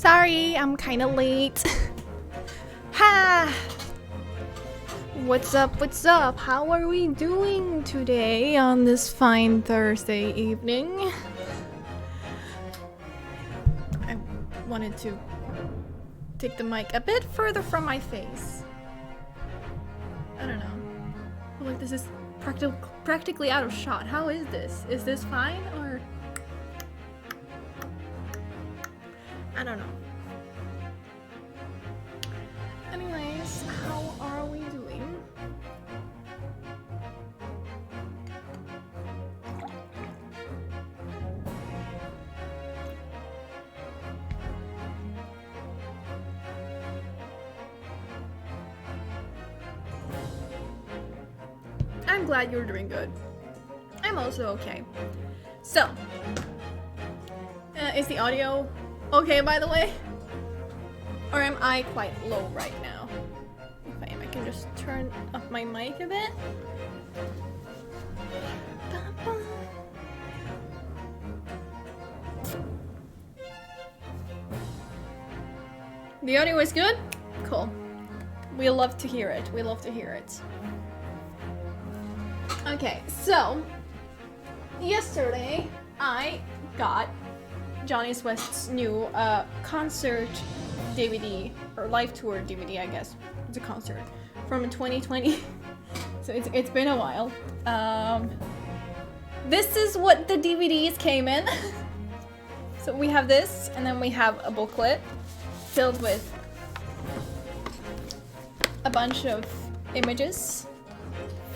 Sorry, I'm kinda late. Ha! What's up, what's up? How are we doing today on this fine Thursday evening? I wanted to take the mic a bit further from my face. I don't know. I feel like this is practically out of shot. How is this? Is this fine or... I don't know. Anyways, how are we doing? I'm glad you're doing good. I'm also okay. So, is the audio okay, by the way? Or am I quite low right now? If I am, I can just turn up my mic a bit. The audio is good? Cool. We love to hear it. We love to hear it. Okay, so yesterday I got Johnny West's new concert DVD, or live tour DVD, I guess. It's a concert from 2020. So it's been a while. This is what the DVDs came in. So we have this, and then we have a booklet filled with a bunch of images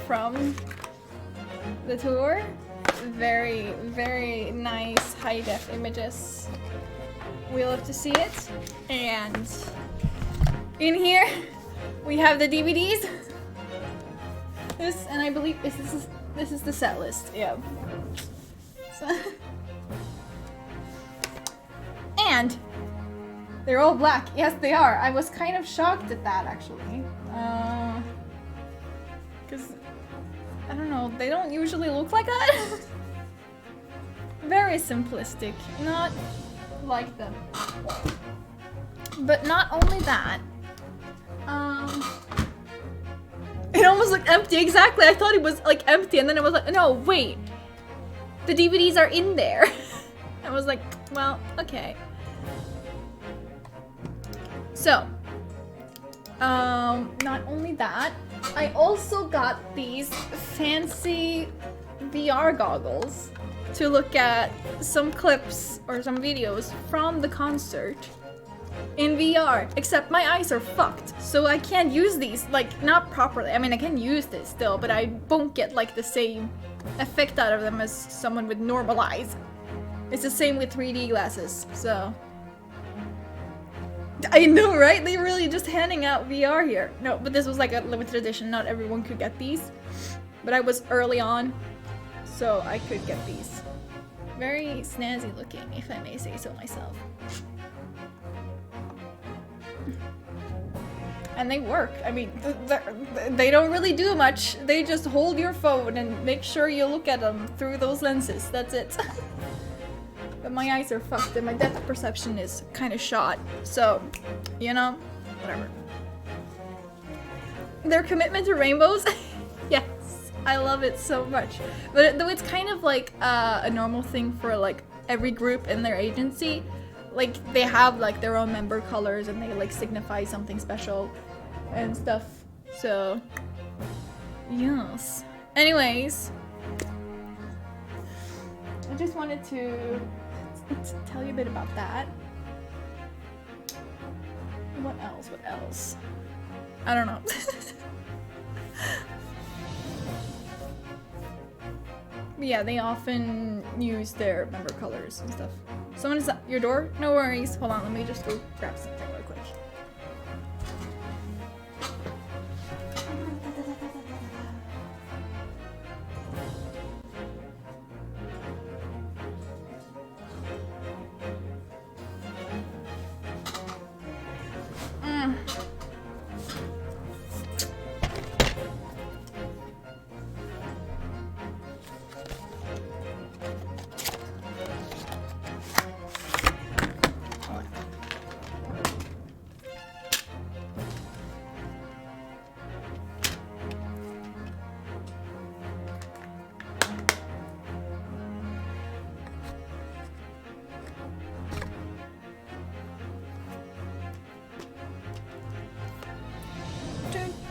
from the tour. Very, very nice high-def images. We love to see it. And in here we have the DVDs. This, and I believe this is the set list. Yeah. So, and they're all black. Yes, they are. I was kind of shocked at that, actually. Because I don't know, they don't usually look like that. Very simplistic, not like them. But not only that, it almost looked empty. Exactly, I thought it was like empty, and then it was like, no, wait, the DVDs are in there. I was like, well, okay. So, not only that, I also got these fancy VR goggles to look at some clips or some videos from the concert in VR, except my eyes are fucked, so I can't use these, like, not properly. I mean, I can use this still, but I won't get like the same effect out of them as someone with normal eyes. It's the same with 3D glasses, so... I know, right? They really just handing out VR here. No, but this was like a limited edition. Not everyone could get these. But I was early on, so I could get these. Very snazzy looking, if I may say so myself. And they work. I mean, they don't really do much. They just hold your phone and make sure you look at them through those lenses. That's it. But my eyes are fucked and my depth perception is kind of shot. So, you know, whatever. Their commitment to rainbows? Yes, I love it so much. But though it's kind of like a normal thing for like every group in their agency. Like they have like their own member colors and they like signify something special and stuff. So, yes. Anyways, I just wanted to tell you a bit about that. What else? What else? I don't know. Yeah, they often use their member colors and stuff. Someone is at your door? No worries. Hold on, let me just go grab something real quick.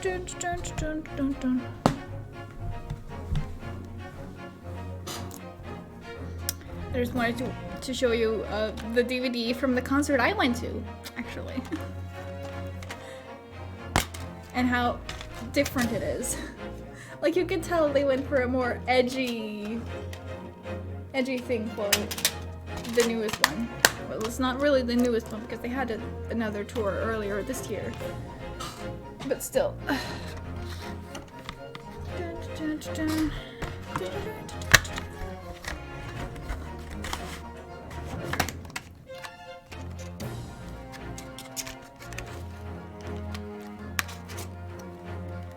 I just wanted to show you the DVD from the concert I went to, actually. And how different it is. Like, you can tell they went for a more edgy thing for the newest one. Well, it's not really the newest one because they had another tour earlier this year. But still.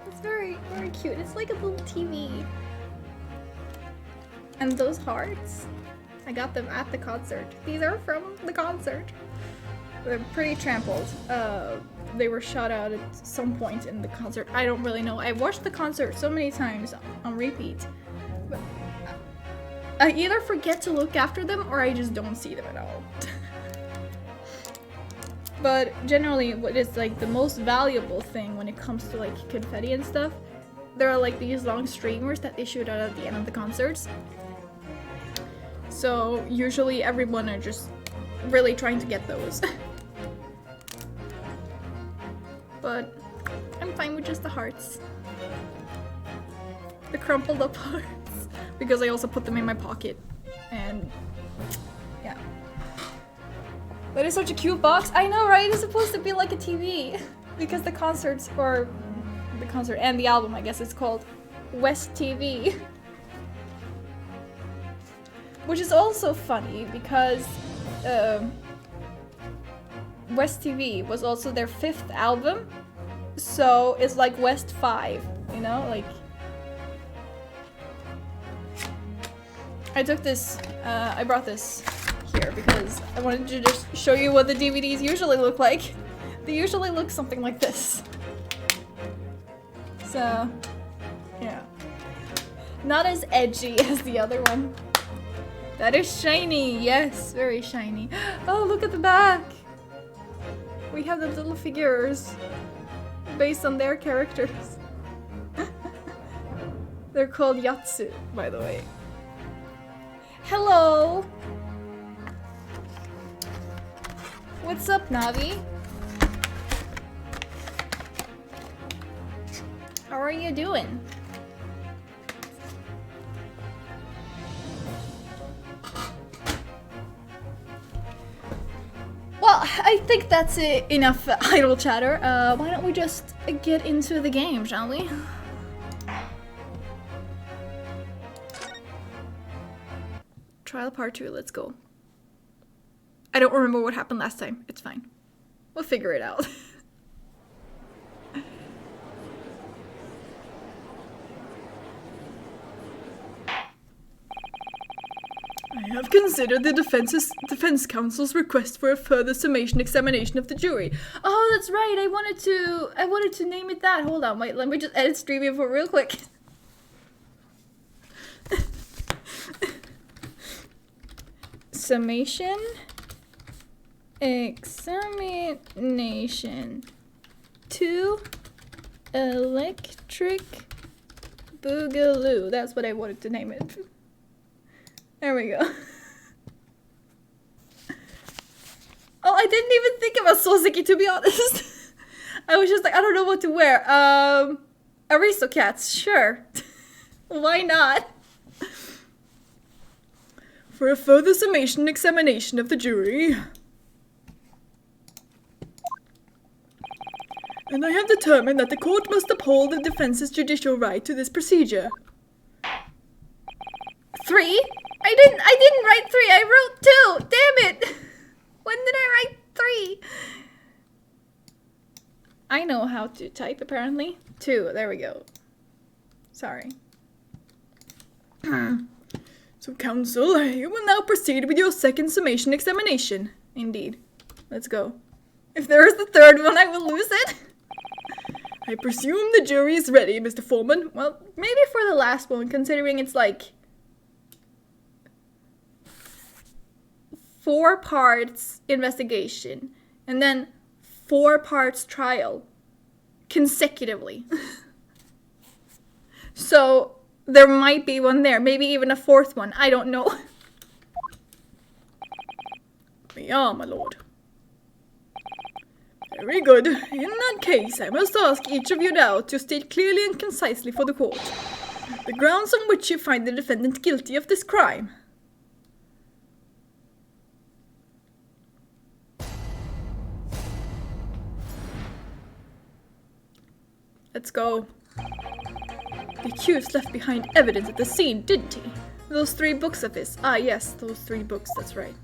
It's very, very cute. It's like a little TV. And those hearts, I got them at the concert. These are from the concert. They're pretty trampled. They were shot out at some point in the concert. I don't really know. I watched the concert so many times on repeat. But I either forget to look after them or I just don't see them at all. But generally, what is like the most valuable thing when it comes to like confetti and stuff, there are like these long streamers that they shoot out at the end of the concerts. So usually everyone are just really trying to get those. But I'm fine with just the hearts. The crumpled up hearts. Because I also put them in my pocket. And yeah. That is such a cute box. I know, right? It's supposed to be like a TV. Because the concerts, or the concert and the album, I guess it's called West TV. Which is also funny because West TV was also their 5th album, so it's like West 5, you know, like. I took this, I brought this here because I wanted to just show you what the DVDs usually look like. They usually look something like this. So, yeah. Not as edgy as the other one. That is shiny, yes, very shiny. Oh, look at the back! We have the little figures based on their characters. They're called Yatsu, by the way. Hello! What's up, Navi? How are you doing? Well, I think that's enough idle chatter. Why don't we just get into the game, shall we? Trial part 2, let's go. I don't remember what happened last time. It's fine. We'll figure it out. I have considered the defense counsel's request for a further summation examination of the jury. Oh, that's right. I wanted to name it that. Hold on, wait. Let me just edit stream info real quick. Summation examination to electric boogaloo. That's what I wanted to name it. There we go. Oh, I didn't even think about Soseki, to be honest. I was just like, I don't know what to wear. Aristocats, sure. Why not? For a further summation examination of the jury. And I have determined that the court must uphold the defense's judicial right to this procedure. 3? I didn't write 3, I wrote 2! Damn it! When did I write 3? I know how to type, apparently. 2, there we go. Sorry. So, counsel, you will now proceed with your second summation examination. Indeed. Let's go. If there is the third one, I will lose it. I presume the jury is ready, Mr. Foreman. Well, maybe for the last one, considering it's like 4 parts investigation and then 4 parts trial. consecutively. So there might be one there, maybe even a fourth one. I don't know. Yeah, my lord. Very good. In that case, I must ask each of you now to state clearly and concisely for the court the grounds on which you find the defendant guilty of this crime. Let's go. The accused left behind evidence at the scene, didn't he? Those 3 books of his. Ah, yes, those 3 books, that's right.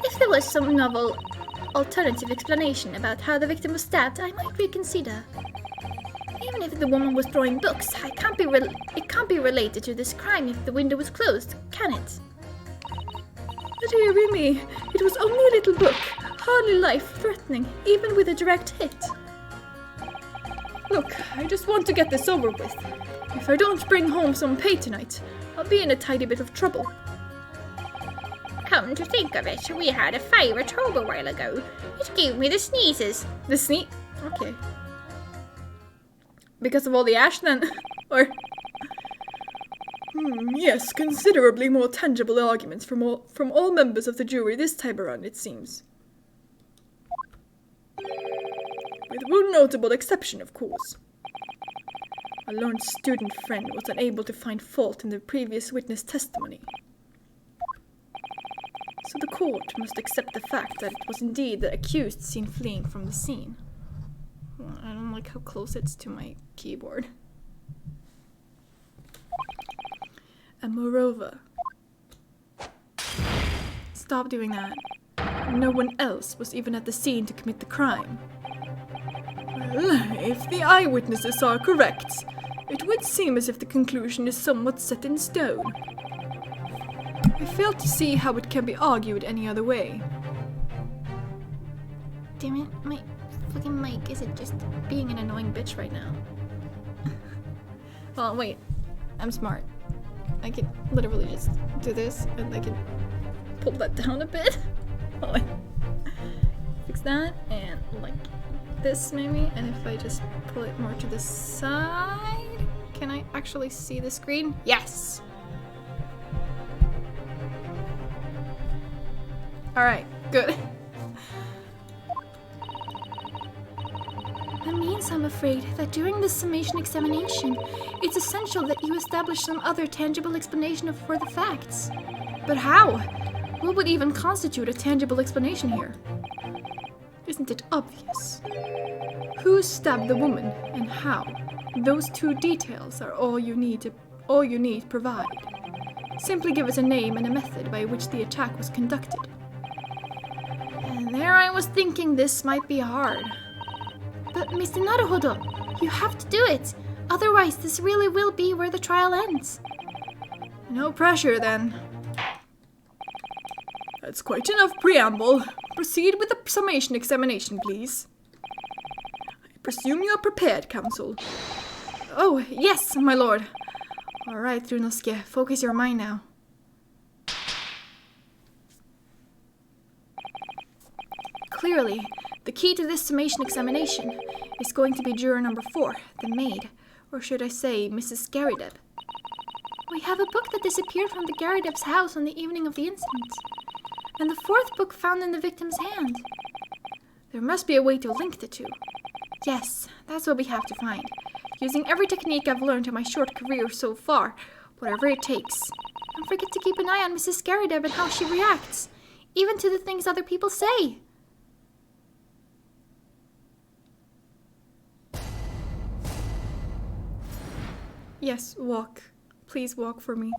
If there was some novel alternative explanation about how the victim was stabbed, I might reconsider. Even if the woman was throwing books, it can't be related to this crime if the window was closed, can it? Dear me, it was only a little book, hardly life-threatening, even with a direct hit. Look, I just want to get this over with. If I don't bring home some pay tonight, I'll be in a tidy bit of trouble. Come to think of it, we had a fire tube a while ago. It gave me the sneezes. The sneeze? Okay. Because of all the ash then? Or... yes, considerably more tangible arguments from all members of the jury this time around, it seems. With one notable exception, of course. A learned student friend was unable to find fault in the previous witness testimony. So the court must accept the fact that it was indeed the accused seen fleeing from the scene. Well, I don't like how close it's to my keyboard. And moreover, stop doing that. No one else was even at the scene to commit the crime. Well, if the eyewitnesses are correct, it would seem as if the conclusion is somewhat set in stone. I fail to see how it can be argued any other way. Damn it, my fucking mic isn't just being an annoying bitch right now. Well, wait. I'm smart. I can literally just do this, and I can pull that down a bit. Fix that, and like this maybe, and if I just pull it more to the side, can I actually see the screen? Yes! Alright, good. That means, I'm afraid, that during this summation examination, it's essential that you establish some other tangible explanation for the facts. But how? What would even constitute a tangible explanation here? Isn't it obvious? Who stabbed the woman and how? Those 2 details are all you need to provide. Simply give us a name and a method by which the attack was conducted. And there I was thinking this might be hard. But Mr. Naruhodo, you have to do it. Otherwise, this really will be where the trial ends. No pressure, then. That's quite enough preamble. Proceed with the summation examination, please. I presume you are prepared, counsel. Oh, yes, my lord. All right, Runosuke, focus your mind now. Clearly, the key to this summation examination is going to be juror number 4, the maid, or should I say, Mrs. Garrideb. We have a book that disappeared from the Garrideb's house on the evening of the incident, and the 4th book found in the victim's hand. There must be a way to link the 2. Yes, that's what we have to find, using every technique I've learned in my short career so far, whatever it takes. Don't forget to keep an eye on Mrs. Garrideb and how she reacts, even to the things other people say. Yes, walk. Please walk for me.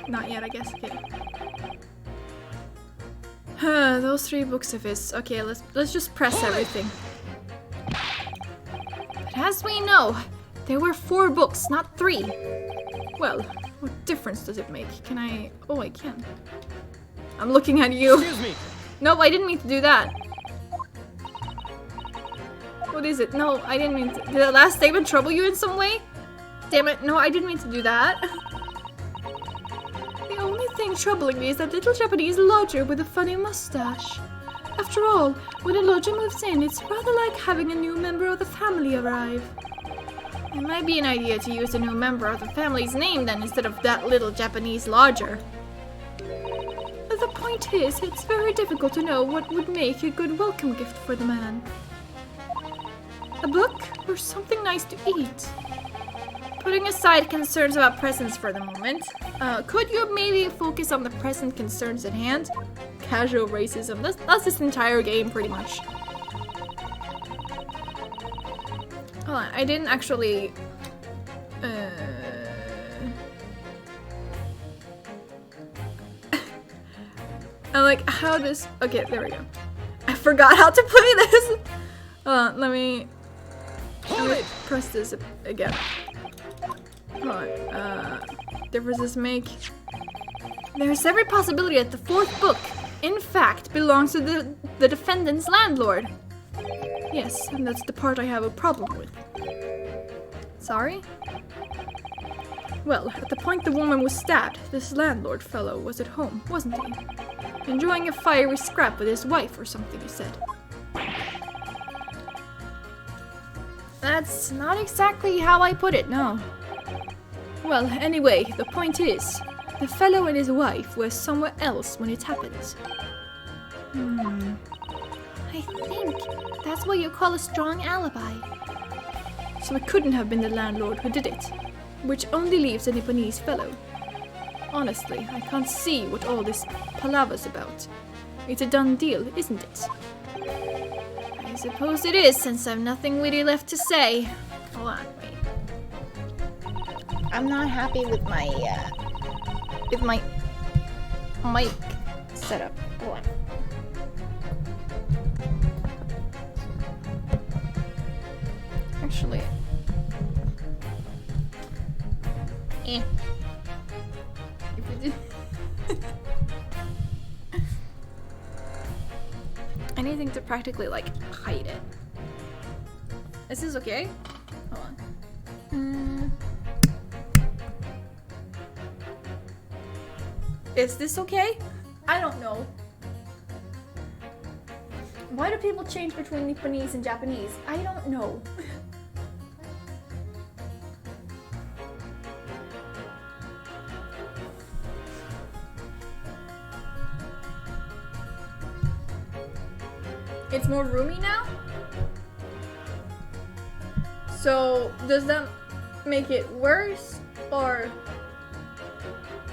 Not yet, I guess. Okay. Those 3 books of his. Okay, let's just press everything. But as we know, there were 4 books, not 3. Well, what difference does it make? Can I... Oh, I can. I'm looking at you. Excuse me. Nope, I didn't mean to do that. What is it? No, I didn't mean to. Did that last statement trouble you in some way? Damn it, no, I didn't mean to do that. The only thing troubling me is that little Japanese lodger with a funny mustache. After all, when a lodger moves in, it's rather like having a new member of the family arrive. It might be an idea to use a new member of the family's name then instead of that little Japanese lodger. But the point is, it's very difficult to know what would make a good welcome gift for the man. A book or something nice to eat. Putting aside concerns about presents for the moment, could you maybe focus on the present concerns at hand? Casual racism, that's this entire game pretty much. Hold on, I didn't actually... I'm like, how does... Okay, there we go. I forgot how to play this! Let me press this again. Hold on, difference does make... There's every possibility that the fourth book, in fact, belongs to the defendant's landlord. Yes, and that's the part I have a problem with. Sorry? Well, at the point the woman was stabbed, this landlord fellow was at home, wasn't he? Enjoying a fiery scrap with his wife or something, you said. That's not exactly how I put it, no. Well, anyway, the point is, the fellow and his wife were somewhere else when it happened. I think that's what you call a strong alibi. So it couldn't have been the landlord who did it, which only leaves a Nipponese fellow. Honestly, I can't see what all this palaver's about. It's a done deal, isn't it? I suppose it is, since I've nothing witty left to say. Hold on, wait. I'm not happy with my mic setup. Hold on. Actually, if we did, anything to practically like hide it. Is this okay? Hold on. Is this okay? I don't know. Why do people change between Nipponese and Japanese? I don't know. It's more roomy now? So, does that make it worse? Or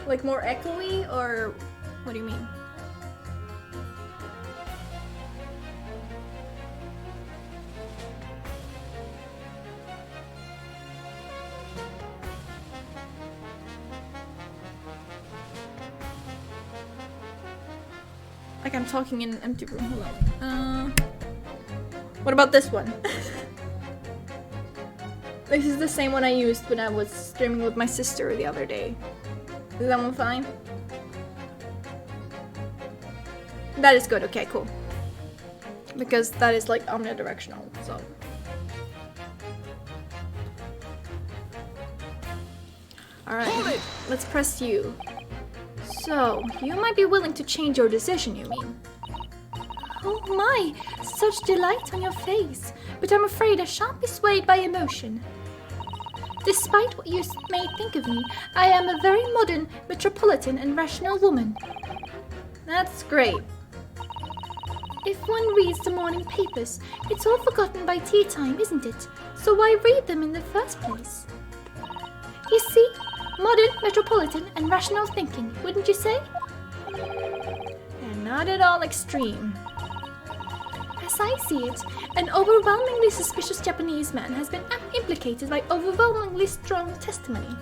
like more echoey? Or what do you mean? Like I'm talking in an empty room. Hold on. What about this one? This is the same one I used when I was streaming with my sister the other day. Is that one fine? That is good. Okay, cool. Because that is like omnidirectional, so. Alright, let's press U. So, you might be willing to change your decision, you mean? Oh my, such delight on your face. But I'm afraid I shan't be swayed by emotion. Despite what you may think of me, I am a very modern, metropolitan and rational woman. That's great. If one reads the morning papers, it's all forgotten by tea time, isn't it? So why read them in the first place? You see, modern, metropolitan and rational thinking, wouldn't you say? And not at all extreme. As I see it, an overwhelmingly suspicious Japanese man has been implicated by overwhelmingly strong testimony.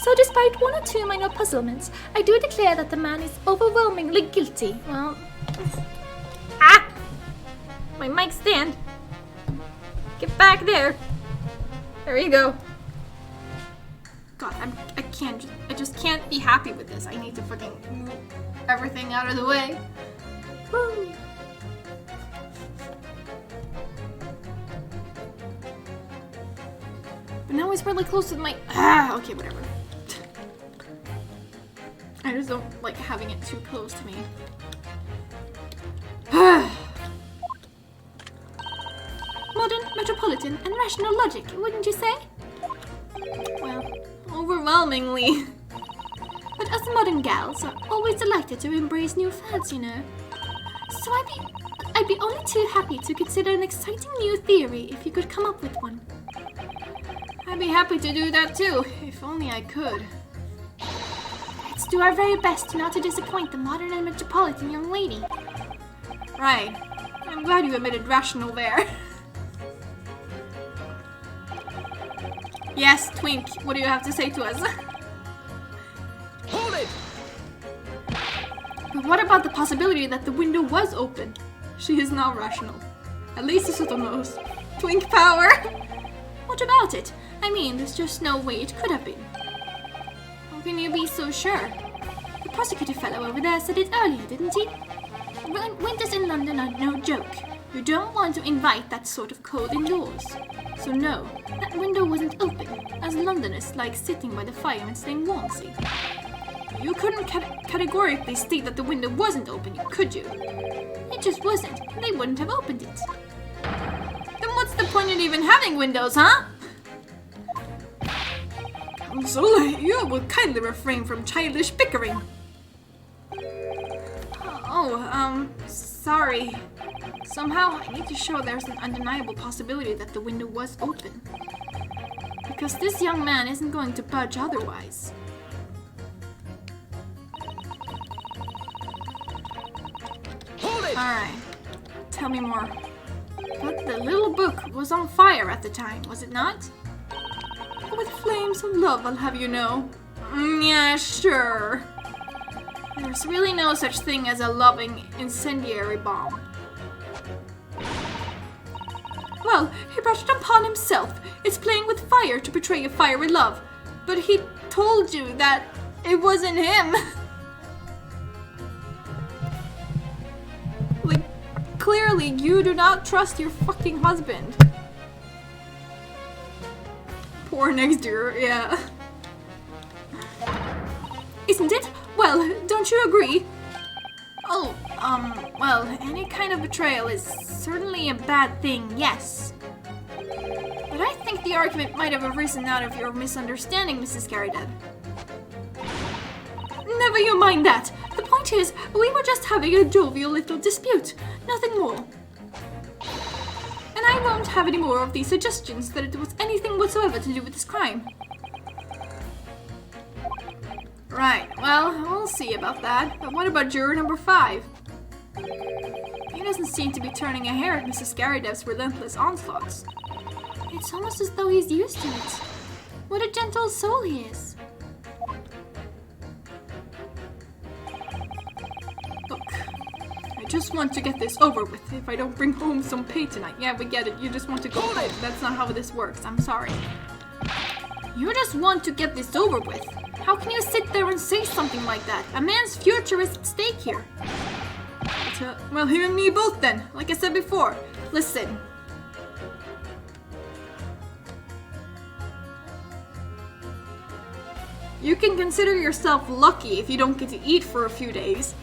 So despite one or two minor puzzlements, I do declare that the man is overwhelmingly guilty. Well... Ah! My mic stand! Get back there! There you go. God, I just can't be happy with this. I need to fucking move everything out of the way. Woo. But now he's really close to my... okay, whatever. I just don't like having it too close to me. metropolitan and rational logic, wouldn't you say? Well, overwhelmingly. But us modern gals are always delighted to embrace new fads, you know. So I'd be only too happy to consider an exciting new theory if you could come up with one. I'd be happy to do that too, if only I could. Let's do our very best not to disappoint the modern and metropolitan young lady. Right. I'm glad you admitted rational there. Yes, Twink, what do you have to say to us? Hold it! But what about the possibility that the window was open? She is not rational. At least Susato knows. Twink power! What about it? I mean, there's just no way it could have been. How can you be so sure? The prosecutor fellow over there said it earlier, didn't he? Winters in London are no joke. You don't want to invite that sort of cold indoors. So no, that window wasn't open, as Londoners like sitting by the fire and staying warm, see? You couldn't categorically state that the window wasn't open, could you? It just wasn't. They wouldn't have opened it. Then what's the point in even having windows, huh? Counsel, you will kindly refrain from childish bickering. Oh, sorry. Somehow, I need to show there's an undeniable possibility that the window was open. Because this young man isn't going to budge otherwise. Alright, tell me more. But the little book was on fire at the time, was it not? With flames of love, I'll have you know. Yeah, sure. There's really no such thing as a loving incendiary bomb. Well, he brought it upon himself. It's playing with fire to betray a fiery love. But he told you that it wasn't him. Like, clearly you do not trust your fucking husband. Poor next year, yeah. Isn't it? Well, don't you agree? Oh, well, any kind of betrayal is certainly a bad thing, yes. But I think the argument might have arisen out of your misunderstanding, Mrs. Garrideb. Never you mind that. The point is, we were just having a jovial little dispute. Nothing more. And I won't have any more of these suggestions that it was anything whatsoever to do with this crime. Right, well, we'll see about that. But what about juror number 5? He doesn't seem to be turning a hair at Mrs. Garrideb's relentless onslaughts. It's almost as though he's used to it. What a gentle soul he is. Look, I just want to get this over with. If I don't bring home some pay tonight, yeah, we get it. You just want to go home. That's not how this works. I'm sorry. You just want to get this over with. How can you sit there and say something like that? A man's future is at stake here. But, well, him and me both then. Like I said before. Listen. You can consider yourself lucky if you don't get to eat for a few days.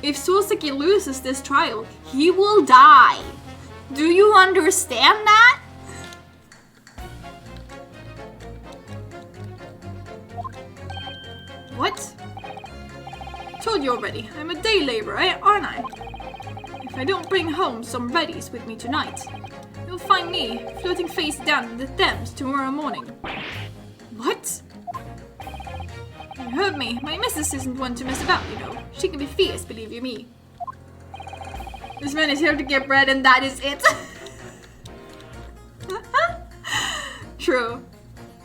If Soseki loses this trial, he will die. Do you understand that? What? Told you already, I'm a day laborer, aren't I? If I don't bring home some readies with me tonight, you'll find me floating face down in the Thames tomorrow morning. What? You heard me. My missus isn't one to mess about, you know. She can be fierce, believe you me. This man is here to get bread and that is it. True.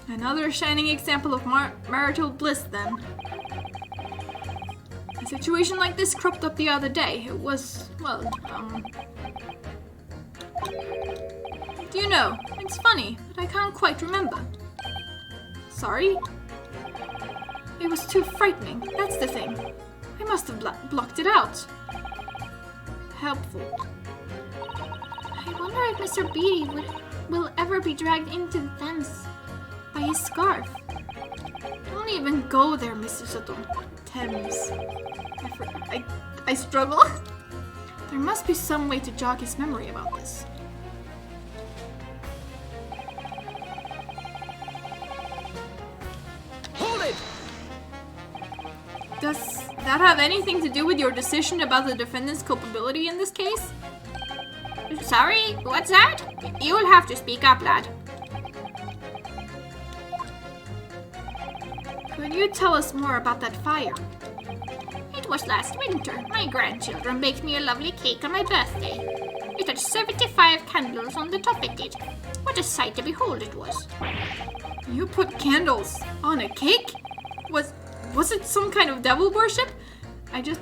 Another shining example of marital bliss then. A situation like this cropped up the other day. It was, well, do you know, it's funny, but I can't quite remember. Sorry? It was too frightening, that's the thing. I must have blocked it out. Helpful. I wonder if Mr. Beatty will ever be dragged into the Thames by his scarf. Don't even go there, Mr. Soto. Thames. I struggle. There must be some way to jog his memory about this. Hold it! Does that have anything to do with your decision about the defendant's culpability in this case? Sorry, what's that? You'll have to speak up, lad. Could you tell us more about that fire? It was last winter. My grandchildren baked me a lovely cake on my birthday. It had 75 candles on the top it did. What a sight to behold it was. You put candles on a cake? Was it some kind of devil worship? I just...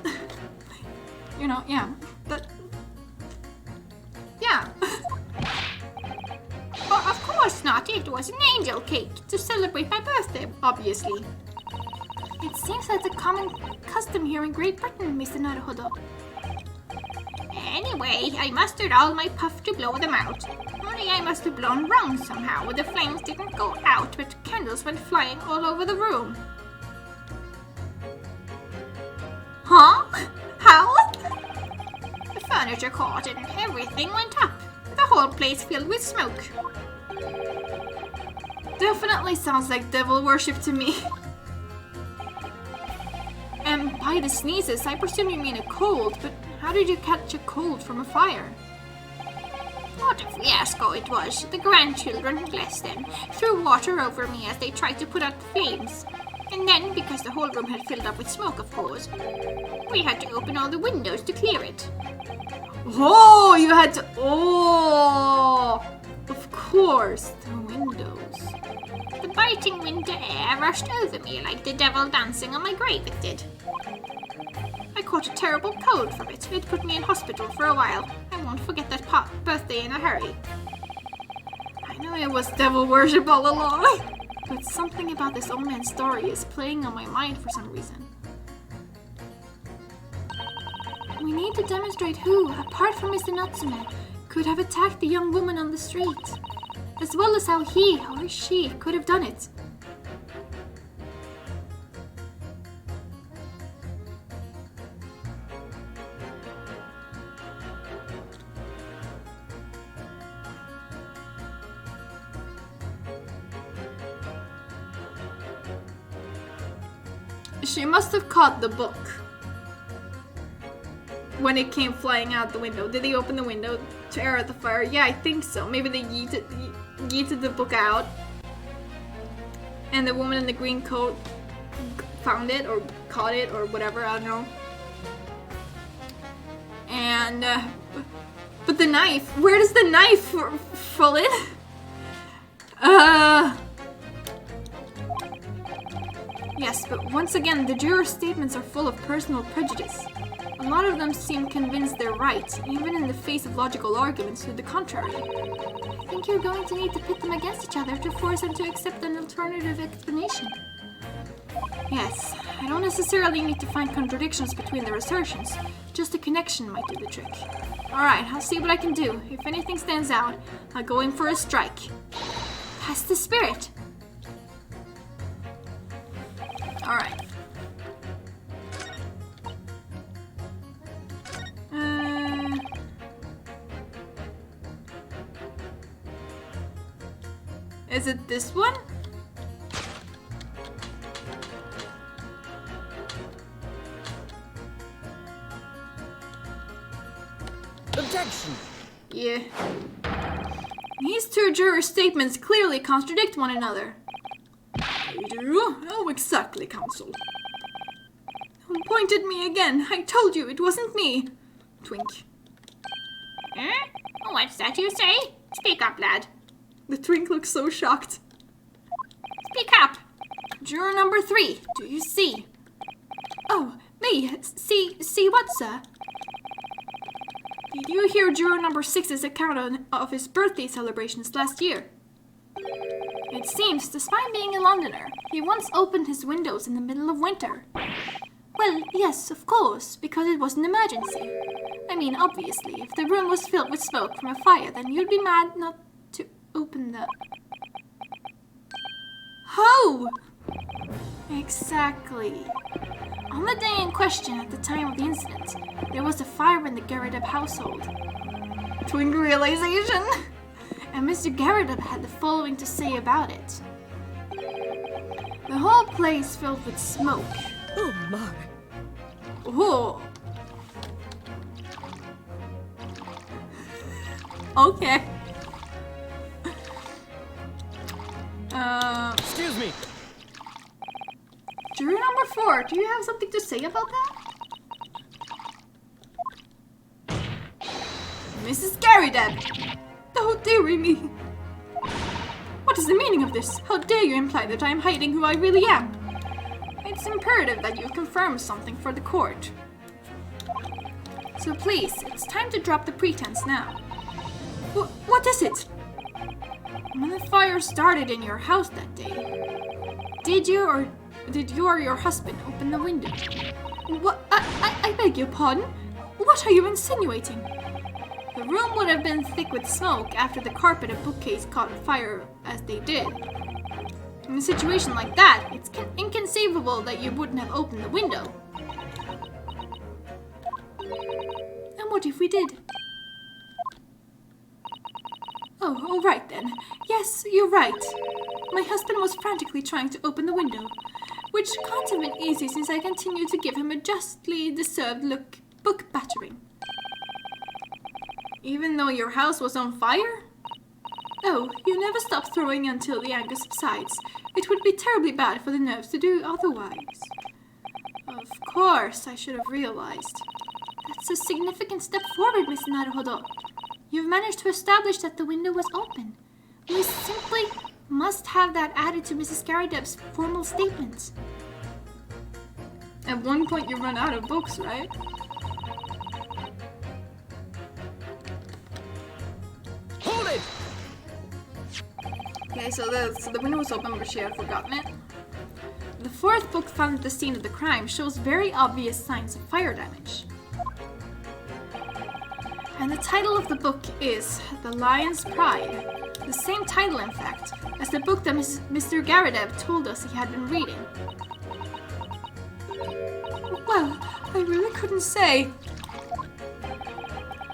yeah. But... Yeah. Oh, of course not. It was an angel cake to celebrate my birthday, obviously. It seems that's a common custom here in Great Britain, Mr. Naruhodo. Anyway, I mustered all my puff to blow them out. Only I must have blown wrong somehow. The flames didn't go out, but candles went flying all over the room. Huh? How? The furniture caught and everything went up. The whole place filled with smoke. Definitely sounds like devil worship to me. And by the sneezes, I presume you mean a cold, but how did you catch a cold from a fire? What a fiasco it was. The grandchildren, bless them, threw water over me as they tried to put out the flames. And then, because the whole room had filled up with smoke, of course, we had to open all the windows to clear it. Oh, you had to... Oh, of course, the windows. The biting winter air rushed over me like the devil dancing on my grave it did. I caught a terrible cold from it. It put me in hospital for a while. I won't forget that birthday in a hurry. I know it was devil worship all along, but something about this old man's story is playing on my mind for some reason. We need to demonstrate who, apart from Mr. Natsume, could have attacked the young woman on the street, as well as how he or she could have done it. She must have caught the book when it came flying out the window. Did they open the window to air out the fire? Yeah, I think so. Maybe they yeeted the book out, and the woman in the green coat found it or caught it or whatever. I don't know. And but the knife. Where does the knife fall in? Yes, but once again, the jurors' statements are full of personal prejudice. A lot of them seem convinced they're right, even in the face of logical arguments to the contrary. I think you're going to need to pit them against each other to force them to accept an alternative explanation. Yes, I don't necessarily need to find contradictions between their assertions. Just a connection might do the trick. Alright, I'll see what I can do. If anything stands out, I'll go in for a strike. That's the spirit! Alright. Is it this one? Objection! Yeah. These two juror statements clearly contradict one another. They do? Oh, exactly, counsel. Who pointed me again? I told you it wasn't me. Twink. What's that you say? Speak up, lad. The twink looks so shocked. Speak up. Juror number 3, do you see? Oh, me. See what, sir? Did you hear juror number 6's account of his birthday celebrations last year? It seems, despite being a Londoner, he once opened his windows in the middle of winter. Well, yes, of course, because it was an emergency. I mean, obviously, if the room was filled with smoke from a fire, then you'd be mad not to open the... How? Exactly. On the day in question, at the time of the incident, there was a fire in the Garadeb household. Twin realization! And Mr. Garadeb had the following to say about it. The whole place filled with smoke. Oh my. Oh. Okay. Excuse me. Juror number 4, do you have something to say about that? Mrs. Garadeb! Oh, dearie me. What is the meaning of this? How dare you imply that I am hiding who I really am? It's imperative that you confirm something for the court. So please, it's time to drop the pretense now. What is it? When the fire started in your house that day, did you or your husband open the window? What? I beg your pardon? What are you insinuating? The room would have been thick with smoke after the carpet and bookcase caught fire as they did. In a situation like that, it's inconceivable that you wouldn't have opened the window. And what if we did? Oh, all right then. Yes, you're right. My husband was frantically trying to open the window, which can't have been easy since I continued to give him a justly deserved book battering. Even though your house was on fire? Oh, you never stop throwing until the anger subsides. It would be terribly bad for the nerves to do otherwise. Of course, I should have realized. That's a significant step forward, Miss Naruhodo. You've managed to establish that the window was open. We simply must have that added to Mrs. Garadeb's formal statement. At one point you run out of books, right? Hold it! Okay, so the window was open, but she had forgotten it. The 4th book found at the scene of the crime shows very obvious signs of fire damage. And the title of the book is The Lion's Pride. The same title, in fact, as the book that Mr. Garadeb told us he had been reading. Well, I really couldn't say.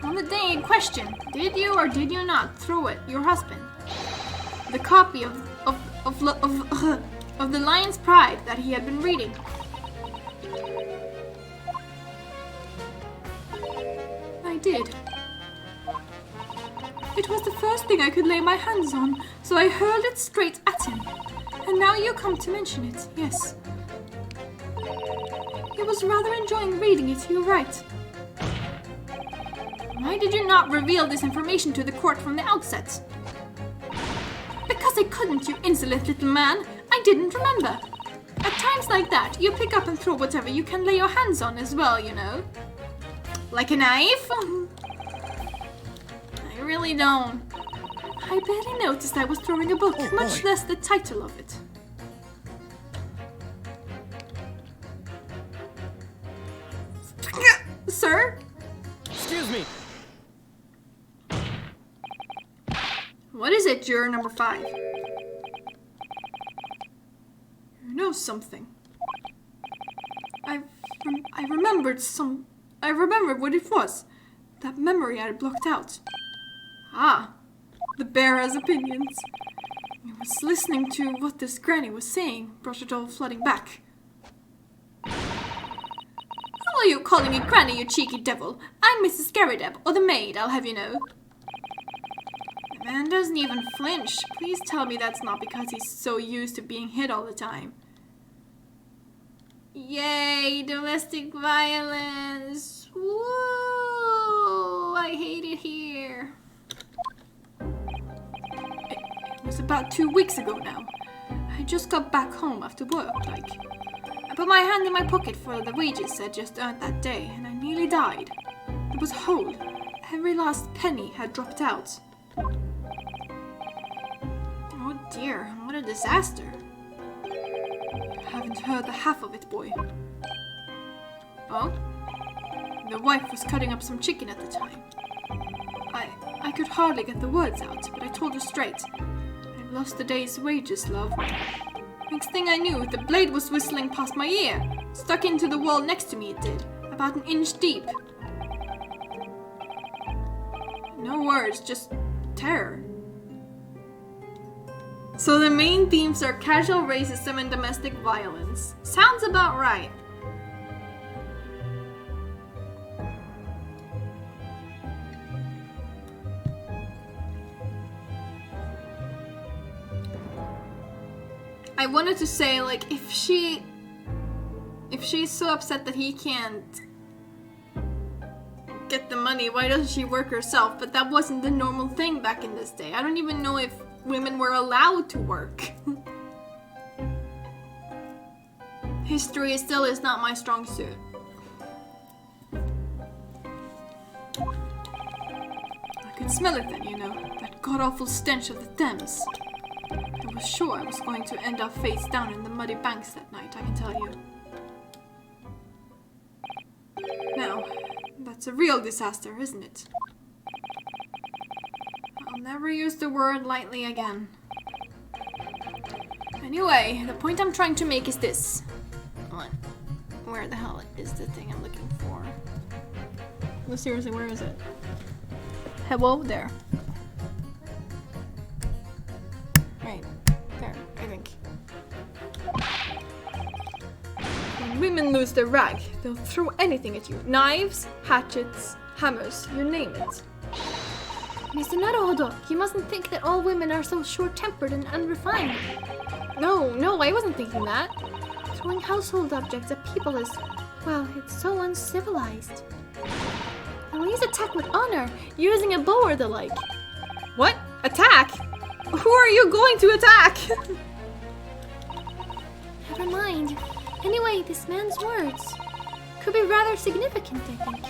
On the day in question, did you or did you not throw at your husband the copy of The Lion's Pride that he had been reading? I did. It was the first thing I could lay my hands on, so I hurled it straight at him. And now you come to mention it, yes. He was rather enjoying reading it, you're right. Why did you not reveal this information to the court from the outset? Because I couldn't, you insolent little man. I didn't remember. At times like that, you pick up and throw whatever you can lay your hands on as well, you know. Like a knife? I really don't. I barely noticed I was throwing a book, much less the title of it. Sir? Excuse me. What is it, juror number 5? You know something. I remembered what it was. That memory I had blocked out. Ah, the bear has opinions. I was listening to what this granny was saying, brought it all flooding back. Who are you calling a granny, you cheeky devil? I'm Mrs. Garadeb, or the maid, I'll have you know. The man doesn't even flinch. Please tell me that's not because he's so used to being hit all the time. Yay, domestic violence! Woo! I hate it here. It was about 2 weeks ago now. I just got back home after work, like. I put my hand in my pocket for the wages I'd just earned that day, and I nearly died. It was a hole. Every last penny had dropped out. Oh dear, what a disaster. You haven't heard the half of it, boy. Oh? The wife was cutting up some chicken at the time. I could hardly get the words out, but I told her straight. I've lost the day's wages, love. Next thing I knew, the blade was whistling past my ear. Stuck into the wall next to me it did, about an inch deep. No words, just terror. So the main themes are casual racism and domestic violence. Sounds about right. I wanted to say, like, if she's so upset that he can't get the money, why doesn't she work herself? But that wasn't the normal thing back in this day. I don't even know if women were allowed to work. History still is not my strong suit. I could smell it then, you know, that god-awful stench of the Thames. I was sure I was going to end up face down in the muddy banks that night, I can tell you. Now, that's a real disaster, isn't it? I'll never use the word lightly again. Anyway, the point I'm trying to make is this. What? Where the hell is the thing I'm looking for? No, seriously, where is it? Hello, there. Right, there, I think. When women lose their rag, they'll throw anything at you. Knives, hatchets, hammers, you name it. Mr. Naruhodo, you mustn't think that all women are so short-tempered and unrefined. No, I wasn't thinking that. Throwing household objects at people is, well, it's so uncivilized. At least attack with honor, using a bow or the like. What? Attack? Who are you going to attack? Never mind. Anyway, this man's words could be rather significant, I think.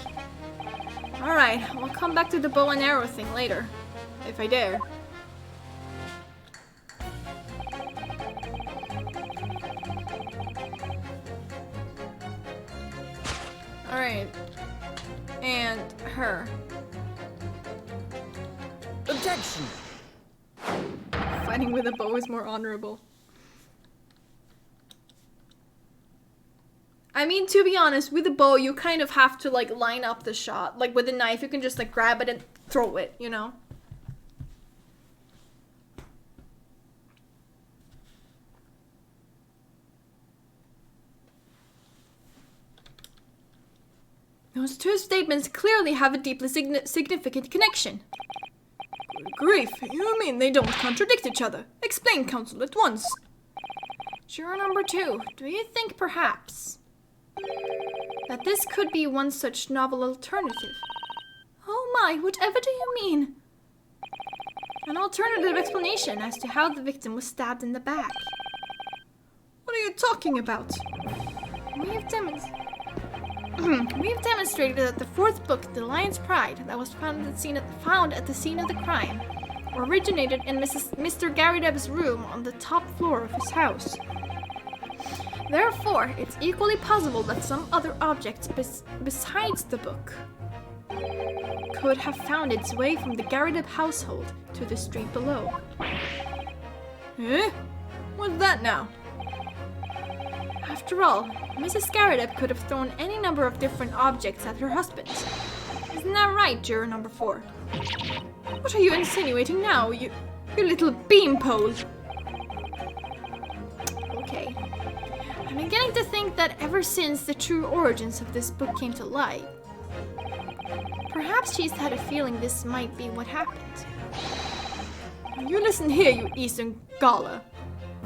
Alright, we'll come back to the bow and arrow thing later. If I dare. Alright. And her. Objection! Fighting with a bow is more honorable. I mean, to be honest, with a bow, you kind of have to, like, line up the shot. Like, with a knife, you can just, like, grab it and throw it, you know? Those two statements clearly have a deeply significant connection. Good grief, you mean they don't contradict each other? Explain, counsel, at once. Juror number 2, do you think perhaps that this could be one such novel alternative? Oh my, whatever do you mean? An alternative explanation as to how the victim was stabbed in the back. What are you talking about? We've demonstrated that the 4th book, The Lion's Pride, that was found at the scene of the crime, originated in Mr. Garideb's room on the top floor of his house. Therefore, it's equally possible that some other object besides the book could have found its way from the Garideb household to the street below. Eh? What's that now? After all, Mrs. Garideb could have thrown any number of different objects at her husband. Isn't that right, juror number 4? What are you insinuating now, you little beanpole? Okay. I'm beginning to think that ever since the true origins of this book came to light, perhaps she's had a feeling this might be what happened. You listen here, you Eastern Gala.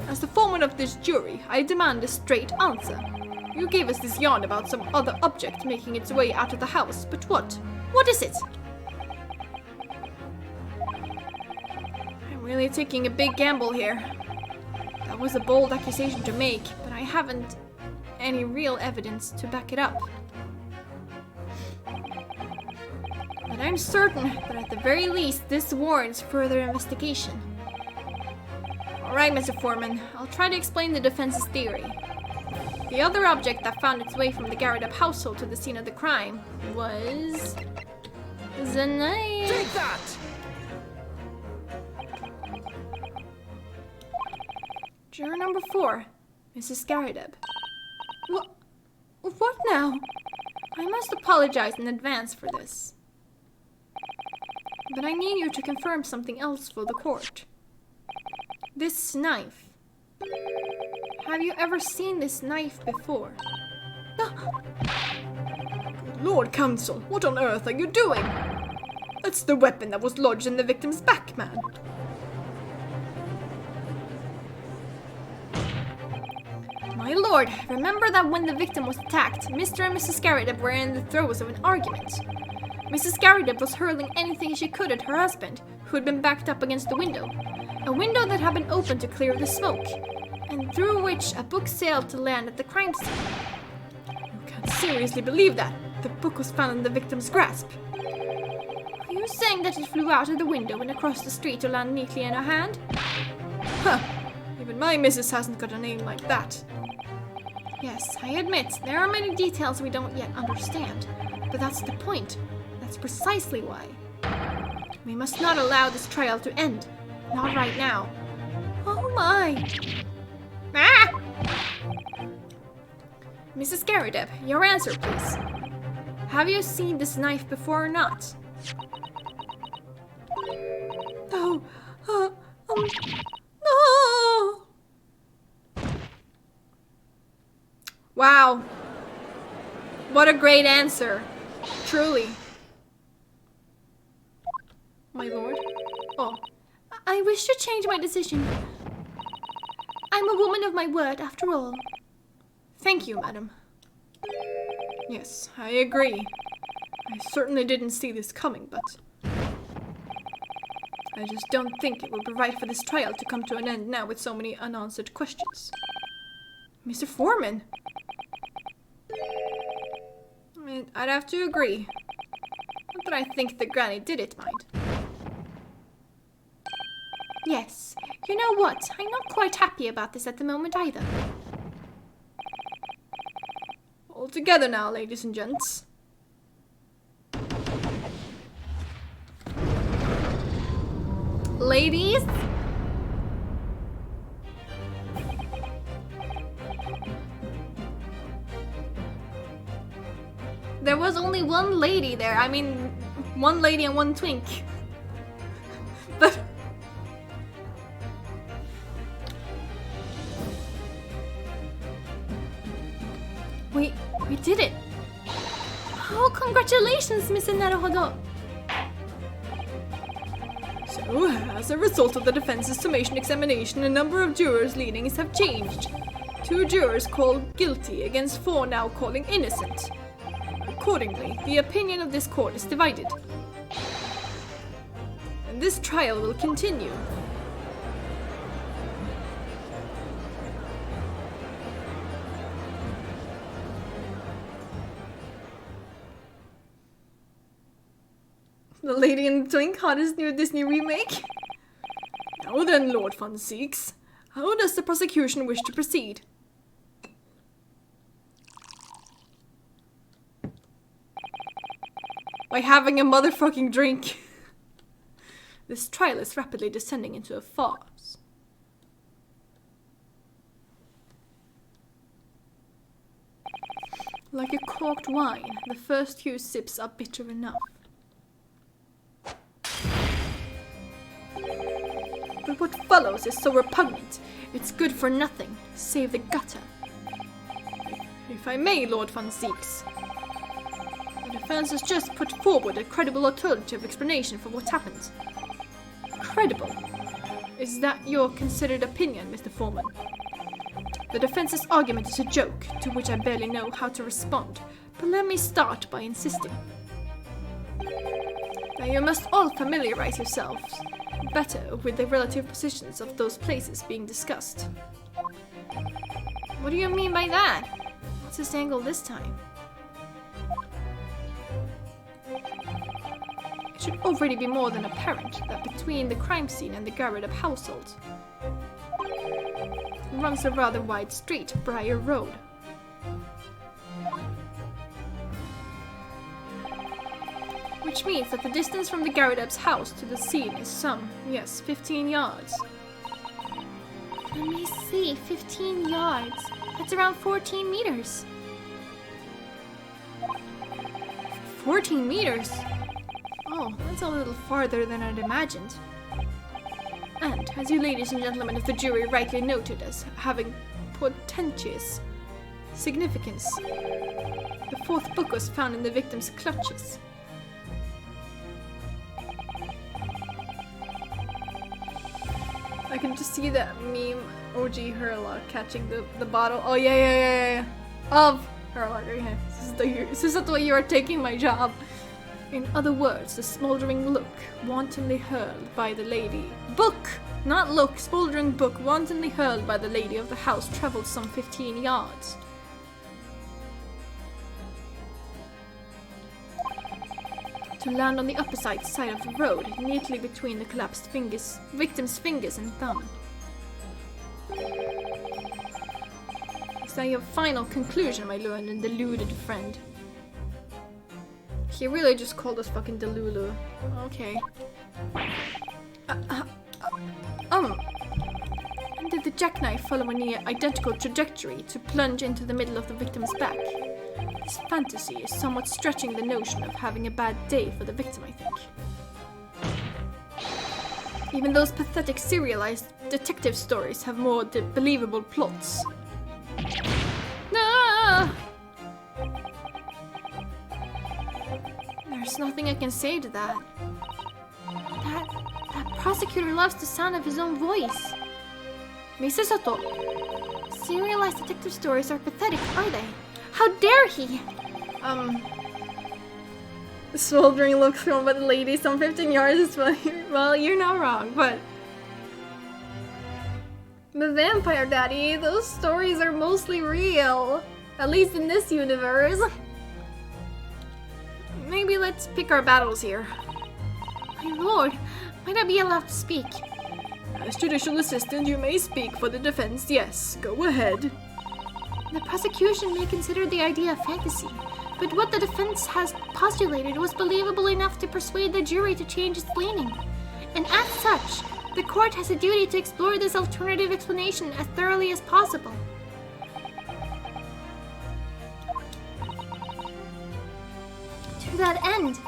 As the foreman of this jury, I demand a straight answer. You gave us this yarn about some other object making its way out of the house, but what? What is it? I'm really taking a big gamble here. That was a bold accusation to make, but I haven't any real evidence to back it up. But I'm certain that at the very least this warrants further investigation. Alright, Mr. Foreman, I'll try to explain the defense's theory. The other object that found its way from the Garideb household to the scene of the crime was the knife. Take that! Juror number 4, Mrs. Garideb. What now? I must apologize in advance for this. But I need you to confirm something else for the court. This knife. Have you ever seen this knife before? Lord Counsel, what on earth are you doing? That's the weapon that was lodged in the victim's back, man. My lord, remember that when the victim was attacked, Mr. and Mrs. Garideb were in the throes of an argument. Mrs. Garideb was hurling anything she could at her husband, who had been backed up against the window. A window that had been opened to clear the smoke, and through which a book sailed to land at the crime scene. You can't seriously believe that. The book was found in the victim's grasp. Are you saying that it flew out of the window and across the street to land neatly in her hand? Huh. Even my missus hasn't got a name like that. Yes, I admit, there are many details we don't yet understand. But that's the point. That's precisely why. We must not allow this trial to end. Not right now. Oh my! Ah! Mrs. Garideb, your answer, please. Have you seen this knife before or not? No. No. Wow. What a great answer. Truly. My lord? Oh. I wish to change my decision. I'm a woman of my word, after all. Thank you, madam. Yes, I agree. I certainly didn't see this coming, but I just don't think it would be right for this trial to come to an end now with so many unanswered questions. Mr. Foreman? I'd have to agree. Not that I think the granny did it, mind. Yes. You know what? I'm not quite happy about this at the moment either. All together now, ladies and gents. Ladies? There was only one lady there. I mean, one lady and one twink. But we did it. Oh, congratulations, Miss Naruhodo. so, as a result of the defense's summation examination, a number of jurors' leanings have changed. 2 jurors called guilty against 4 now calling innocent. Accordingly, the opinion of this court is divided. And this trial will continue. The Lady and the Twink, hottest new Disney remake? Now then, Lord Von Seeks, how does the prosecution wish to proceed? By having a motherfucking drink. This trial is rapidly descending into a farce. Like a corked wine, the first few sips are bitter enough. But what follows is so repugnant, it's good for nothing, save the gutter. If I may, Lord Von Seeks. The defense has just put forward a credible alternative explanation for what happened. Credible? Is that your considered opinion, Mr. Foreman? The defense's argument is a joke, to which I barely know how to respond, but let me start by insisting. Now you must all familiarize yourselves better with the relative positions of those places being discussed. What do you mean by that? What's this angle this time? It should already be more than apparent that between the crime scene and the Garideb household runs a rather wide street, Briar Road. Which means that the distance from the Garideb's house to the scene is some, yes, 15 yards. Let me see, 15 yards. That's around 14 meters. 14 meters? Oh, that's a little farther than I'd imagined. And, as you ladies and gentlemen of the jury rightly noted as having portentous significance, the fourth book was found in the victim's clutches. I can just see that meme OG Herlock catching the bottle. Oh yeah. Of Herlock, yeah. This is what you are taking my job. In other words, the smoldering look wantonly hurled by the lady. Book! Not look, smoldering book wantonly hurled by the lady of the house traveled some 15 yards. To land on the opposite side of the road, neatly between the collapsed victim's fingers and thumb. Is that your final conclusion, my learned and deluded friend? He really just called us fucking Delulu. Okay. And did the jackknife follow a near identical trajectory to plunge into the middle of the victim's back? This fantasy is somewhat stretching the notion of having a bad day for the victim, I think. Even those pathetic serialized detective stories have more believable plots. No! There's nothing I can say to that. That prosecutor loves the sound of his own voice. Mrs. Soto, serialized detective stories are pathetic, are they? How dare he? The smoldering look thrown by the lady some 15 yards is funny. Well, you're not wrong, but the Vampire Daddy, those stories are mostly real. At least in this universe. Maybe let's pick our battles here. My lord, might I be allowed to speak? As judicial assistant, you may speak for the defense, yes. Go ahead. The prosecution may consider the idea a fantasy, but what the defense has postulated was believable enough to persuade the jury to change its leaning. And as such, the court has a duty to explore this alternative explanation as thoroughly as possible. To that end,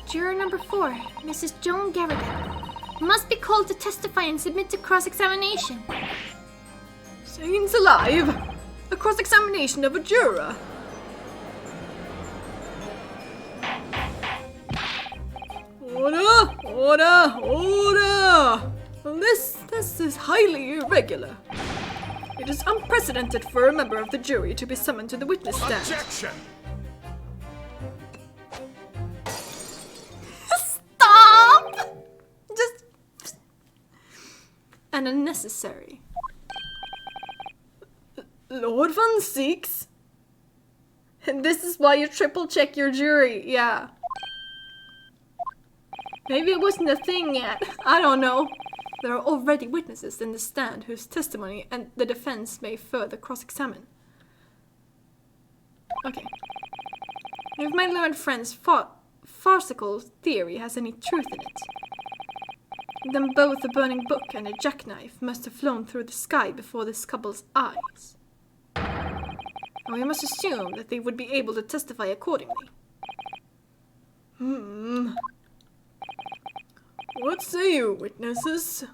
juror number 4, Mrs. Joan Garrigan, must be called to testify and submit to cross-examination. Saints alive! A cross-examination of a juror! Order! Order! Order! This is highly irregular. It is unprecedented for a member of the jury to be summoned to the witness stand. Objection! Stop! Just... And unnecessary. Lord Van Seeks? And this is why you triple check your jury, yeah. Maybe it wasn't a thing yet. I don't know. There are already witnesses in the stand whose testimony and the defense may further cross-examine. Okay. If my learned friend's farcical theory has any truth in it, then both a burning book and a jackknife must have flown through the sky before this couple's eyes. And we must assume that they would be able to testify accordingly. What say you, witnesses?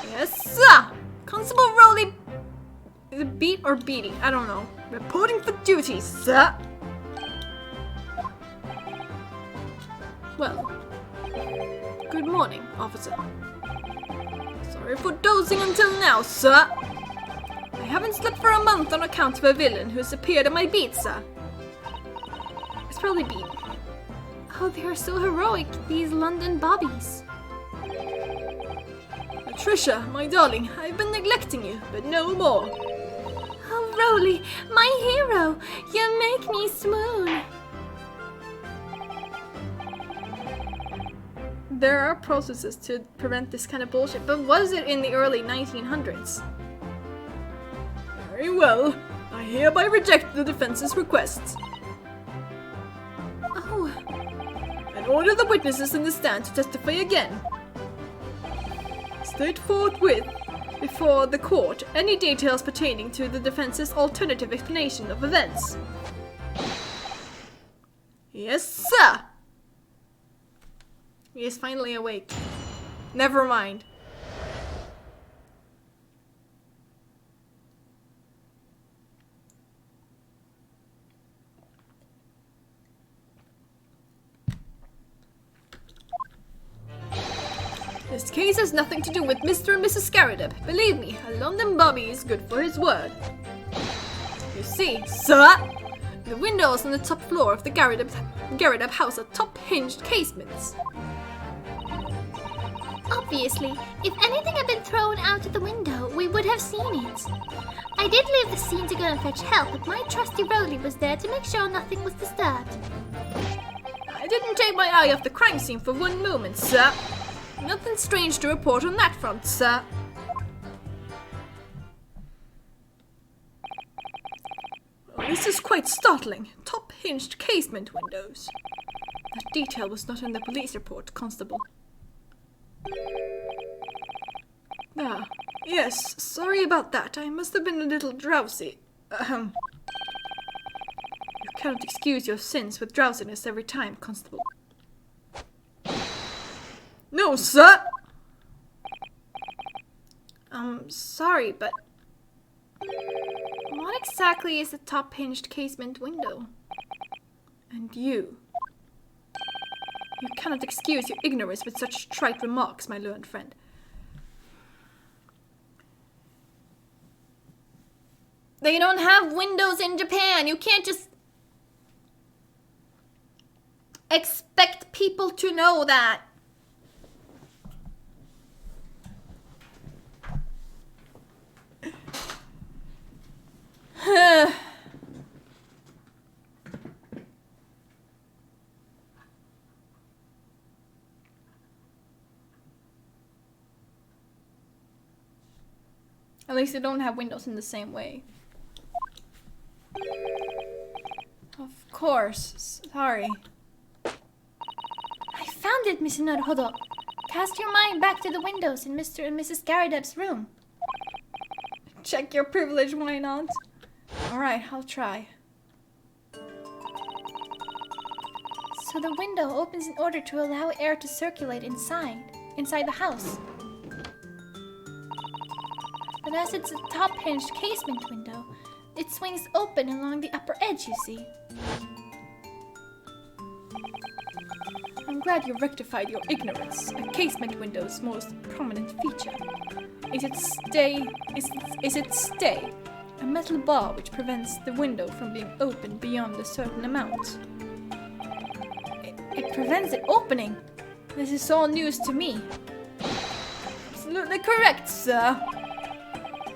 Yes, sir! Constable Rowley... Is it beat or beating? I don't know. Reporting for duty, sir! Well, good morning, officer. Sorry for dozing until now, sir. I haven't slept for a month on account of a villain who's appeared at my beat, sir. It's probably beat. Oh, they are so heroic, these London bobbies. Patricia, my darling, I've been neglecting you, but no more. Oh, Rowley, my hero, you make me swoon. There are processes to prevent this kind of bullshit, but was it in the early 1900s? Very well. I hereby reject the defense's requests Oh, and order the witnesses in the stand to testify again. State forthwith before the court any details pertaining to the defense's alternative explanation of events. Yes, sir! He is finally awake. Never mind. This case has nothing to do with Mr. and Mrs. Scaradeb. Believe me, a London Bobby is good for his word. You see, sir, the windows on the top floor of the Scaradeb house are top-hinged casements. obviously, if anything had been thrown out of the window, we would have seen it. I did leave the scene to go and fetch help, but my trusty Rolly was there to make sure nothing was disturbed. I didn't take my eye off the crime scene for one moment, sir. Nothing strange to report on that front, sir. Well, this is quite startling. Top-hinged casement windows. That detail was not in the police report, Constable. Ah, yes, sorry about that. I must have been a little drowsy. You cannot excuse your sins with drowsiness every time, Constable. No, sir! I'm sorry, but what exactly is a top-hinged casement window? And you cannot excuse your ignorance with such trite remarks, my learned friend. They don't have windows in Japan. You can't just expect people to know that. At least they don't have windows in the same way. Of course, sorry. I found it, Mr. Naruhodo. Cast your mind back to the windows in Mr. and Mrs. Garadeb's room. Check your privilege, why not? Alright, I'll try. So the window opens in order to allow air to circulate inside the house. But as it's a top-hinged casement window, it swings open along the upper edge, you see. I'm glad you rectified your ignorance. A casement window's most prominent feature. Is its stay, a metal bar which prevents the window from being opened beyond a certain amount. It prevents it opening? This is all news to me. Absolutely correct, sir.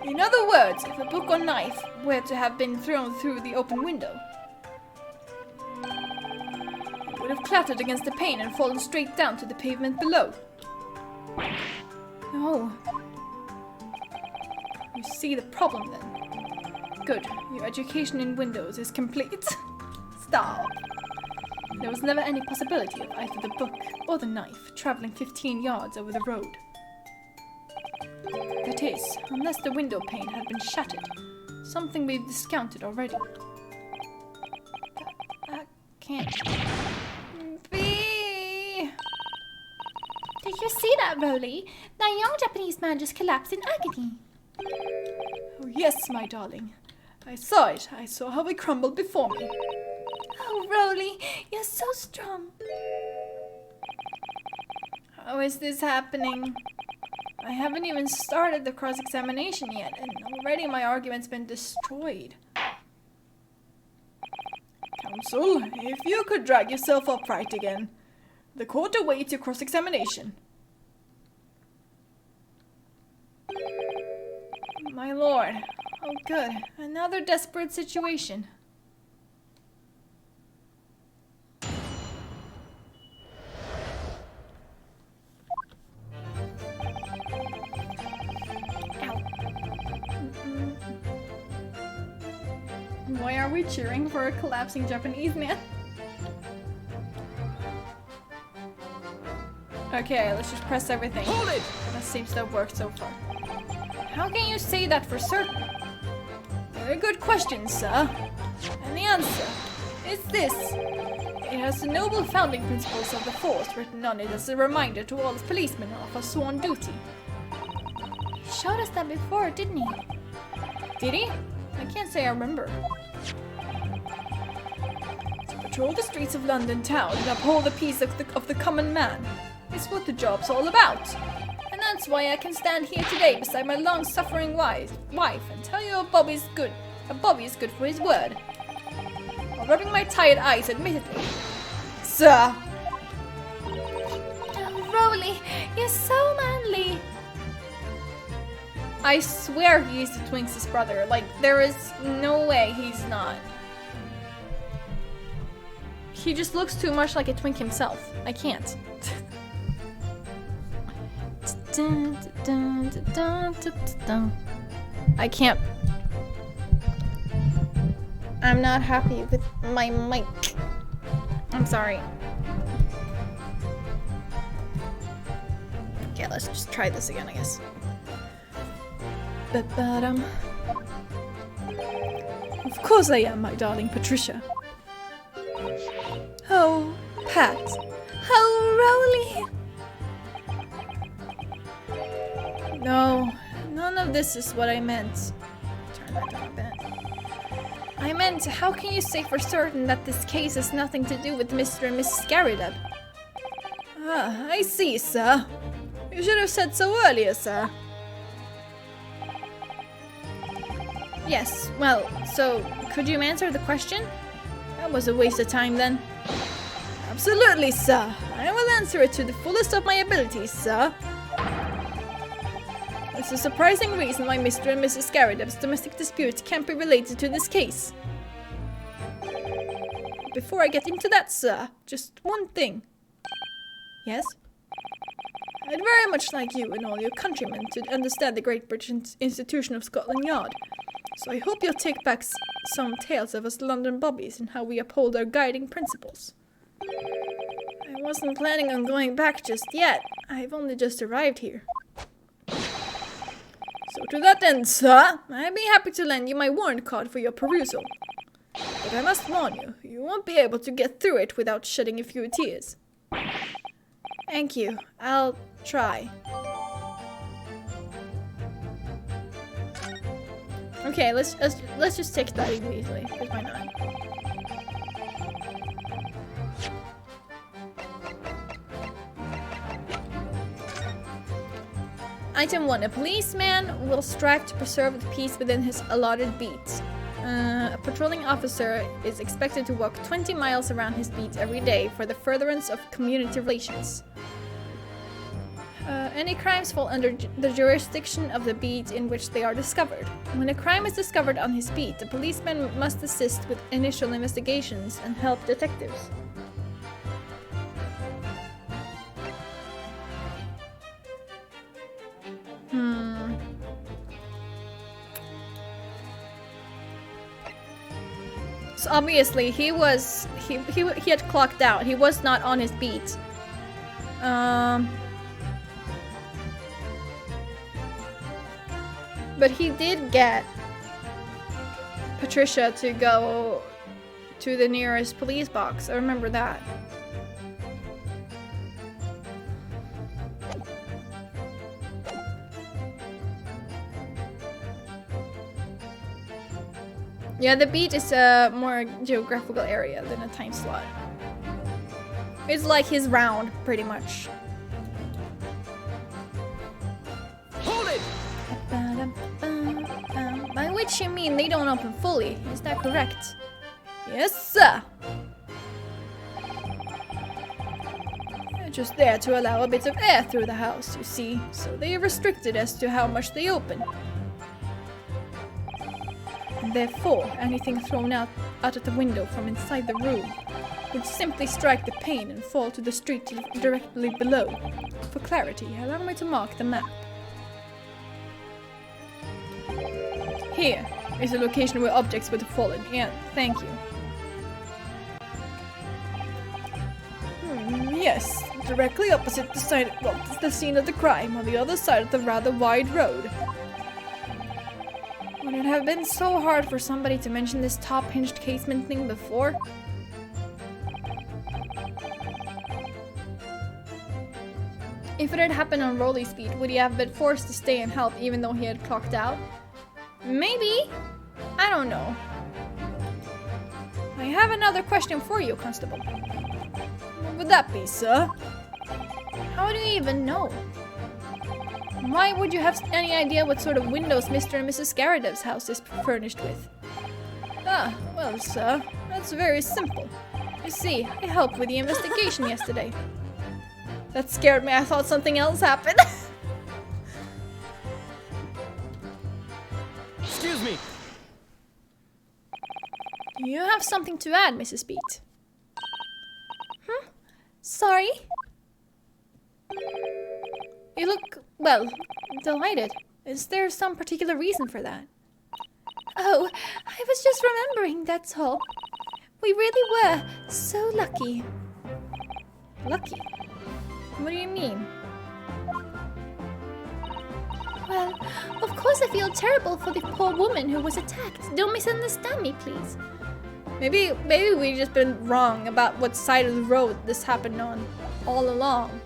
In other words, if a book or knife were to have been thrown through the open window, it would have clattered against the pane and fallen straight down to the pavement below. Oh. You see the problem then. Good. Your education in windows is complete. Stop. There was never any possibility of either the book or the knife traveling 15 yards over the road. That is, unless the window pane had been shattered, something we've discounted already. That can't be. Did you see that, Rolly? That young Japanese man just collapsed in agony. Oh yes, my darling. I saw it. I saw how he crumbled before me. Oh, Rolly, you're so strong. How is this happening? I haven't even started the cross-examination yet, and already my argument's been destroyed. Counsel, if you could drag yourself upright again. The court awaits your cross-examination. My lord. Oh good. Another desperate situation. Why are we cheering for a collapsing Japanese man? Okay, let's just press everything. Hold it! That seems to have worked so far. How can you say that for certain? Very good question, sir. And the answer is this. It has the noble founding principles of the force written on it as a reminder to all policemen of our sworn duty. He showed us that before, didn't he? Did he? I can't say I remember. To patrol the streets of London town and uphold the peace of the common man is what the job's all about. And that's why I can stand here today beside my long-suffering wife and tell you a Bobby is good for his word. While rubbing my tired eyes admittedly. Sir! Oh, Rowley, you're so manly. I swear he's the Twinks' brother. Like, there is no way he's not. He just looks too much like a twink himself. I can't. I can't. I'm not happy with my mic. I'm sorry. Okay, let's just try this again, I guess. Of course I am, my darling Patricia. Oh, Pat. Oh, Rowley. No, none of this is what I meant. Turn that down a bit. I meant, how can you say for certain that this case has nothing to do with Mr. and Mrs. Garrideb? Ah, I see, sir. You should have said so earlier, sir. Yes, well, so, could you answer the question? That was a waste of time then. Absolutely, sir. I will answer it to the fullest of my abilities, sir. There's a surprising reason why Mr. and Mrs. Garrideb's domestic dispute can't be related to this case. Before I get into that, sir, just one thing. Yes? I'd very much like you and all your countrymen to understand the Great British institution of Scotland Yard. So I hope you'll take back some tales of us London bobbies and how we uphold our guiding principles. I wasn't planning on going back just yet. I've only just arrived here. So to that end, sir, I'd be happy to lend you my warrant card for your perusal. But I must warn you, you won't be able to get through it without shedding a few tears. Thank you. I'll try. Okay, let's just take that immediately, because why not? Item 1. A policeman will strive to preserve the peace within his allotted beat. A patrolling officer is expected to walk 20 miles around his beat every day for the furtherance of community relations. Any crimes fall under the jurisdiction of the beat in which they are discovered. When a crime is discovered on his beat, the policeman must assist with initial investigations and help detectives. So obviously he had clocked out. He was not on his beat. But he did get Patricia to go to the nearest police box. I remember that. Yeah, the beat is a more geographical area than a time slot. It's like his round, pretty much. Hold it! By which you mean they don't open fully, is that correct? Yes, sir! They're just there to allow a bit of air through the house, you see, so they are restricted as to how much they open. And therefore, anything thrown out of the window from inside the room would simply strike the pane and fall to the street directly below. For clarity, allow me to mark the map. Here, is the location where objects would have fallen. Yeah, thank you. Yes, directly opposite the scene of the crime, on the other side of the rather wide road. Would it have been so hard for somebody to mention this top-hinged casement thing before? If it had happened on Rolly speed, would he have been forced to stay and help even though he had clocked out? Maybe? I don't know. I have another question for you, Constable. What would that be, sir? How do you even know? Why would you have any idea what sort of windows Mr. and Mrs. Garadev's house is furnished with? Ah, well, sir, that's very simple. You see, I helped with the investigation yesterday. That scared me. I thought something else happened. Excuse me. Do you have something to add, Mrs. Beat? Sorry? You look, well, delighted. Is there some particular reason for that? Oh, I was just remembering, that's all. We really were so lucky. Lucky? What do you mean? Well, of course I feel terrible for the poor woman who was attacked. Don't misunderstand me, please. Maybe we've just been wrong about what side of the road this happened on all along.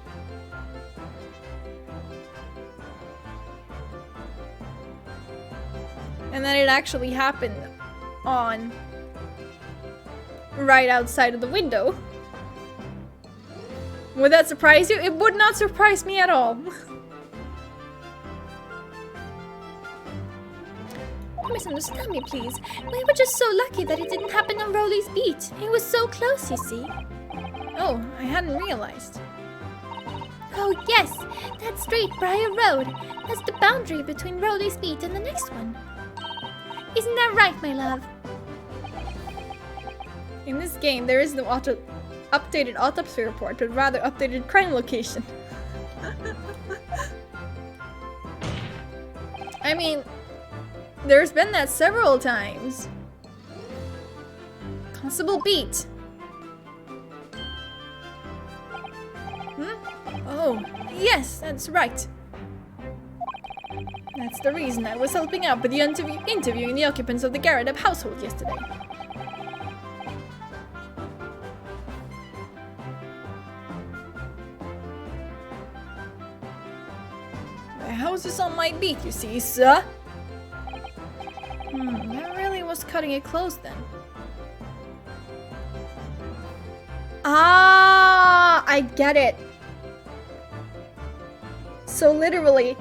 And then it actually happened on right outside of the window. Would that surprise you? It would not surprise me at all. Don't misunderstand me, please. We were just so lucky that it didn't happen on Rolly's beat. It was so close, you see. Oh, I hadn't realized. Oh, yes. That street, Briar Road. That's the boundary between Rolly's beat and the next one. Isn't that right, my love? In this game, there is no updated autopsy report, but rather updated crime location. I mean, there's been that several times. Constable Beat. Oh, yes, that's right. That's the reason I was helping out with the interviewing the occupants of the Garadev household yesterday. The house is on my beat, you see, sir. That really was cutting it close then. Ah, I get it. So literally,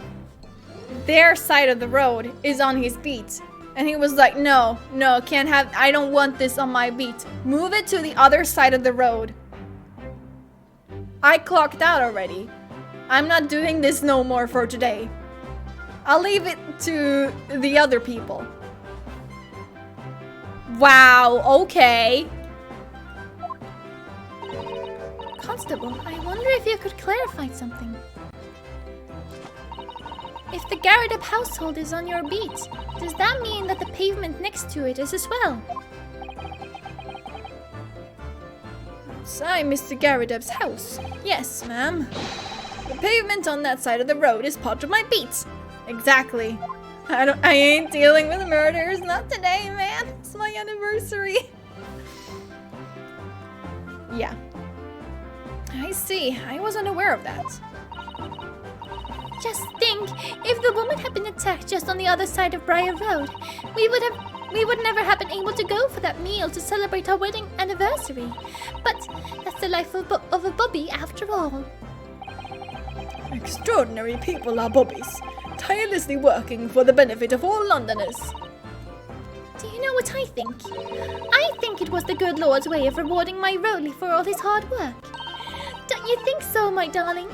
their side of the road is on his beat. And he was like, no, can't have, I don't want this on my beat. Move it to the other side of the road. I clocked out already. I'm not doing this no more for today. I'll leave it to the other people. Wow, okay. Constable, I wonder if you could clarify something. If the Garadev household is on your beat, does that mean that the pavement next to it is as well? I'm Mr. Garadev's house. Yes, ma'am. The pavement on that side of the road is part of my beat. Exactly. I ain't dealing with murders, not today, man. It's my anniversary. Yeah. I see. I wasn't aware of that. Just think, if the woman had been attacked just on the other side of Briar Road, we would never have been able to go for that meal to celebrate our wedding anniversary. But that's the life of a Bobby after all. Extraordinary people are Bobbies, tirelessly working for the benefit of all Londoners. Do you know what I think? I think it was the good Lord's way of rewarding my Rolly for all his hard work. Don't you think so, my darling?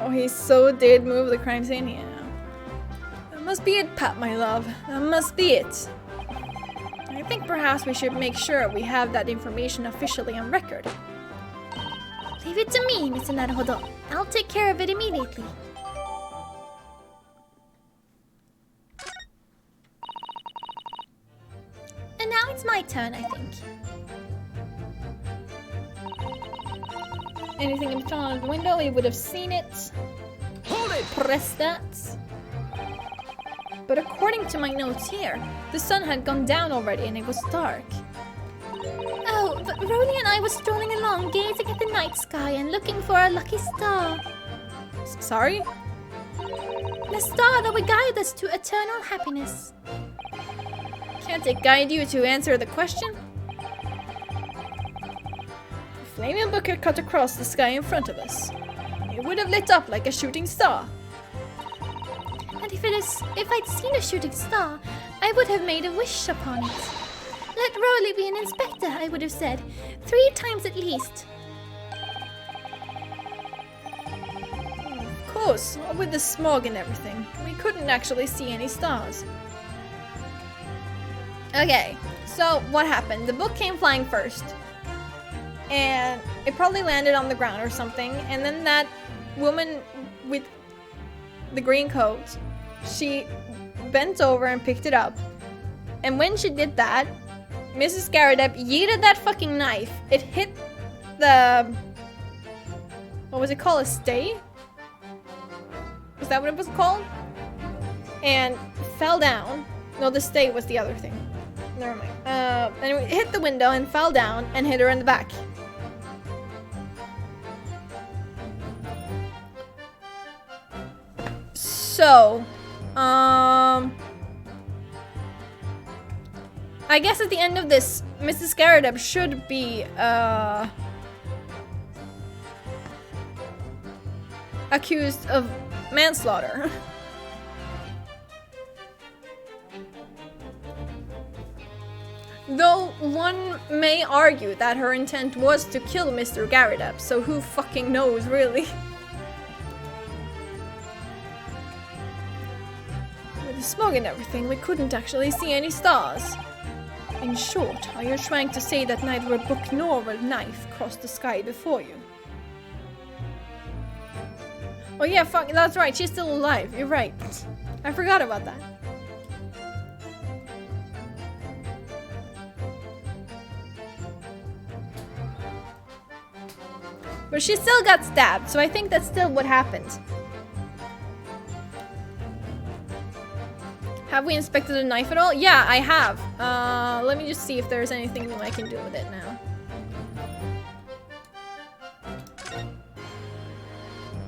Oh, he so did move the crime scene, yeah. That must be it, Pat, my love. That must be it. I think perhaps we should make sure we have that information officially on record. Leave it to me, Mr. Naruhodo. I'll take care of it immediately. it's my turn, I think. Anything in front of the window, you would have seen it. Hold it! Press that. But according to my notes here, the sun had gone down already and it was dark. Oh, but Rowley and I were strolling along, gazing at the night sky and looking for a lucky star. Sorry? The star that would guide us to eternal happiness. Can't it guide you to answer the question? A flaming book had cut across the sky in front of us. It would have lit up like a shooting star. And if I'd seen a shooting star, I would have made a wish upon it. Let Rowley be an inspector, I would have said, 3 times at least. Of course, with the smog and everything, we couldn't actually see any stars. Okay, so what happened? The book came flying first. And it probably landed on the ground or something. And then that woman with the green coat, she bent over and picked it up. And when she did that, Mrs. Garrideb yeeted that fucking knife. It hit the... what was it called? A stay? Was that what it was called? And fell down. No, the stay was the other thing. Never mind. Anyway, it hit the window and fell down and hit her in the back. So, I guess at the end of this, Mrs. Garrideb should be, accused of manslaughter. Though one may argue that her intent was to kill Mr. Garrideb, so who fucking knows, really? With the smog and everything, we couldn't actually see any stars. In short, are you trying to say that neither a book nor a knife crossed the sky before you? Oh yeah, fuck, that's right, she's still alive, you're right. I forgot about that. But she still got stabbed, so I think that's still what happened. Have we inspected the knife at all? Yeah, I have. Let me just see if there's anything new I can do with it now.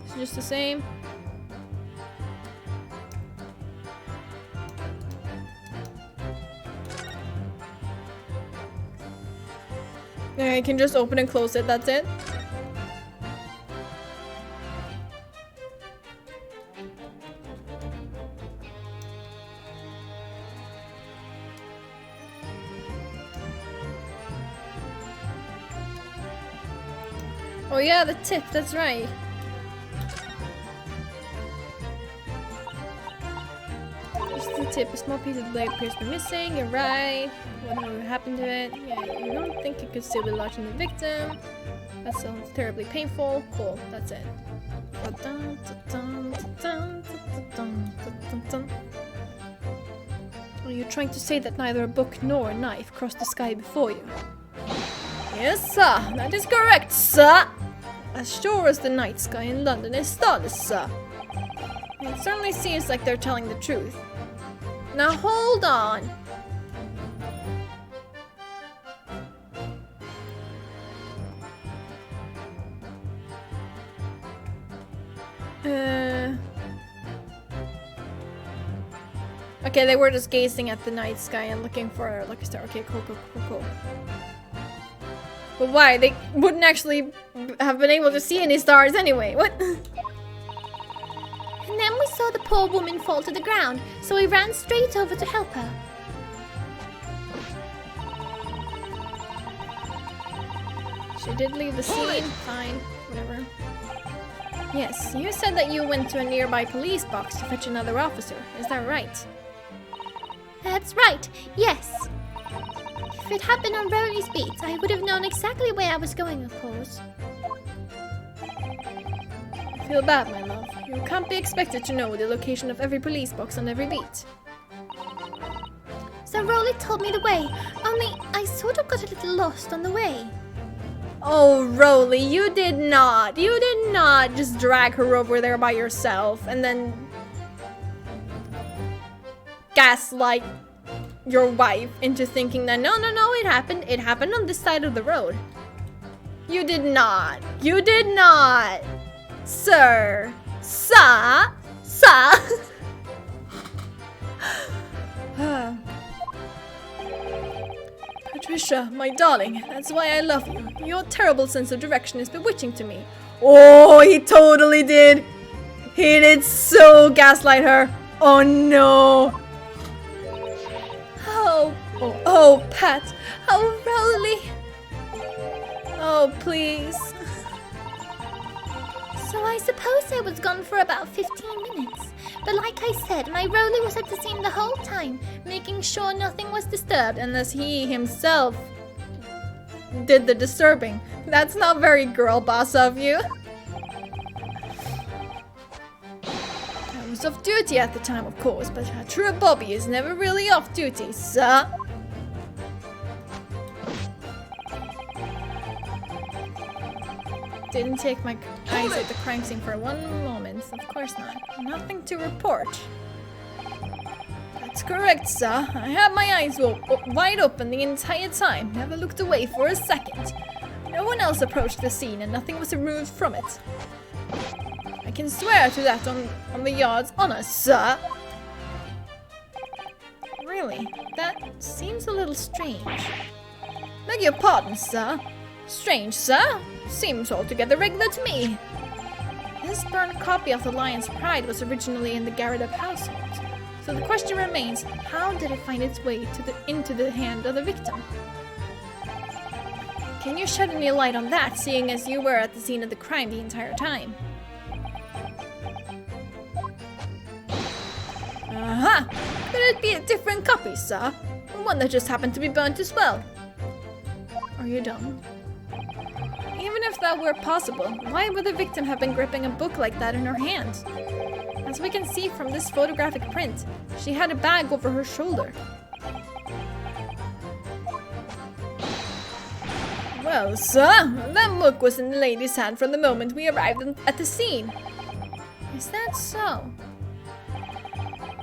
It's just the same. Yeah, I can just open and close it, that's it. Oh yeah, the tip, that's right. Just the tip, a small piece of the blade appears to be missing, you're right. Whatever happened to it. Yeah, you don't think it could still be lodged in the victim. That sounds terribly painful. Cool, that's it. Are you trying to say that neither a book nor a knife crossed the sky before you? Yes, sir. That is correct, sir. As sure as the night sky in London is starless, sir. It certainly seems like they're telling the truth. Now hold on. Okay, they were just gazing at the night sky and looking for a lucky star. Okay, cool. But why? They wouldn't actually have been able to see any stars anyway. What? And then we saw the poor woman fall to the ground, so we ran straight over to help her. She did leave the scene. Fine, whatever. Yes, you said that you went to a nearby police box to fetch another officer. Is that right? That's right, yes. If it had been on Rowley's beat, I would have known exactly where I was going, of course. I feel bad, my love. You can't be expected to know the location of every police box on every beat. So Rolly told me the way, only I sort of got a little lost on the way. Oh, Rolly, you did not just drag her over there by yourself and then gaslight your wife into thinking that no, it happened on this side of the road. You did not, sir, Patricia, my darling, that's why I love you. Your terrible sense of direction is bewitching to me. Oh, he totally did. He did so gaslight her. Oh no. Oh, Pat. Oh, Rolly. Oh, please. So I suppose I was gone for about 15 minutes. But like I said, my Rolly was at the scene the whole time, making sure nothing was disturbed. Unless he himself did the disturbing. That's not very girl boss of you. I was off duty at the time, of course, but a true Bobby is never really off duty, sir. Didn't take my eyes off the crime scene for one moment. Of course not. Nothing to report. That's correct, sir. I had my eyes wide open the entire time. Never looked away for a second. No one else approached the scene and nothing was removed from it. I can swear to that on the yard's honor, sir. Really? That seems a little strange. Beg your pardon, sir. Strange, sir? Seems altogether regular to me. This burned copy of The Lion's Pride was originally in the Garrett household. So the question remains, how did it find its way into the hand of the victim? Can you shed any light on that, seeing as you were at the scene of the crime the entire time? Aha! Could it be a different copy, sir? One that just happened to be burnt as well? Are you done? Even if that were possible, why would the victim have been gripping a book like that in her hand? As we can see from this photographic print, she had a bag over her shoulder. Well, sir, that book was in the lady's hand from the moment we arrived at the scene. Is that so?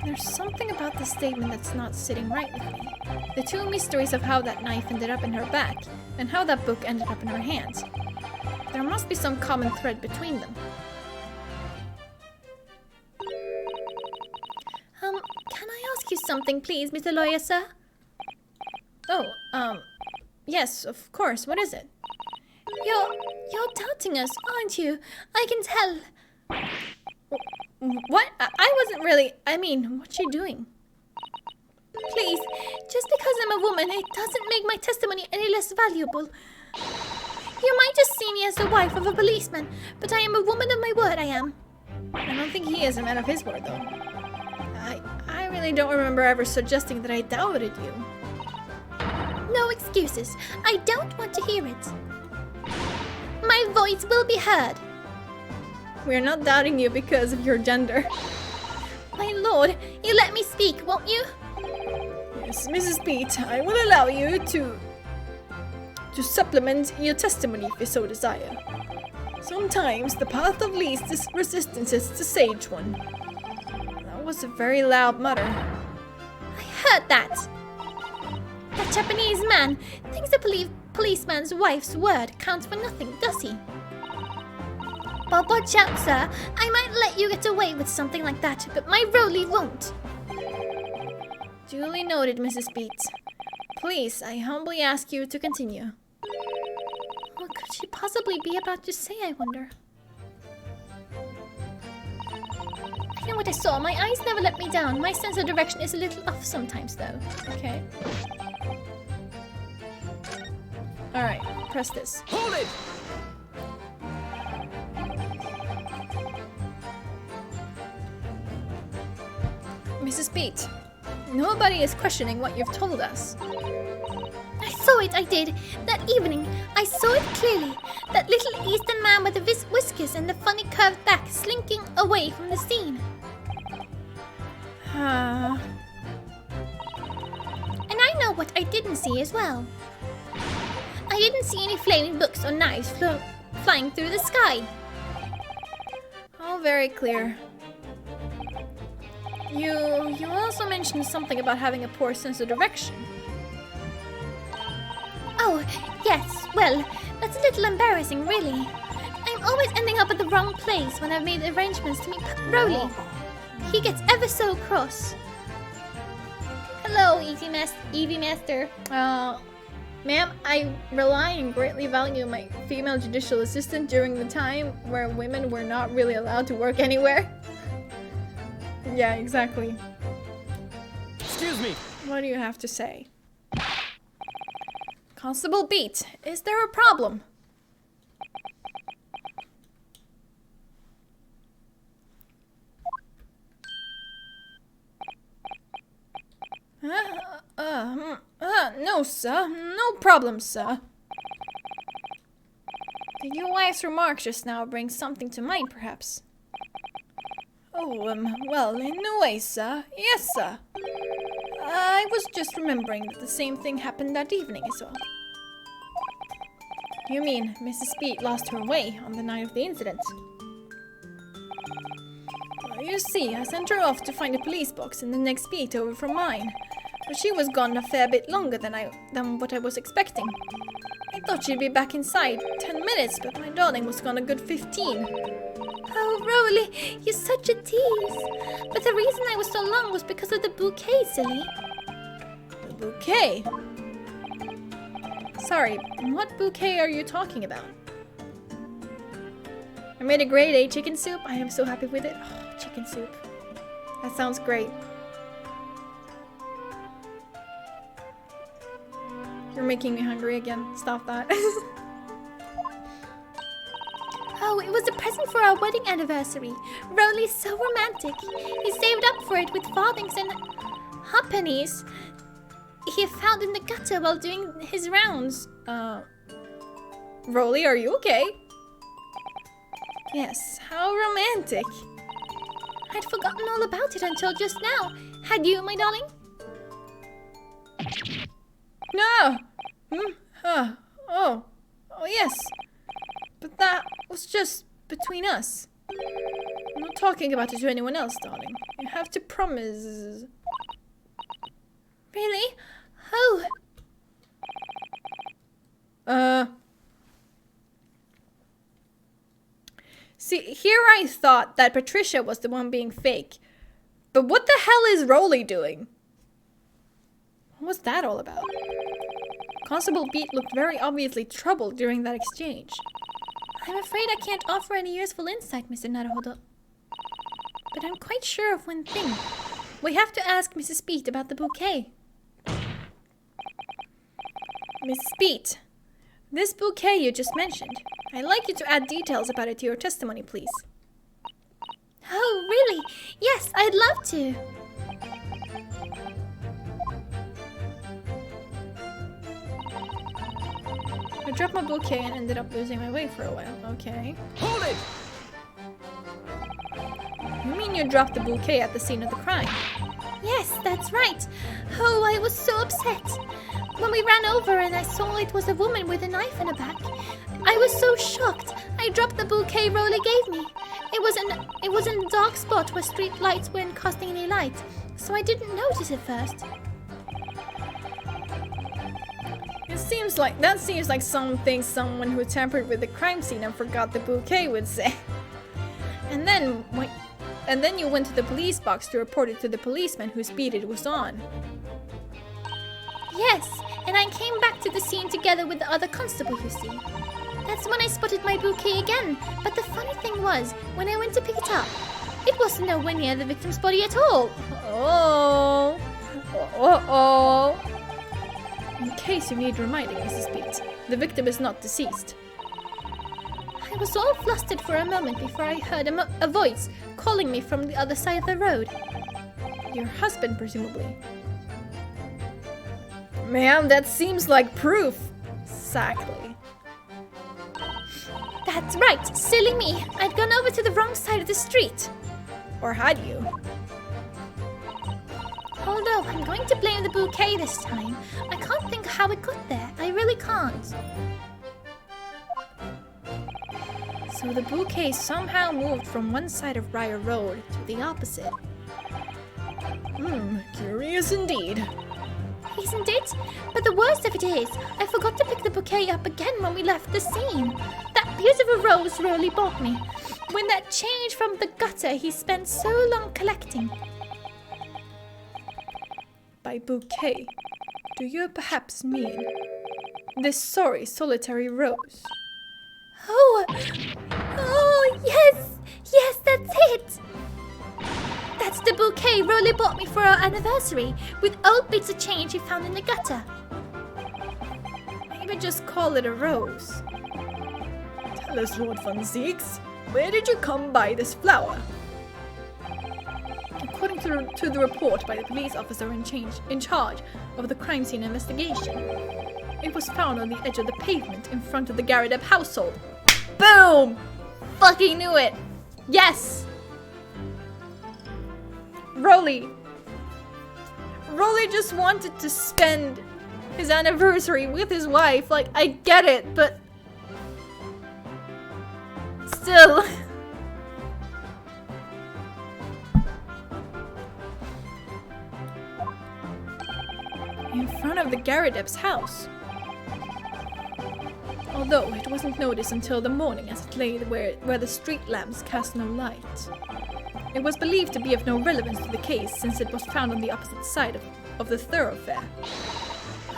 There's something about this statement that's not sitting right with me. The two mysteries of how that knife ended up in her back and how that book ended up in her hand. There must be some common thread between them. Can I ask you something, please, Mr. Lawyer, sir? Oh, yes, of course. What is it? You're doubting us, aren't you? I can tell. What? I wasn't really... I mean, what's she doing? Please, just because I'm a woman, it doesn't make my testimony any less valuable. You might just see me as the wife of a policeman, but I am a woman of my word, I am. I don't think he is a man of his word, though. I really don't remember ever suggesting that I doubted you. No excuses. I don't want to hear it. My voice will be heard. We're not doubting you because of your gender. My lord, you let me speak, won't you? Yes, Mrs. Pete, I will allow you to supplement your testimony if you so desire. Sometimes the path of least resistance is the sage one. That was a very loud mutter. I heard that. That Japanese man thinks the policeman's wife's word counts for nothing, does he? Well, watch out, sir. I might let you get away with something like that, but my Rolly won't. Duly noted, Mrs. Pete. Please, I humbly ask you to continue. What could she possibly be about to say, I wonder? I know what I saw. My eyes never let me down. My sense of direction is a little off sometimes, though. Okay. Alright, press this. Hold it! Mrs. Pete, nobody is questioning what you've told us. I saw it, I did. That evening, I saw it clearly. That little Eastern man with the whiskers and the funny curved back slinking away from the scene. And know what I didn't see as well? I didn't see any flaming books or knives flying through the sky. All very clear. You also mentioned something about having a poor sense of direction. Oh, yes, well, that's a little embarrassing, really. I'm always ending up at the wrong place when I've made arrangements to meet Broly. He gets ever so cross. Hello, Eevee Master. Ma'am, I rely and greatly value my female judicial assistant during the time where women were not really allowed to work anywhere. Yeah, exactly. Excuse me. What do you have to say? Constable Beat, is there a problem? No, sir. No problem, sir. Did your wife's remarks just now bring something to mind, perhaps? Oh, well, in no way, sir. Yes, sir. I was just remembering that the same thing happened that evening as well. You mean Mrs. Beat lost her way on the night of the incident? Well, you see, I sent her off to find a police box in the next beat over from mine. But she was gone a fair bit longer than what I was expecting. I thought she'd be back inside 10 minutes, but my darling was gone a good 15. Oh, Roly, you're such a tease. But the reason I was so long was because of the bouquet, silly. The bouquet? Sorry, what bouquet are you talking about? I made a grade A chicken soup. I am so happy with it. Oh, chicken soup. That sounds great. You're making me hungry again. Stop that. Oh, it was a present for our wedding anniversary. Roly's so romantic. He saved up for it with farthings and halfpennies he found in the gutter while doing his rounds. Roly, are you okay? Yes, how romantic. I'd forgotten all about it until just now. Had you, my darling? No! Oh, yes. But that was just between us. I'm not talking about it to anyone else, darling. You have to promise. Really? Oh. See, here I thought that Patricia was the one being fake. But what the hell is Roly doing? What was that all about? Constable Beat looked very obviously troubled during that exchange. I'm afraid I can't offer any useful insight, Mr. Naruhodo. But I'm quite sure of one thing. We have to ask Mrs. Beat about the bouquet. Mrs. Beat, this bouquet you just mentioned, I'd like you to add details about it to your testimony, please. Oh, really? Yes, I'd love to. I dropped my bouquet and ended up losing my way for a while. Okay. Hold it! You mean you dropped the bouquet at the scene of the crime? Yes, that's right. Oh, I was so upset. When we ran over and I saw it was a woman with a knife in her back, I was so shocked. I dropped the bouquet Roly gave me. It was in a dark spot where street lights weren't casting any light, so I didn't notice it first. That seems like something someone who tampered with the crime scene and forgot the bouquet would say. And then you went to the police box to report it to the policeman whose beat it was on. Yes, and I came back to the scene together with the other constable, you see. That's when I spotted my bouquet again, but the funny thing was, when I went to pick it up, it wasn't nowhere near the victim's body at all. Oh. Uh-oh. In case you need reminding, Mrs. Beat, the victim is not deceased. I was all flustered for a moment before I heard a voice calling me from the other side of the road. Your husband, presumably. Ma'am, that seems like proof. Exactly. That's right, silly me. I'd gone over to the wrong side of the street. Or had you? Although I'm going to blame the bouquet this time. I can't think how it got there. I really can't. So the bouquet somehow moved from one side of Briar Road to the opposite. Curious indeed. Isn't it? But the worst of it is, I forgot to pick the bouquet up again when we left the scene. That beautiful rose Rolly bought me. When that change from the gutter he spent so long collecting. By bouquet, do you perhaps mean this sorry solitary rose? Oh, yes! Yes, that's it! That's the bouquet Rolly bought me for our anniversary, with old bits of change he found in the gutter. Maybe just call it a rose. Tell us, Lord Von Zieks, where did you come by this flower? According to the report by the police officer in charge of the crime scene investigation, it was found on the edge of the pavement in front of the Garadeb household. Boom! Fucking knew it! Yes! Rolly just wanted to spend his anniversary with his wife. Like, I get it, but still. In front of the Garadeb's house. Although it wasn't noticed until the morning as it lay where the street lamps cast no light. It was believed to be of no relevance to the case since it was found on the opposite side of the thoroughfare.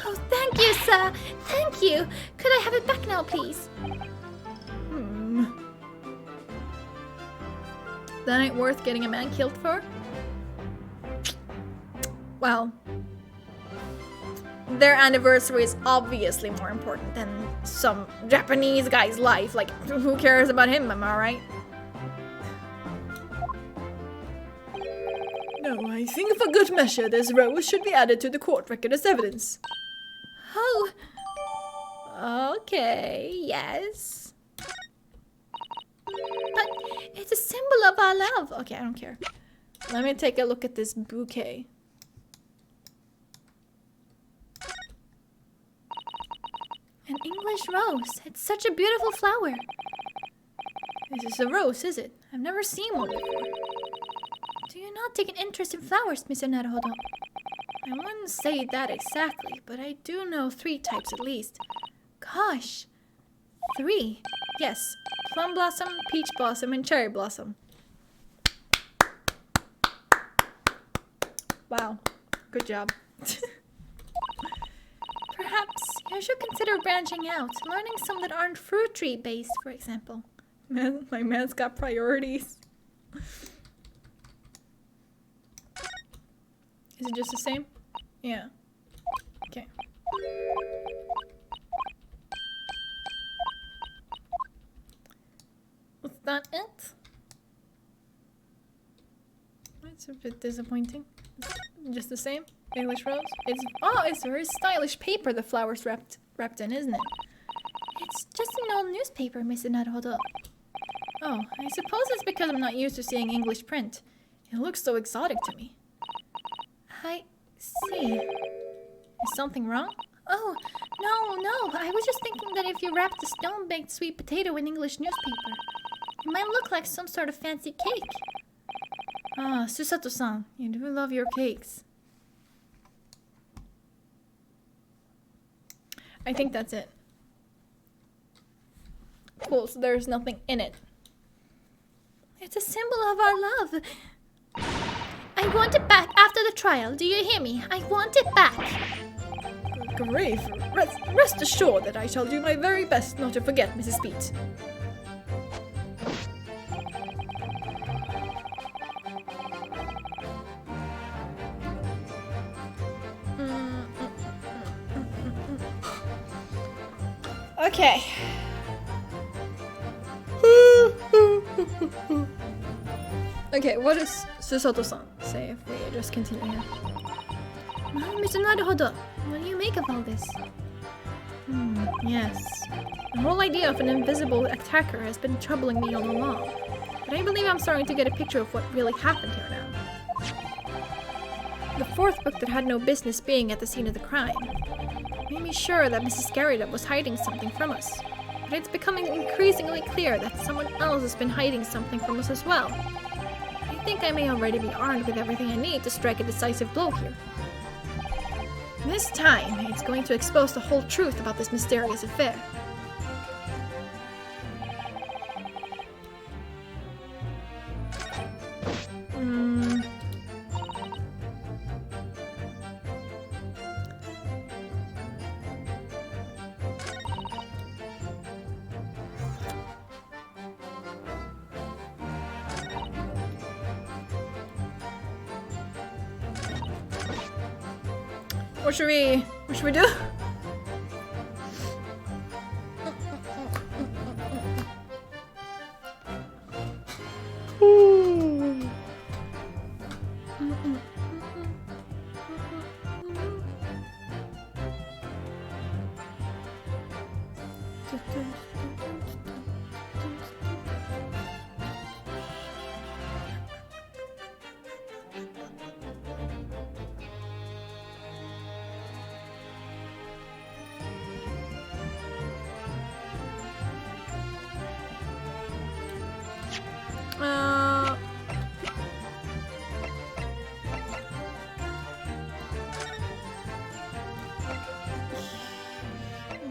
Oh, thank you, sir! Thank you! Could I have it back now, please? That ain't worth getting a man killed for? Well, their anniversary is obviously more important than some Japanese guy's life. Like, who cares about him, am I right? No, I think for good measure this rose should be added to the court record as evidence. Oh! Okay, yes. But it's a symbol of our love. Okay, I don't care. Let me take a look at this bouquet. An English rose. It's such a beautiful flower. This is a rose, is it? I've never seen one before. Do you not take an interest in flowers, Mr. Naruhodo? I wouldn't say that exactly, but I do know 3 types at least. Gosh. 3? Yes, plum blossom, peach blossom, and cherry blossom. Wow, good job. Perhaps you should consider branching out, learning some that aren't fruit tree based, for example. Man, my man's got priorities. Is it just the same? Yeah. Okay. Was that it? It's a bit disappointing. Just the same? English rose? It's very stylish paper the flower's wrapped in, isn't it? It's just an old newspaper, Mr. Naruhodo. Oh, I suppose it's because I'm not used to seeing English print. It looks so exotic to me. I see. Is something wrong? Oh, no. I was just thinking that if you wrapped a stone-baked sweet potato in English newspaper, it might look like some sort of fancy cake. Ah, Susato-san, you do love your cakes. I think that's it. Cool, so there's nothing in it. It's a symbol of our love. I want it back after the trial. Do you hear me? I want it back. Great. Rest assured that I shall do my very best not to forget, Mrs. Pete. Okay. Okay, what does Susato-san say if we just continue here? Well, Mr. Naruhodo, what do you make of all this? Yes. The whole idea of an invisible attacker has been troubling me all along. But I believe I'm starting to get a picture of what really happened here now. The fourth book that had no business being at the scene of the crime. Made me sure that Mrs. Garrett was hiding something from us. But it's becoming increasingly clear that someone else has been hiding something from us as well. I think I may already be armed with everything I need to strike a decisive blow here. This time, it's going to expose the whole truth about this mysterious affair. What should we do?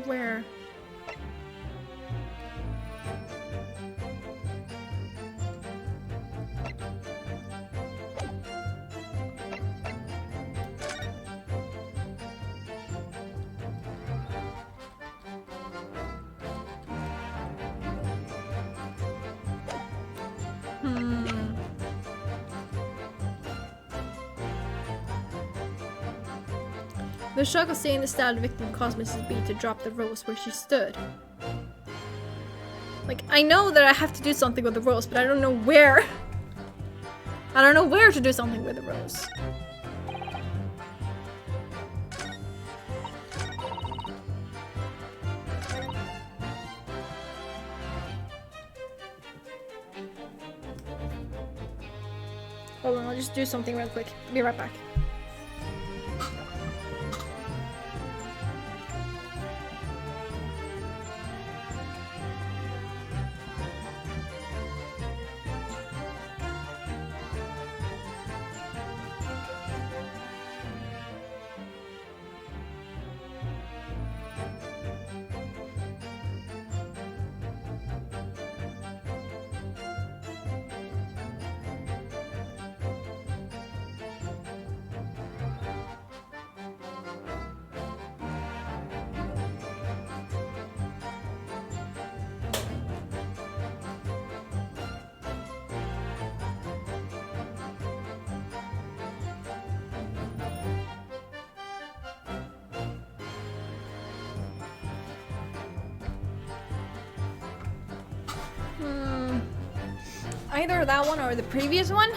Where? The shock of seeing the stabbed victim caused Mrs. B to drop the rose where she stood. Like, I know that I have to do something with the rose, but I don't know where. I don't know where to do something with the rose. Hold on, I'll just do something real quick. Be right back. Either that one or the previous one.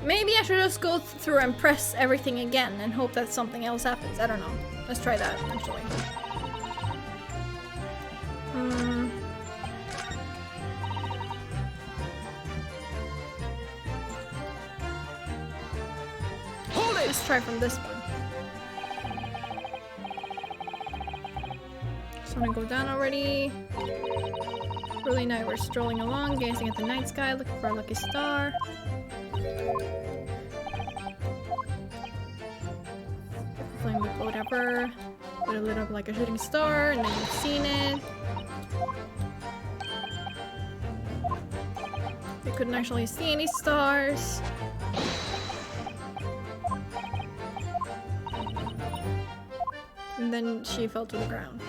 Maybe I should just go through and press everything again and hope that something else happens. I don't know. Let's try that, actually. Let's try from this one. Just wanna go down already. Early night, we're strolling along, gazing at the night sky, looking for a lucky star. Flying with whatever. Would have lit up like a shooting star, and then you've seen it. We couldn't actually see any stars. And then she fell to the ground.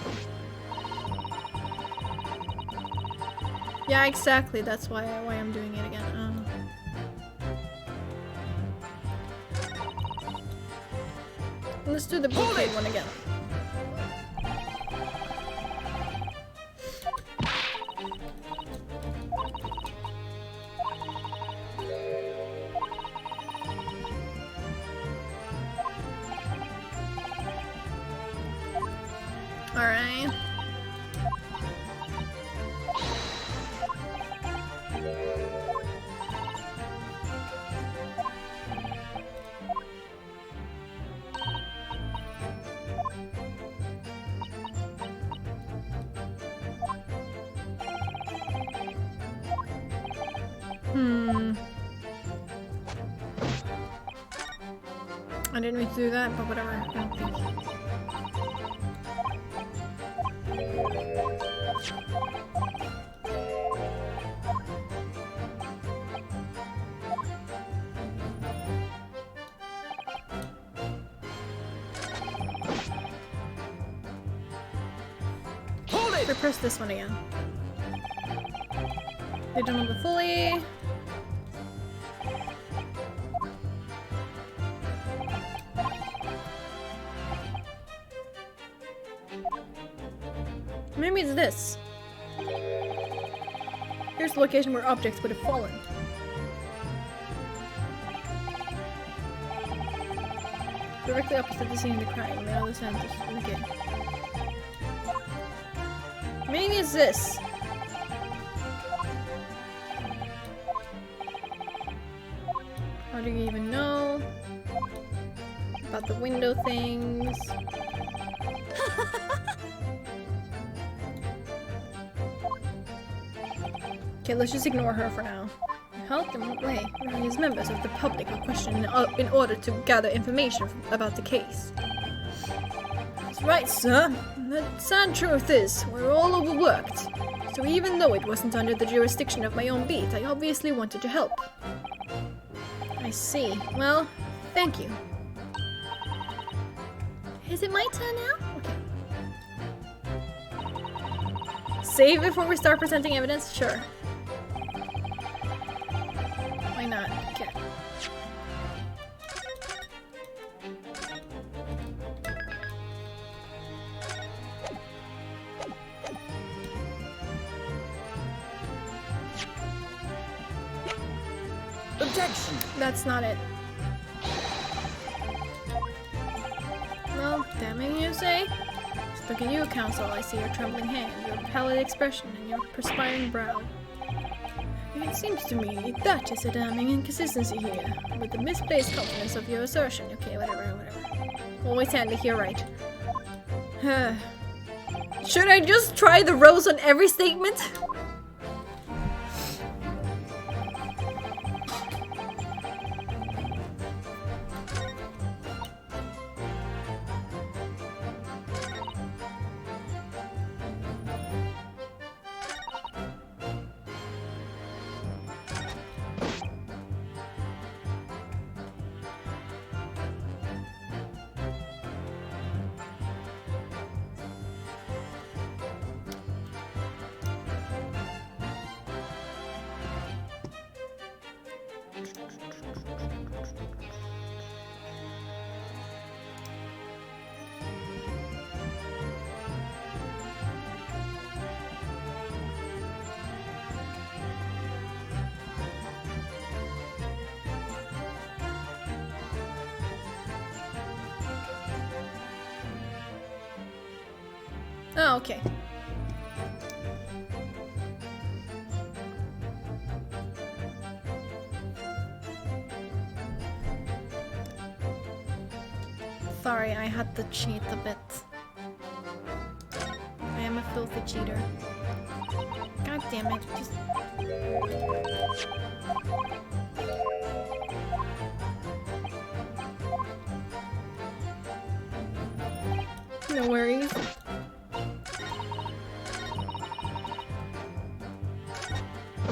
Yeah, exactly. That's why I'm doing it again. Let's do the bouquet one again. Alright. I didn't mean to do that, but whatever. I don't think. Hold it! Press this one again. They don't know fully. Maybe it's this. Here's the location where objects would have fallen. Directly opposite the scene of the crime, on the other side of the game. Maybe it's this. How do you even know about the window things? Okay, let's just ignore her for now. Help in what way? We as members of the public are questioned in order to gather information about the case. That's right, sir. The sad truth is, we're all overworked. So even though it wasn't under the jurisdiction of my own beat, I obviously wanted to help. I see. Well, thank you. Is it my turn now? Okay. Save before we start presenting evidence? Sure. Why not? Okay. Objection! That's not it. Well, damning you say? Just look at you, counsel. I see your trembling hand, your pallid expression, and your perspiring brow. It seems to me that is a damning inconsistency here, with the misplaced confidence of your assertion. Okay, whatever. Always handy here, right? Should I just try the rose on every statement? Oh, okay. Sorry, I had to cheat a bit. I am a filthy cheater. God damn it, just... No worries.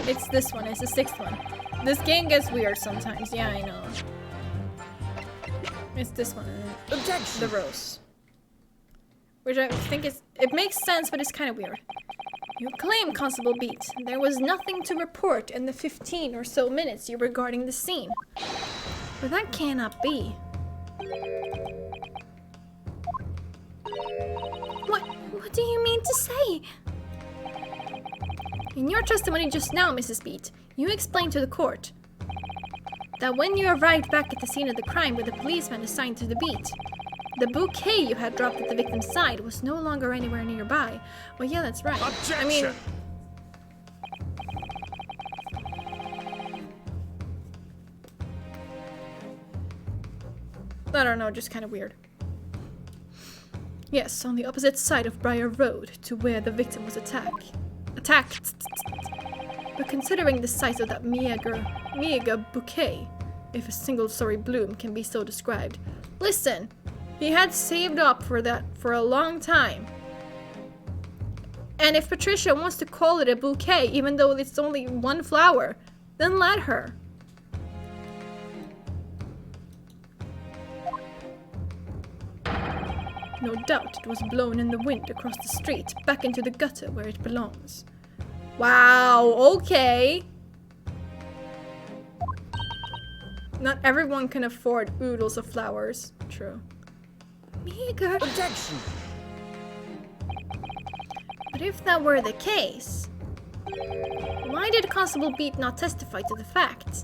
It's this one, it's the sixth one. This game gets weird sometimes, yeah, I know. It's this one, Objection! the rose. Which I think is, it makes sense, but it's kind of weird. You claim, Constable Beat, there was nothing to report in the 15 or so minutes you were guarding the scene. But that cannot be. What do you mean to say? In your testimony just now, Mrs. Beat, you explained to the court that when you arrived back at the scene of the crime with a policeman assigned to the beat, the bouquet you had dropped at the victim's side was no longer anywhere nearby. Well, yeah, that's right. Objection! I mean... I don't know, just kind of weird. Yes, on the opposite side of Briar Road to where the victim was attacked. But considering the size of that mega bouquet, if a single-story bloom can be so described, listen, he had saved up for that for a long time. And if Patricia wants to call it a bouquet, even though it's only one flower, then let her. No doubt it was blown in the wind across the street, back into the gutter where it belongs. Wow, okay. Not everyone can afford oodles of flowers. True. Meager. Objection! But if that were the case, why did Constable Beat not testify to the facts?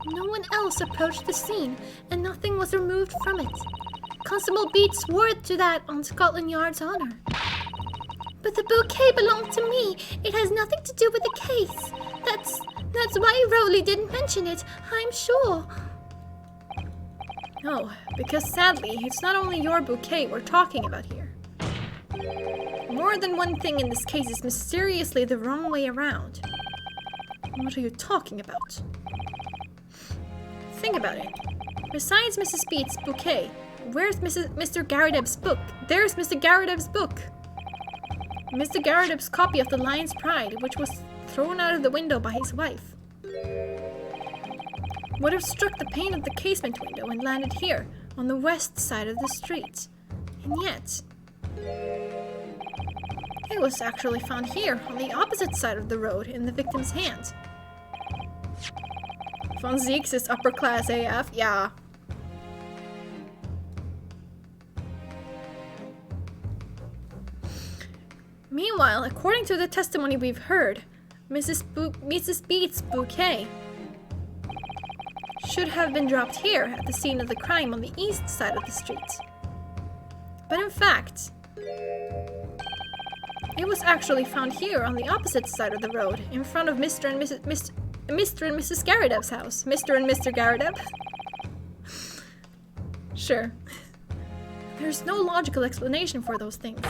No one else approached the scene, and nothing was removed from it. Constable Beat swore to that on Scotland Yard's honor. But the bouquet belonged to me. It has nothing to do with the case. That's why Rowley didn't mention it, I'm sure. No, because sadly, it's not only your bouquet we're talking about here. More than one thing in this case is mysteriously the wrong way around. What are you talking about? Think about it. Besides Mrs. Beat's bouquet, where's Mr. Garrideb's book? There's Mr. Garrideb's book. Mr. Garrideb's copy of The Lion's Pride, which was thrown out of the window by his wife. Would have struck the pane of the casement window and landed here, on the west side of the street. And yet, it was actually found here, on the opposite side of the road, in the victim's hand. Von Zieks is upper class AF, yeah. Meanwhile, according to the testimony we've heard, Mrs. Beat's bouquet should have been dropped here at the scene of the crime on the east side of the street. But in fact, it was actually found here on the opposite side of the road, in front of Mr. and Mrs. Garrideb's house. Mr. and Mr. Garrideb? Sure. There's no logical explanation for those things.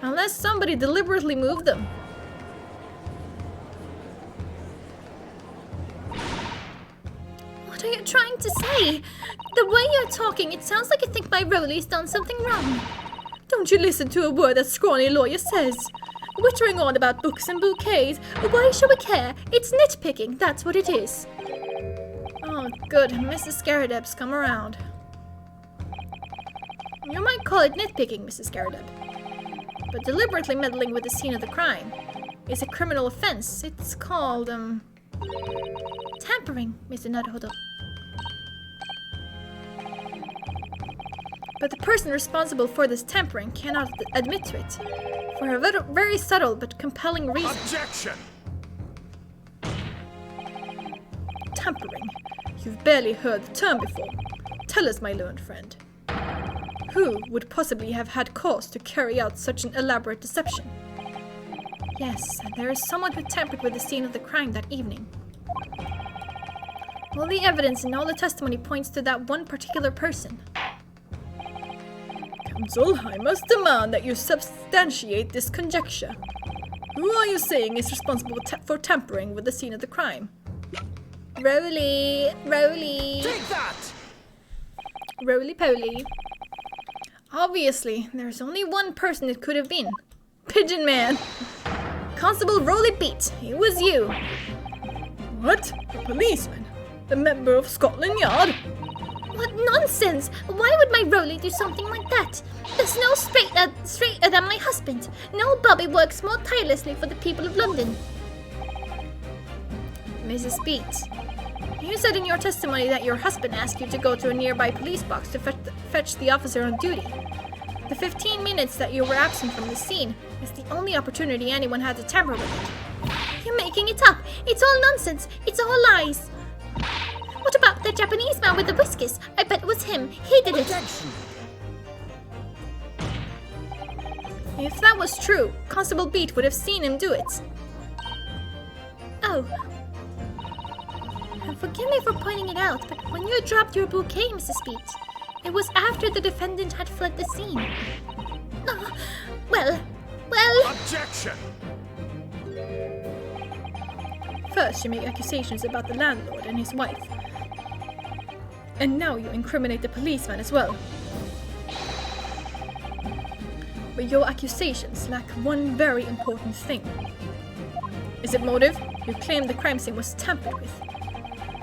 Unless somebody deliberately moved them. What are you trying to say? The way you're talking, it sounds like you think my Rowley's done something wrong. Don't you listen to a word that scrawny lawyer says. Wittering on about books and bouquets. Why should we care? It's nitpicking, that's what it is. Oh, good. Mrs. Garrideb's come around. You might call it nitpicking, Mrs. Garrideb. But deliberately meddling with the scene of the crime is a criminal offense. It's called, tampering, Mr. Naruhodo. But the person responsible for this tampering cannot admit to it, for a very subtle but compelling reason. Objection! Tampering. You've barely heard the term before. Tell us, my learned friend. Who would possibly have had cause to carry out such an elaborate deception? Yes, there is someone who tampered with the scene of the crime that evening. All the evidence and all the testimony points to that one particular person. Counsel, I must demand that you substantiate this conjecture. Who are you saying is responsible for tampering with the scene of the crime? Roly. Take that! Roly-poly. Obviously, there's only one person it could have been. Pigeon Man. Constable Roly Beat. It was you. What? A policeman? A member of Scotland Yard? What nonsense! Why would my Rowley do something like that? There's no straighter than my husband. No Bobby works more tirelessly for the people of London. Mrs. Beat, you said in your testimony that your husband asked you to go to a nearby police box to fetch the officer on duty. The 15 minutes that you were absent from the scene is the only opportunity anyone had to tamper with it. You're making it up. It's all nonsense. It's all lies. What about the Japanese man with the whiskers? I bet it was him. He did it. Objection! If that was true, Constable Beat would have seen him do it. Oh. Forgive me for pointing it out, but when you dropped your bouquet, Mrs. Beat, it was after the defendant had fled the scene. Well, Well, Objection! First, you make accusations about the landlord and his wife. And now you incriminate the policeman as well. But your accusations lack one very important thing. Is it motive? You claim the crime scene was tampered with.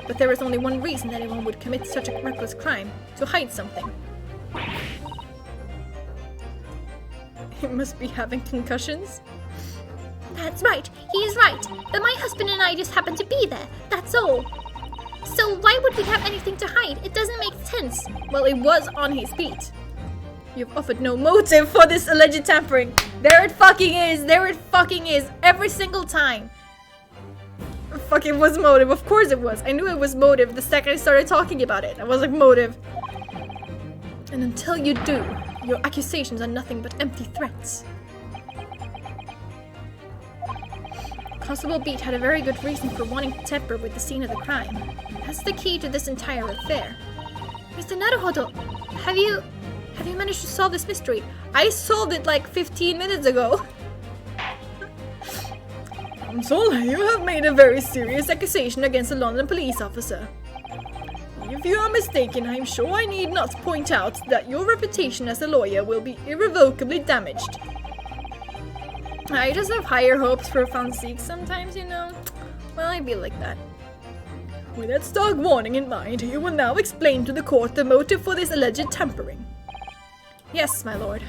But there is only one reason anyone would commit such a reckless crime: to hide something. He must be having concussions. that's right. He is right. But my husband and I just happened to be there. That's all. So why would we have anything to hide? It doesn't make sense. Well, it was on his feet. You've offered no motive for this alleged tampering. There it fucking is. There it fucking is. Every single time. Fucking was motive. Of course it was. I knew it was motive the second I started talking about it. I was like, motive. And until you do, your accusations are nothing but empty threats. Constable Beat had a very good reason for wanting to tamper with the scene of the crime. That's the key to this entire affair. Mr. Naruhodo, have you managed to solve this mystery? I solved it like 15 minutes ago. Consul, you have made a very serious accusation against a London police officer. If you are mistaken, I am sure I need not point out that your reputation as a lawyer will be irrevocably damaged. I just have higher hopes for fancy sometimes, you know. Well, I be like that. With that stark warning in mind, you will now explain to the court the motive for this alleged tampering. Yes, my lord.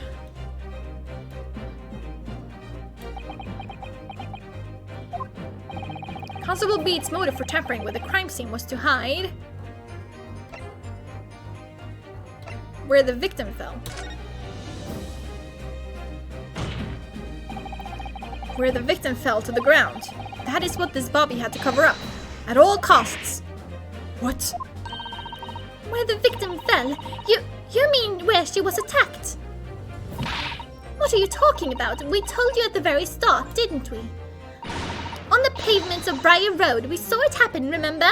Constable Beat's motive for tampering with the crime scene was to hide where the victim fell. Where the victim fell to the ground. That is what this Bobby had to cover up. At all costs. What? Where the victim fell? You mean where she was attacked? What are you talking about? We told you at the very start, didn't we? On the pavements of Briar Road, we saw it happen, remember?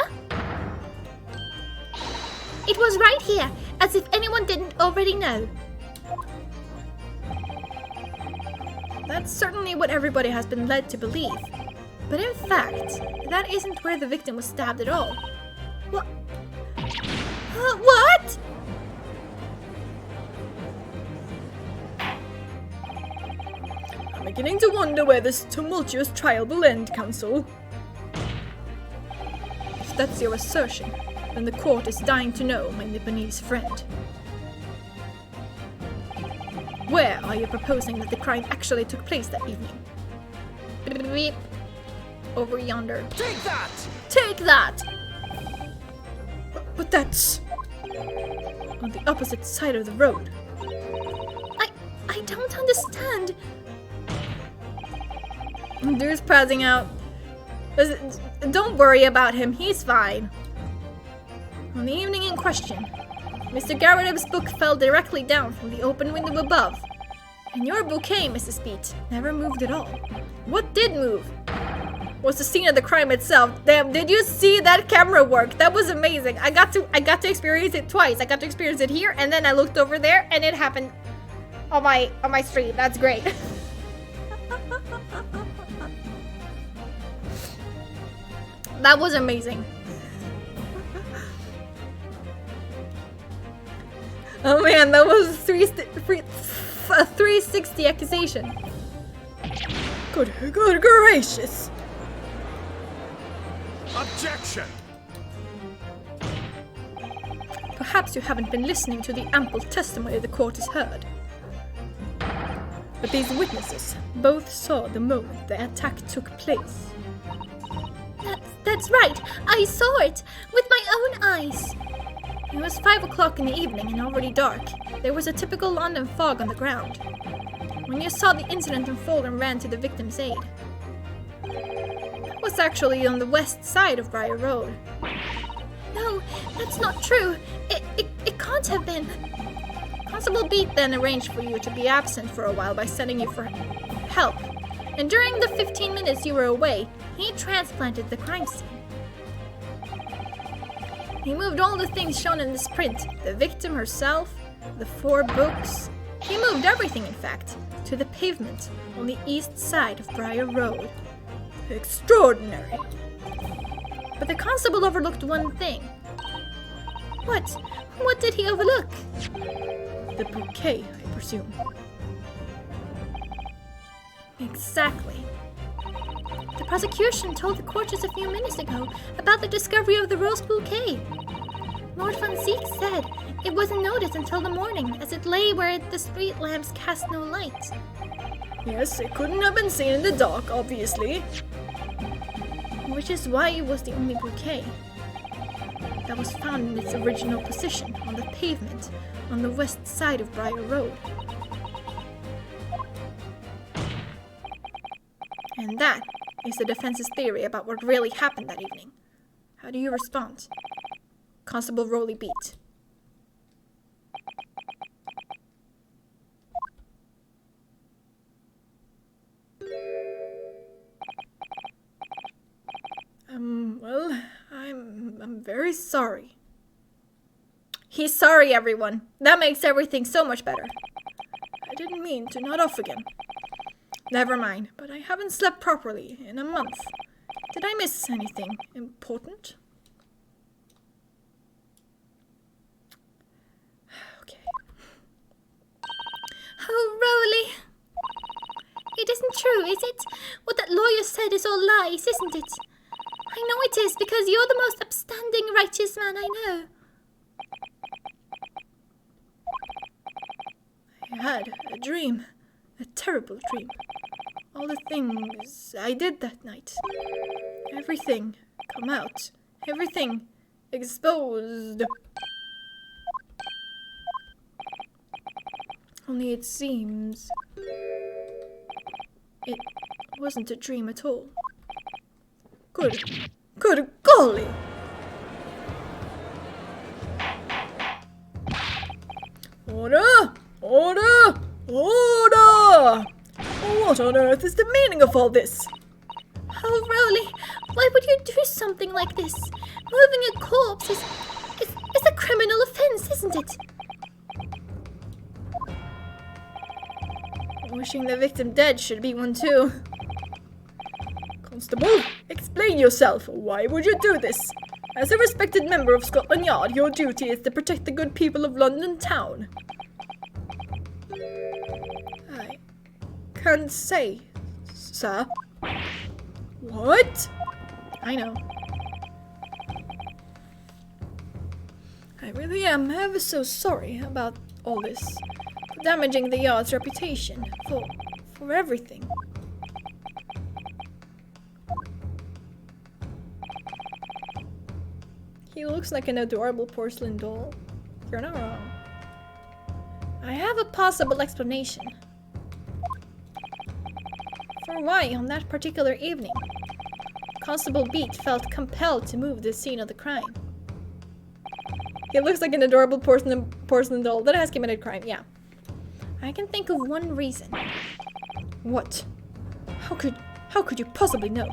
It was right here, as if anyone didn't already know. That's certainly what everybody has been led to believe. But in fact, that isn't where the victim was stabbed at all. What? What? I'm beginning to wonder where this tumultuous trial will end, Counsel. If that's your assertion, then the court is dying to know, my Nipponese friend. Where are you proposing that the crime actually took place that evening? Beep. Over yonder. Take that! Take that! But that's on the opposite side of the road. I don't understand. Dude's passing out. Don't worry about him, he's fine. On the evening in question, Mr. Garadeb's book fell directly down from the open window above. And your bouquet, Mrs. Beat, never moved at all. What did move was the scene of the crime itself. Damn, did you see that camera work? That was amazing. I got to experience it twice. I got to experience it here, and then I looked over there, and it happened on my stream. That's great. That was amazing. Oh man, that was a 360 accusation. Good gracious. Objection! Perhaps you haven't been listening to the ample testimony the court has heard. But these witnesses both saw the moment the attack took place. That's right. I saw it with my own eyes. It was 5 o'clock in the evening and already dark. There was a typical London fog on the ground. When you saw the incident unfold and ran to the victim's aid. That was actually on the west side of Briar Road. No, that's not true. It can't have been. Constable Beat then arranged for you to be absent for a while by sending you for help. And during the 15 minutes you were away, he transplanted the crime scene. He moved all the things shown in this print, the victim herself, the 4 books, He moved everything, in fact, to the pavement on the east side of Briar Road. Extraordinary. But the constable overlooked one thing. What? What did he overlook? The bouquet, I presume. Exactly. The prosecution told the court just a few minutes ago about the discovery of the rose bouquet. Lord Von Zeek said it wasn't noticed until the morning, as it lay where the street lamps cast no light. Yes, it couldn't have been seen in the dark, obviously. Which is why it was the only bouquet that was found in its original position on the pavement on the west side of Briar Road. And that is the defense's theory about what really happened that evening. How do you respond? Constable Rowley Beat. Well, I'm very sorry. He's sorry, everyone. That makes everything so much better. I didn't mean to nod off again. Never mind. But I haven't slept properly in a month. Did I miss anything important? Okay. Oh, Rowley. It isn't true, is it? What that lawyer said is all lies, isn't it? I know it is, because you're the most upstanding, righteous man I know. I had a dream. A terrible dream. All the things I did that night. Everything come out. Everything exposed. Only it seems it wasn't a dream at all. Good golly! Order! Order! Order! What on earth is the meaning of all this? Oh, Rowley, why would you do something like this? Moving a corpse is a criminal offense, isn't it? Wishing the victim dead should be one too. Constable, explain yourself. Why would you do this? As a respected member of Scotland Yard, your duty is to protect the good people of London town. I can't say, sir. What? I know. I really am ever so sorry about all this. For damaging the Yard's reputation. For everything. He looks like an adorable porcelain doll. You're not wrong. I have a possible explanation for why, on that particular evening, Constable Beat felt compelled to move the scene of the crime. He looks like an adorable porcelain doll that has committed crime, yeah. I can think of one reason. What? How could you possibly know?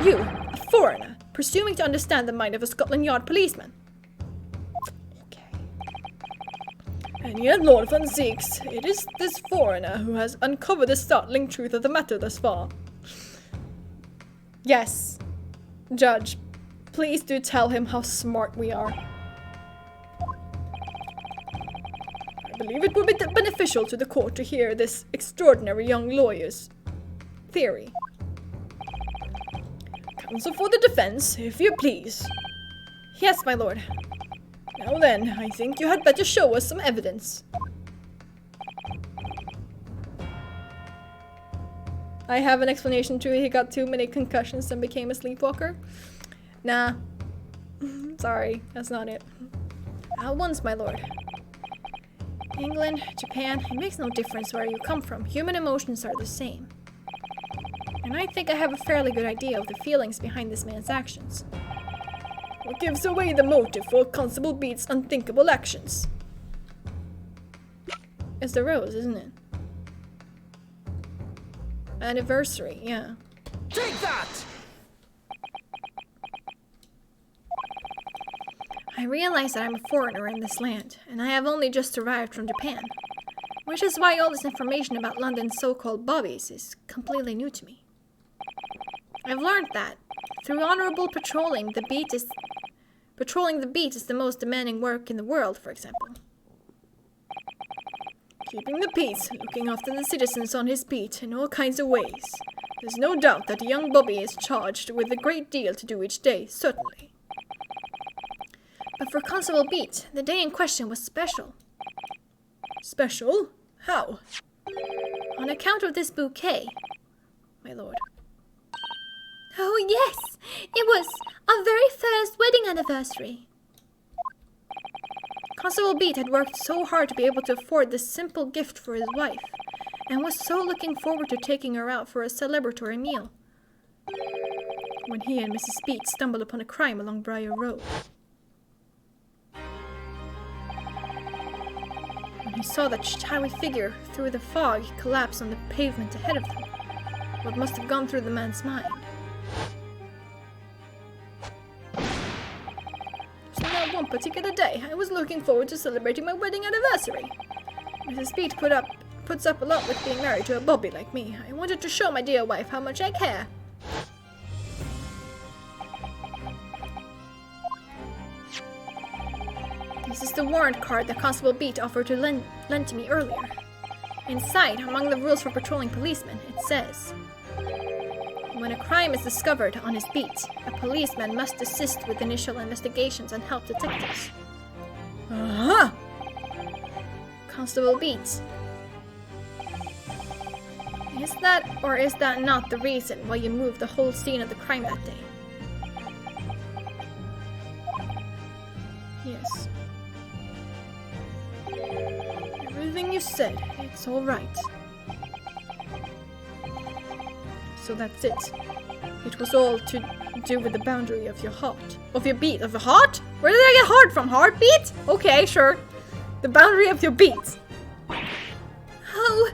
You, a foreigner, presuming to understand the mind of a Scotland Yard policeman. Okay. And yet, Lord Von Zeeks, it is this foreigner who has uncovered the startling truth of the matter thus far. Yes. Judge, please do tell him how smart we are. I believe it would be beneficial to the court to hear this extraordinary young lawyer's theory. Counsel for the defense, if you please. Yes, my lord. Now then, I think you had better show us some evidence. I have an explanation too. He got too many concussions and became a sleepwalker. Nah. Sorry, that's not it. At once, my lord. England, Japan, it makes no difference where you come from. Human emotions are the same. And I think I have a fairly good idea of the feelings behind this man's actions. What gives away the motive for Constable Beat's unthinkable actions? It's the rose, isn't it? Anniversary, yeah. Take that! I realize that I'm a foreigner in this land, and I have only just arrived from Japan. Which is why all this information about London's so-called bobbies is completely new to me. I've learned that through honorable patrolling the beat is the most demanding work in the world, for example. Keeping the peace, looking after the citizens on his beat in all kinds of ways. There's no doubt that a young bobby is charged with a great deal to do each day, certainly. But for Constable Beat, the day in question was special. Special? How? On account of this bouquet, my lord. Oh yes, it was our very first wedding anniversary. Constable Beat had worked so hard to be able to afford this simple gift for his wife, and was so looking forward to taking her out for a celebratory meal, when he and Mrs. Beat stumbled upon a crime along Briar Road. When he saw that shadowy figure through the fog collapse on the pavement ahead of them, what must have gone through the man's mind? So that one particular day, I was looking forward to celebrating my wedding anniversary. Mrs. Beat puts up a lot with being married to a bobby like me. I wanted to show my dear wife how much I care. This is the warrant card that Constable Beat offered to lend to me earlier. Inside, among the rules for patrolling policemen, it says, when a crime is discovered on his beat, a policeman must assist with initial investigations and help detectives. Uh-huh! Constable Beat. Is that or is that not the reason why you moved the whole scene of the crime that day? Yes. Everything you said, it's all right. So that's it. It was all to do with the boundary of your heart. Of your beat. Of the heart? Where did I get heart from? Heartbeat? Okay, sure. The boundary of your beat. Oh,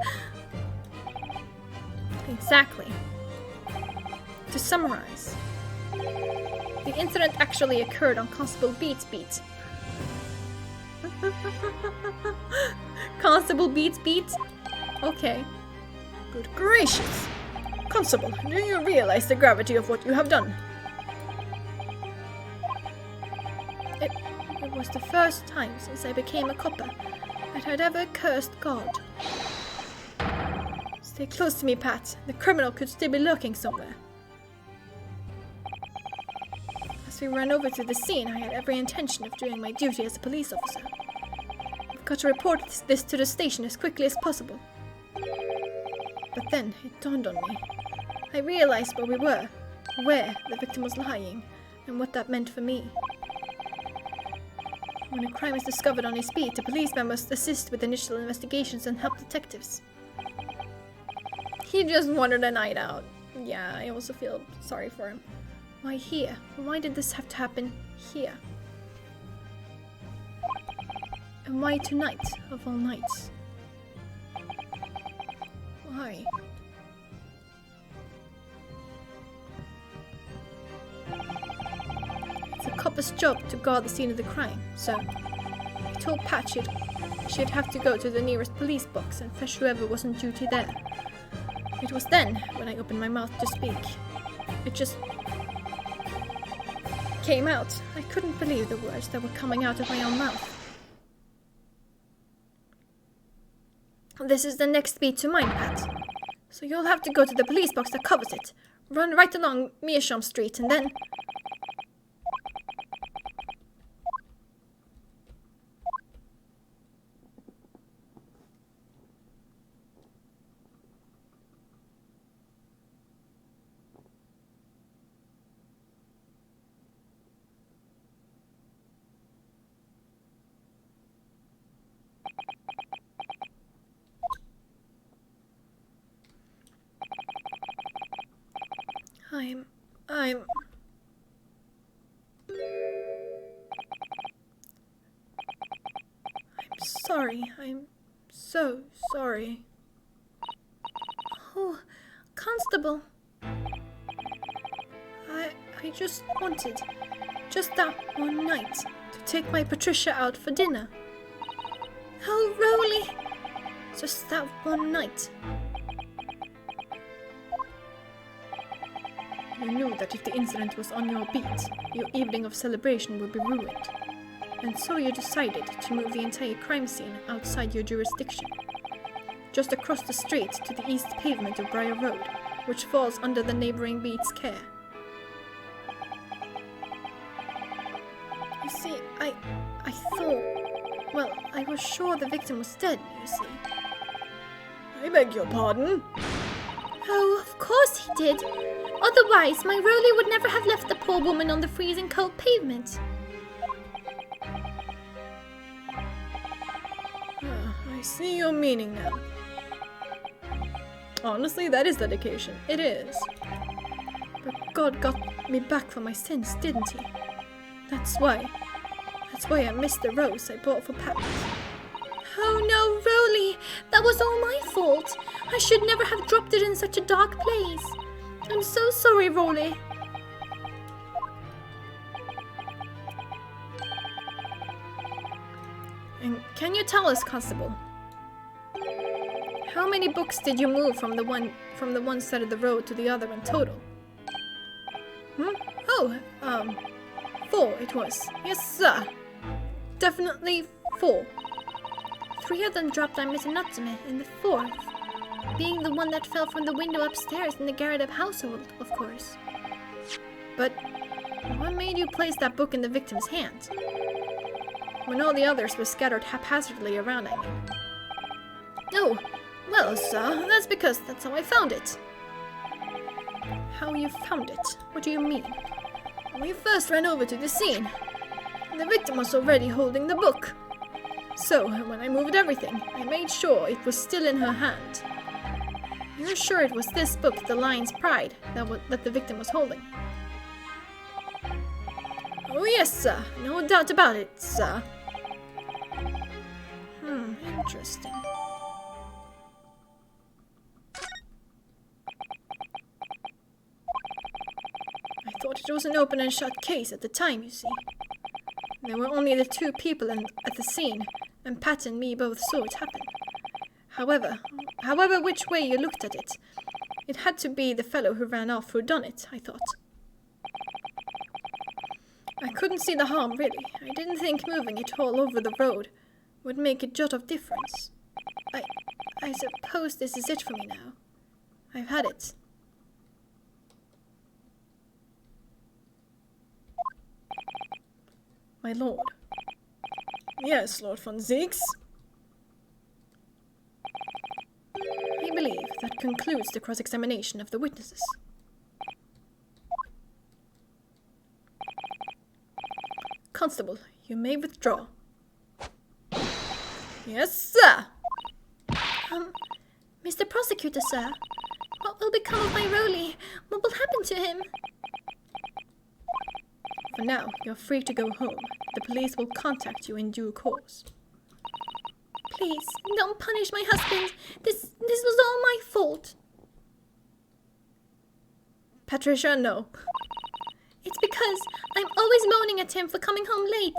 Exactly. To summarize, the incident actually occurred on Constable Beat's beat. Constable Beat's beat? Okay. Good gracious! Constable, do you realize the gravity of what you have done? It was the first time since I became a copper that I'd ever cursed God. Stay close to me, Pat. The criminal could still be lurking somewhere. As we ran over to the scene, I had every intention of doing my duty as a police officer. I've got to report this to the station as quickly as possible. But then it dawned on me. I realized where we were, where the victim was lying, and what that meant for me. When a crime is discovered on his beat, the policeman must assist with initial investigations and help detectives. He just wanted a night out. Yeah, I also feel sorry for him. Why here? Why did this have to happen here? And why tonight, of all nights? Why? It's a copper's job to guard the scene of the crime, so I told Pat she'd have to go to the nearest police box and fetch whoever was on duty there. It was then, when I opened my mouth to speak, it just came out. I couldn't believe the words that were coming out of my own mouth. This is the next beat to mine, Pat. So you'll have to go to the police box that covers it. Run right along Meerschaum Street and then... I'm sorry. I'm so sorry. oh, Constable. I just wanted, just that one night, to take my Patricia out for dinner. Oh, Rowley. Just that one night. You knew that if the incident was on your beat, your evening of celebration would be ruined. And so you decided to move the entire crime scene outside your jurisdiction. Just across the street to the east pavement of Briar Road, which falls under the neighboring beat's care. You see, I thought... Well, I was sure the victim was dead, you see. I beg your pardon? Oh, of course he did. Otherwise, my Rolly would never have left the poor woman on the freezing cold pavement. I see your meaning now. Honestly, that is dedication. It is. But God got me back from my sins, didn't he? That's why I missed the rose I bought for Pat. Oh no, Rolly! That was all my fault. I should never have dropped it in such a dark place. I'm so sorry, Rolly. And can you tell us, Constable, how many books did you move from the one side of the road to the other in total? Oh, 4 it was. Yes, sir. Definitely 4. 3 of them dropped on Miss Natsume, and the 4th being the one that fell from the window upstairs in the Garrett household, of course. But what made you place that book in the victim's hand? When all the others were scattered haphazardly around, I mean. Oh, well, sir, that's because that's how I found it. How you found it? What do you mean? We first ran over to the scene. The victim was already holding the book. So, when I moved everything, I made sure it was still in her hand. You're sure it was this book, The Lion's Pride, that the victim was holding? Oh yes, sir. No doubt about it, sir. Interesting. I thought it was an open and shut case at the time, you see. There were only the 2 people at the scene, and Pat and me both saw it happen. However which way you looked at it, it had to be the fellow who ran off who done it, I thought. I couldn't see the harm, really. I didn't think moving it all over the road would make a jot of difference. I suppose this is it for me now. I've had it. My lord. Yes, Lord von Zieks. I believe that concludes the cross-examination of the witnesses. Constable, you may withdraw. Yes, sir. Mr. Prosecutor, sir. What will become of my Rolly? What will happen to him? For now, you're free to go home. The police will contact you in due course. Please, don't punish my husband. This was all my fault. Patricia, no. It's because I'm always moaning at him for coming home late.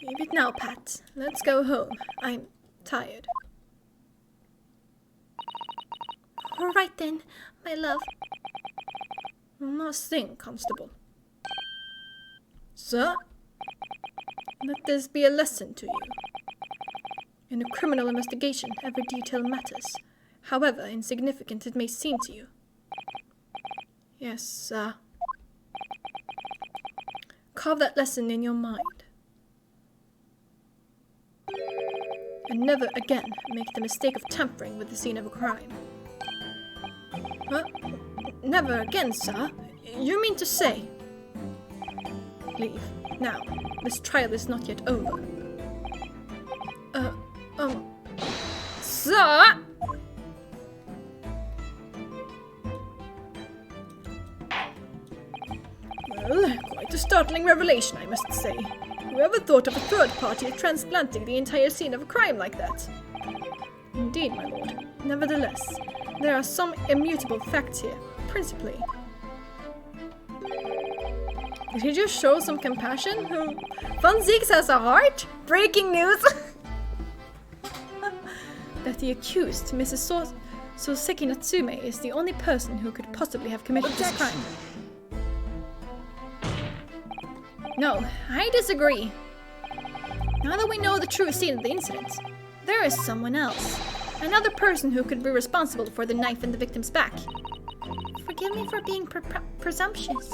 Leave it now, Pat. Let's go home. I'm tired. All right then, my love. One last thing, Constable. Sir? Let this be a lesson to you. In a criminal investigation, every detail matters, however insignificant it may seem to you. Yes, sir. Carve that lesson in your mind. And never again make the mistake of tampering with the scene of a crime. Huh? Never again, sir? You mean to say? Leave. Now. This trial is not yet over. Sir! Well, quite a startling revelation, I must say. Whoever thought of a third party transplanting the entire scene of a crime like that? Indeed, my lord. Nevertheless, there are some immutable facts here, principally. Did he just show some compassion? Von Zieks has a heart? Breaking news! That the accused, Mrs. Soseki Natsume, is the only person who could possibly have committed this crime. No, I disagree. Now that we know the true scene of the incident, there is someone else. Another person who could be responsible for the knife in the victim's back. Forgive me for being presumptuous,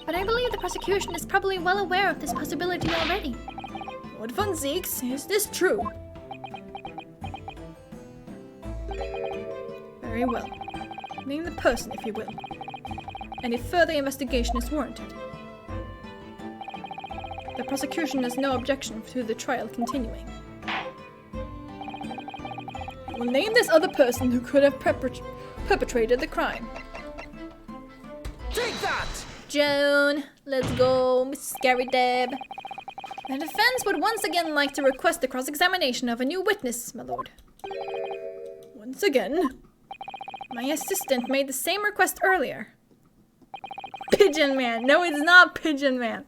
but I believe the prosecution is probably well aware of this possibility already. What Von Zieks, is this true? Very well. Name the person, if you will. And if further investigation is warranted. The prosecution has no objection to the trial continuing. We'll name this other person who could have perpetrated the crime. Take that! Joan, let's go, Mrs. Scary Deb. The defense would once again like to request the cross-examination of a new witness, my lord. Once again? My assistant made the same request earlier. Pigeon Man! No, it's not Pigeon Man!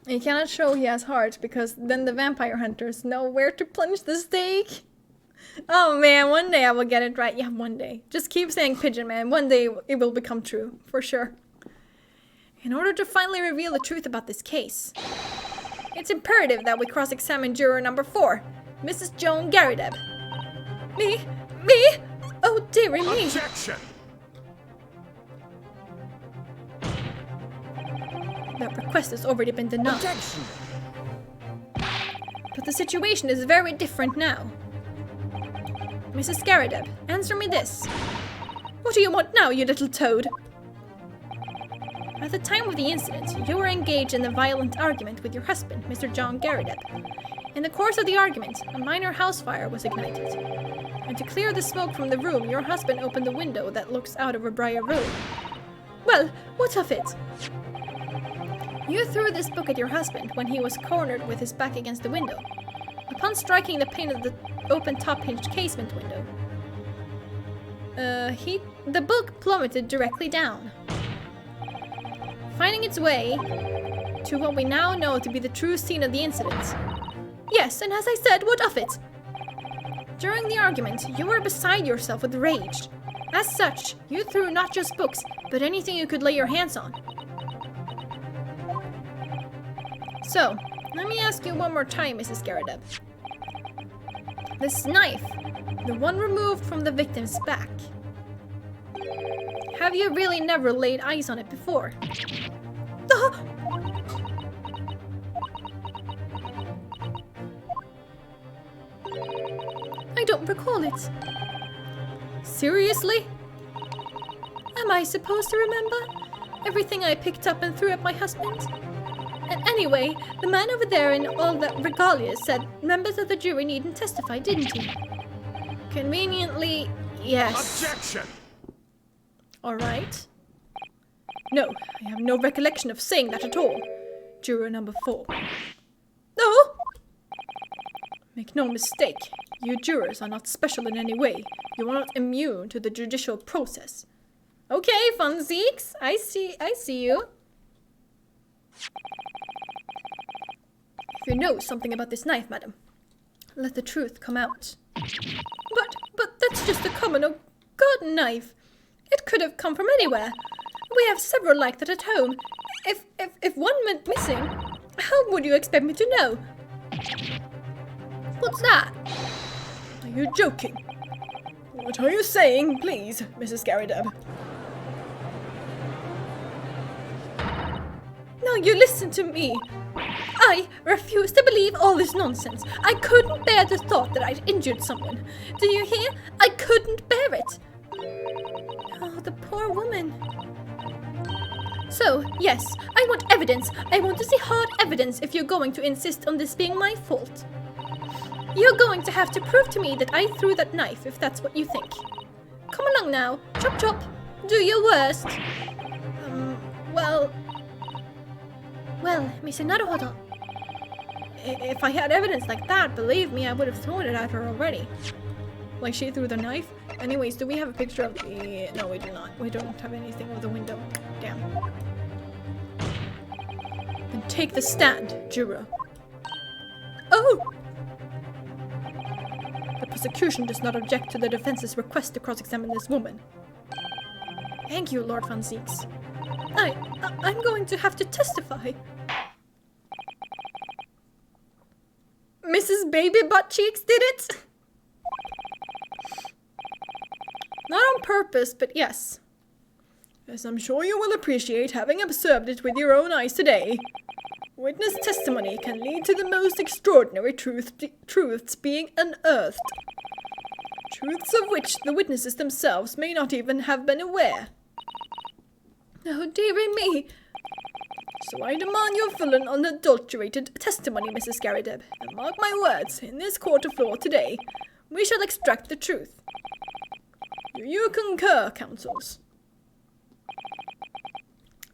He cannot show he has heart because then the vampire hunters know where to plunge the stake. Oh man, one day I will get it right. Yeah, one day. Just keep saying Pigeon Man. One day it will become true, for sure. In order to finally reveal the truth about this case, it's imperative that we cross-examine juror number 4, Mrs. Joan Garrideb. Me? Oh dearie me! Objection! That request has already been denied. Objection! But the situation is very different now. Mrs. Garrideb, answer me this. What do you want now, you little toad? At the time of the incident, you were engaged in a violent argument with your husband, Mr. John Garrideb. In the course of the argument, a minor house fire was ignited. And to clear the smoke from the room, your husband opened the window that looks out over Briar Road. Well, what of it? You threw this book at your husband when he was cornered with his back against the window. Upon striking the pane of the open top-hinged casement window, the book plummeted directly down, finding its way to what we now know to be the true scene of the incident. Yes, and as I said, what of it? During the argument, you were beside yourself with rage. As such, you threw not just books, but anything you could lay your hands on. So, let me ask you one more time, Mrs. Garrideb. This knife, the one removed from the victim's back, have you really never laid eyes on it before? I don't recall it. Seriously? Am I supposed to remember everything I picked up and threw at my husband? And anyway, the man over there in all that regalia said members of the jury needn't testify, didn't he? Conveniently, yes. Objection! Alright. No, I have no recollection of saying that at all. Juror number 4. No! Make no mistake, you jurors are not special in any way. You are not immune to the judicial process. Okay, Von Zieks, I see you. If you know something about this knife, madam, let the truth come out. But that's just a common old garden knife. It could have come from anywhere. We have several like that at home. If one went missing, how would you expect me to know? What's that? Are you joking? What are you saying, please, Mrs. Garrideb? Now you listen to me. I refuse to believe all this nonsense. I couldn't bear the thought that I'd injured someone. Do you hear? I couldn't bear it. Oh, the poor woman. So, yes, I want evidence. I want to see hard evidence if you're going to insist on this being my fault. You're going to have to prove to me that I threw that knife if that's what you think. Come along now. Chop chop. Do your worst. Well, Mr. Naruhodo. If I had evidence like that, believe me, I would have thrown it at her already. Like she threw the knife? Anyways, do we have a picture of the... No, we do not. We don't have anything of the window. Damn. Then take the stand, juror. Oh! The prosecution does not object to the defense's request to cross-examine this woman. Thank you, Lord Van Zieks. I'm going to have to testify. Mrs. Baby Butt Cheeks did it? Not on purpose, but yes. As I'm sure you will appreciate, having observed it with your own eyes today, witness testimony can lead to the most extraordinary truths being unearthed. Truths of which the witnesses themselves may not even have been aware. Oh, dearie me. So I demand your full and unadulterated testimony, Mrs. Garrideb, and mark my words, in this court of law today, we shall extract the truth. Do you concur, counsels?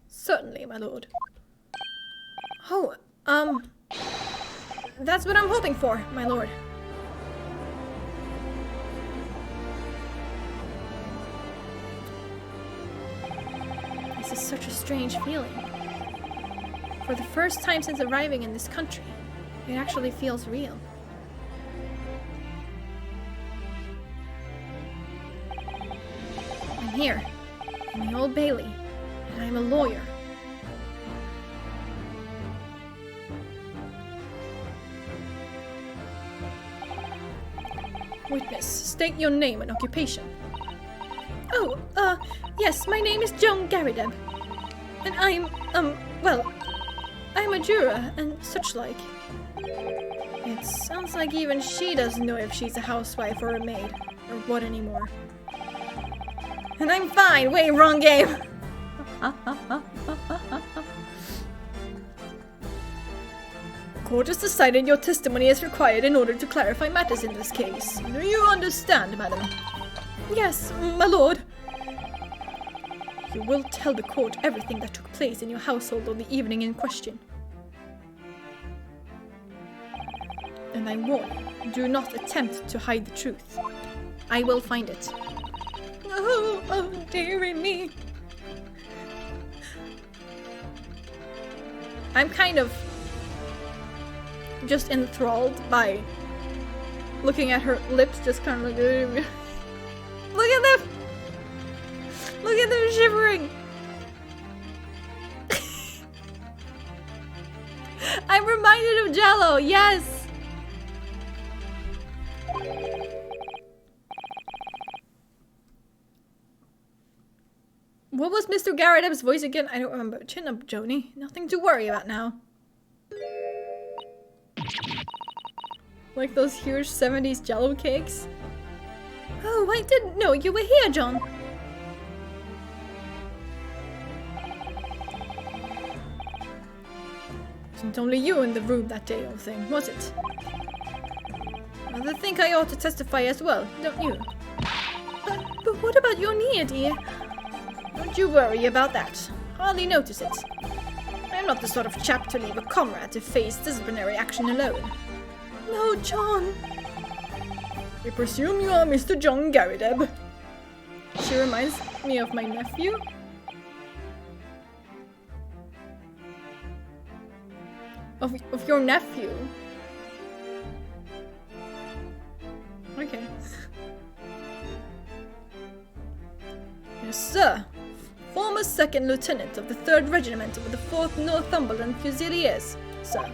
Certainly, my lord. Oh, that's what I'm hoping for, my lord. This is such a strange feeling. For the first time since arriving in this country, it actually feels real. I'm here, in the Old Bailey, and I'm a lawyer. Witness, state your name and occupation. Oh, yes, my name is Joan Garrideb. And I'm a juror and such like. It sounds like even she doesn't know if she's a housewife or a maid, or what anymore. And I'm fine! Wait, wrong game! Court has decided your testimony is required in order to clarify matters in this case. Do you understand, madam? Yes, my lord. You will tell the court everything that took place in your household on the evening in question. And I warn you, do not attempt to hide the truth. I will find it. Oh, dearie me. I'm kind of just enthralled by looking at her lips, just kind of like, look at them! Look at them shivering! I'm reminded of Jello, yes! What was Mr. Garrideb's voice again? I don't remember. Chin up, Joni. Nothing to worry about now. Like those huge 70s Jello cakes? Oh, I didn't know you were here, John. Wasn't only you in the room that day, old thing, was it? I think I ought to testify as well, don't you? But what about your knee, dear? Don't you worry about that. Hardly notice it. I'm not the sort of chap to leave a comrade to face disciplinary action alone. No, John. I presume you are Mr. John Garrideb. She reminds me of my nephew. Of your nephew? Okay. Yes, sir. Former 2nd Lieutenant of the 3rd Regiment of the 4th Northumberland Fusiliers, sir.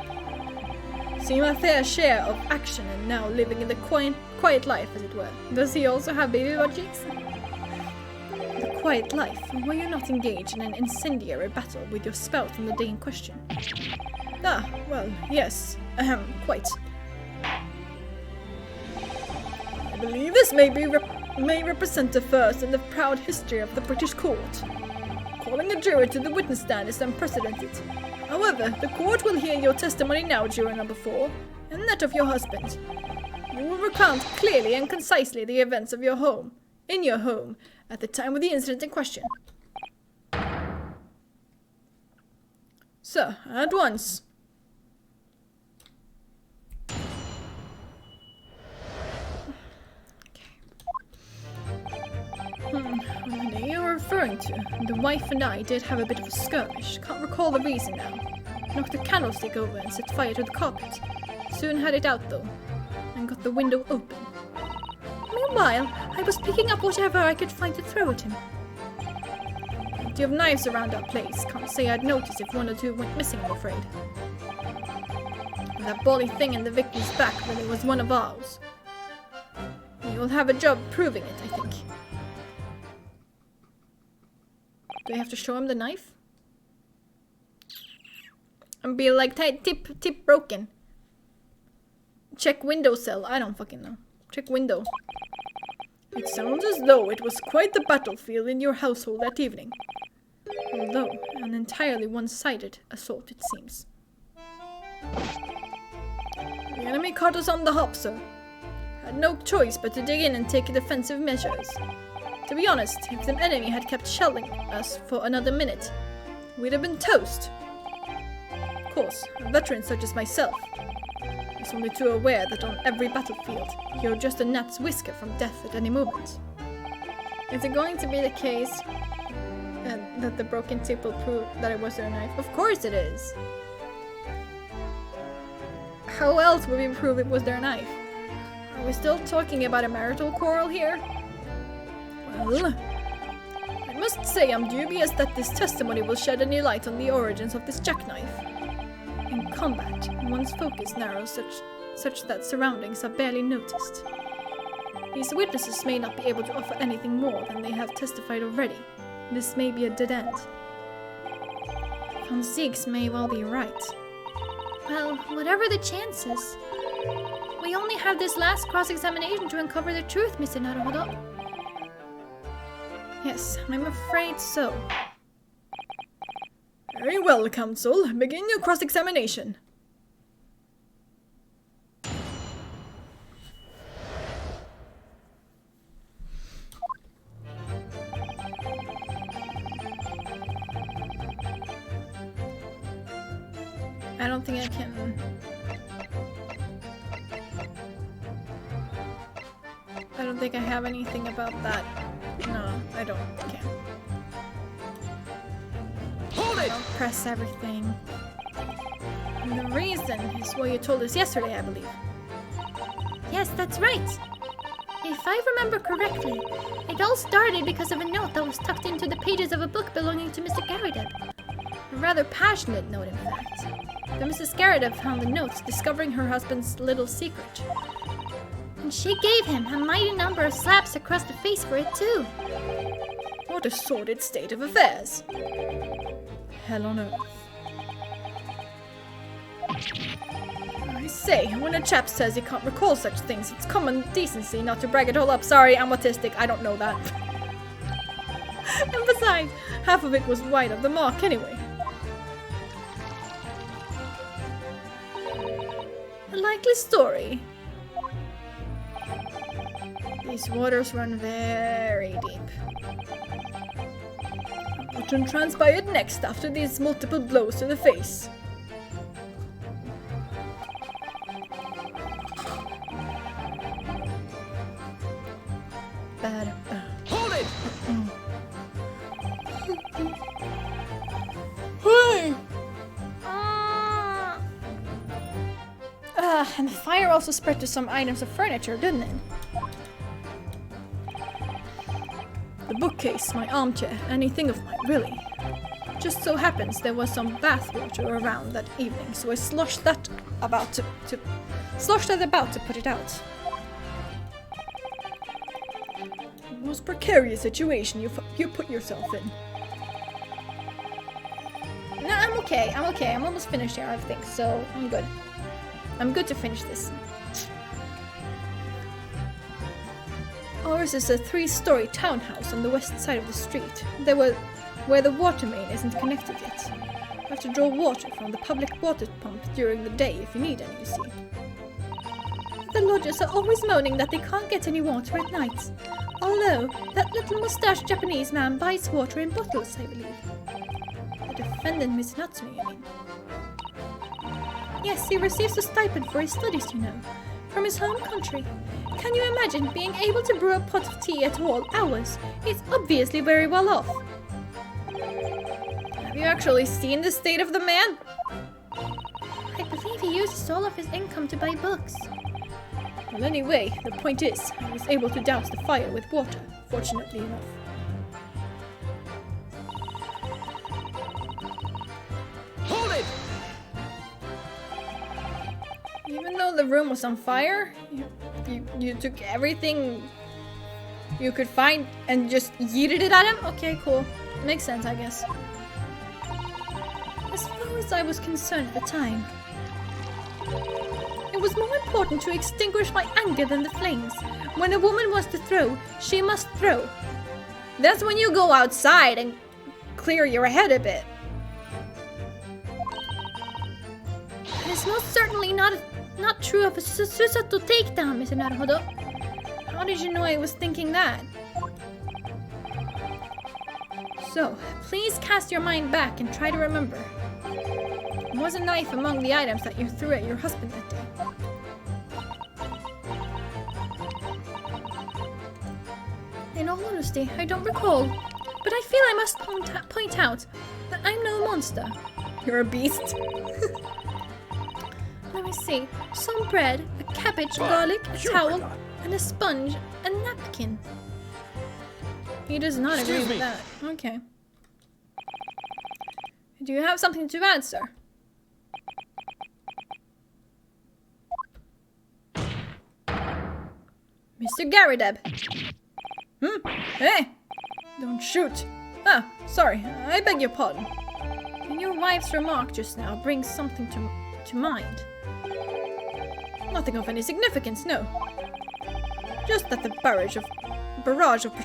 Seen my fair share of action and now living in the quiet life, as it were. Does he also have baby butt cheeks? The quiet life, were you not engaged in an incendiary battle with your spout on the day in question? Ah, well, yes, quite. I believe this may represent the first in the proud history of the British court. Calling a jury to the witness stand is unprecedented. However, the court will hear your testimony now, juror number 4, and that of your husband. You will recount clearly and concisely the events of your home, at the time of the incident in question. Sir, at once. What are you referring going to. The wife and I did have a bit of a skirmish. Can't recall the reason now. Knocked the candlestick over and set fire to the carpet. Soon had it out though, and got the window open. Meanwhile, I was picking up whatever I could find to throw at him. Do you have knives around our place? Can't say I'd notice if one or two went missing, I'm afraid. With that bally thing in the victim's back, well, it was one of ours. You'll have a job proving it, I think. Do I have to show him the knife? And be like, tip broken. Check windowsill. I don't fucking know. Check window. It sounds as though it was quite the battlefield in your household that evening. Although an entirely one-sided assault, it seems. The enemy caught us on the hop, sir. Had no choice but to dig in and take defensive measures. To be honest, if the enemy had kept shelling us for another minute, we'd have been toast. Of course, a veteran such as myself is only too aware that on every battlefield, you're just a gnat's whisker from death at any moment. Is it going to be the case that the broken tip will prove that it was their knife? Of course it is! How else would we prove it was their knife? Are we still talking about a marital quarrel here? Well, I must say I'm dubious that this testimony will shed any light on the origins of this jackknife. In combat, one's focus narrows such that surroundings are barely noticed. These witnesses may not be able to offer anything more than they have testified already. This may be a dead end. Von Siegs may well be right. Well, whatever the chances, we only have this last cross-examination to uncover the truth, Mr. Naruhodo. Yes, I'm afraid so. Very well, counsel. Begin your cross-examination. I don't think I can... I don't think I have anything about that. No, I don't think I can. Hold it! I'll press everything. And the reason is what you told us yesterday, I believe. Yes, that's right. If I remember correctly, it all started because of a note that was tucked into the pages of a book belonging to Mr. Garideb. A rather passionate note, in fact. But Mrs. Garideb found the notes, discovering her husband's little secret. And she gave him a mighty number of slaps across the face for it, too. What a sordid state of affairs. Hell on earth. I say, when a chap says he can't recall such things, it's common decency not to brag it all up. Sorry, I'm autistic, I don't know that. And besides, half of it was wide of the mark anyway. A likely story. These waters run very deep. What transpired next after these multiple blows to the face? Hold it! Hey! And the fire also spread to some items of furniture, didn't it? The bookcase, my armchair, anything of mine, really. Just so happens there was some bath water around that evening, so I sloshed that about to put it out. Most precarious situation you put yourself in. No, I'm okay. I'm almost finished here, I think, so I'm good. I'm good to finish this. Ours is a 3-story townhouse on the west side of the street. Where the water main isn't connected yet. You have to draw water from the public water pump during the day if you need any, you see. The lodgers are always moaning that they can't get any water at night. Although, that little mustached Japanese man buys water in bottles, I believe. The defendant, Miss Natsumi, I mean. Yes, he receives a stipend for his studies, you know, from his home country. Can you imagine being able to brew a pot of tea at all hours? He's obviously very well off. you actually seen the state of the man? I believe he uses all of his income to buy books. Well, anyway, the point is, I was able to douse the fire with water, fortunately enough. Hold it! Even though the room was on fire, you took everything you could find and just yeeted it at him? Okay, cool. Makes sense, I guess. As far as I was concerned at the time, it was more important to extinguish my anger than the flames. When a woman wants to throw, she must throw. That's when you go outside and clear your head a bit. It is most certainly not true of a Susato takedown, Mr. Naruhodo. How did you know I was thinking that? So, please cast your mind back and try to remember. Was a knife among the items that you threw at your husband that day? In all honesty, I don't recall. But I feel I must point out that I'm no monster. You're a beast. Let me see. Some bread, a cabbage, garlic, a towel, and a sponge, a napkin. He does not agree with that. Okay. Do you have something to add, sir? Mr. Garideb. Hey! Don't shoot. Ah, sorry. I beg your pardon. And your wife's remark just now brings something to mind. Nothing of any significance, no. Just that the barrage of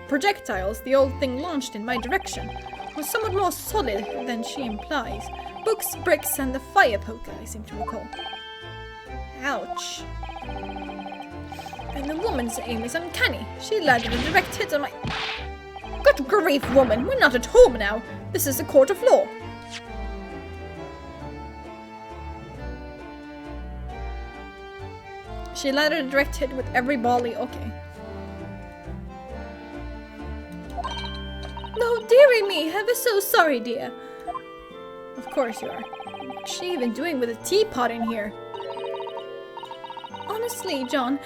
projectiles the old thing launched in my direction was somewhat more solid than she implies. Books, bricks, and the fire poker, I seem to recall. Ouch. And the woman's aim is uncanny. She landed a direct hit on my... Good grief, woman! We're not at home now! This is a court of law! She landed a direct hit with every volley. Okay. Oh, dearie me! Ever so sorry, dear. Of course you are. What's she even doing with a teapot in here? Honestly, John,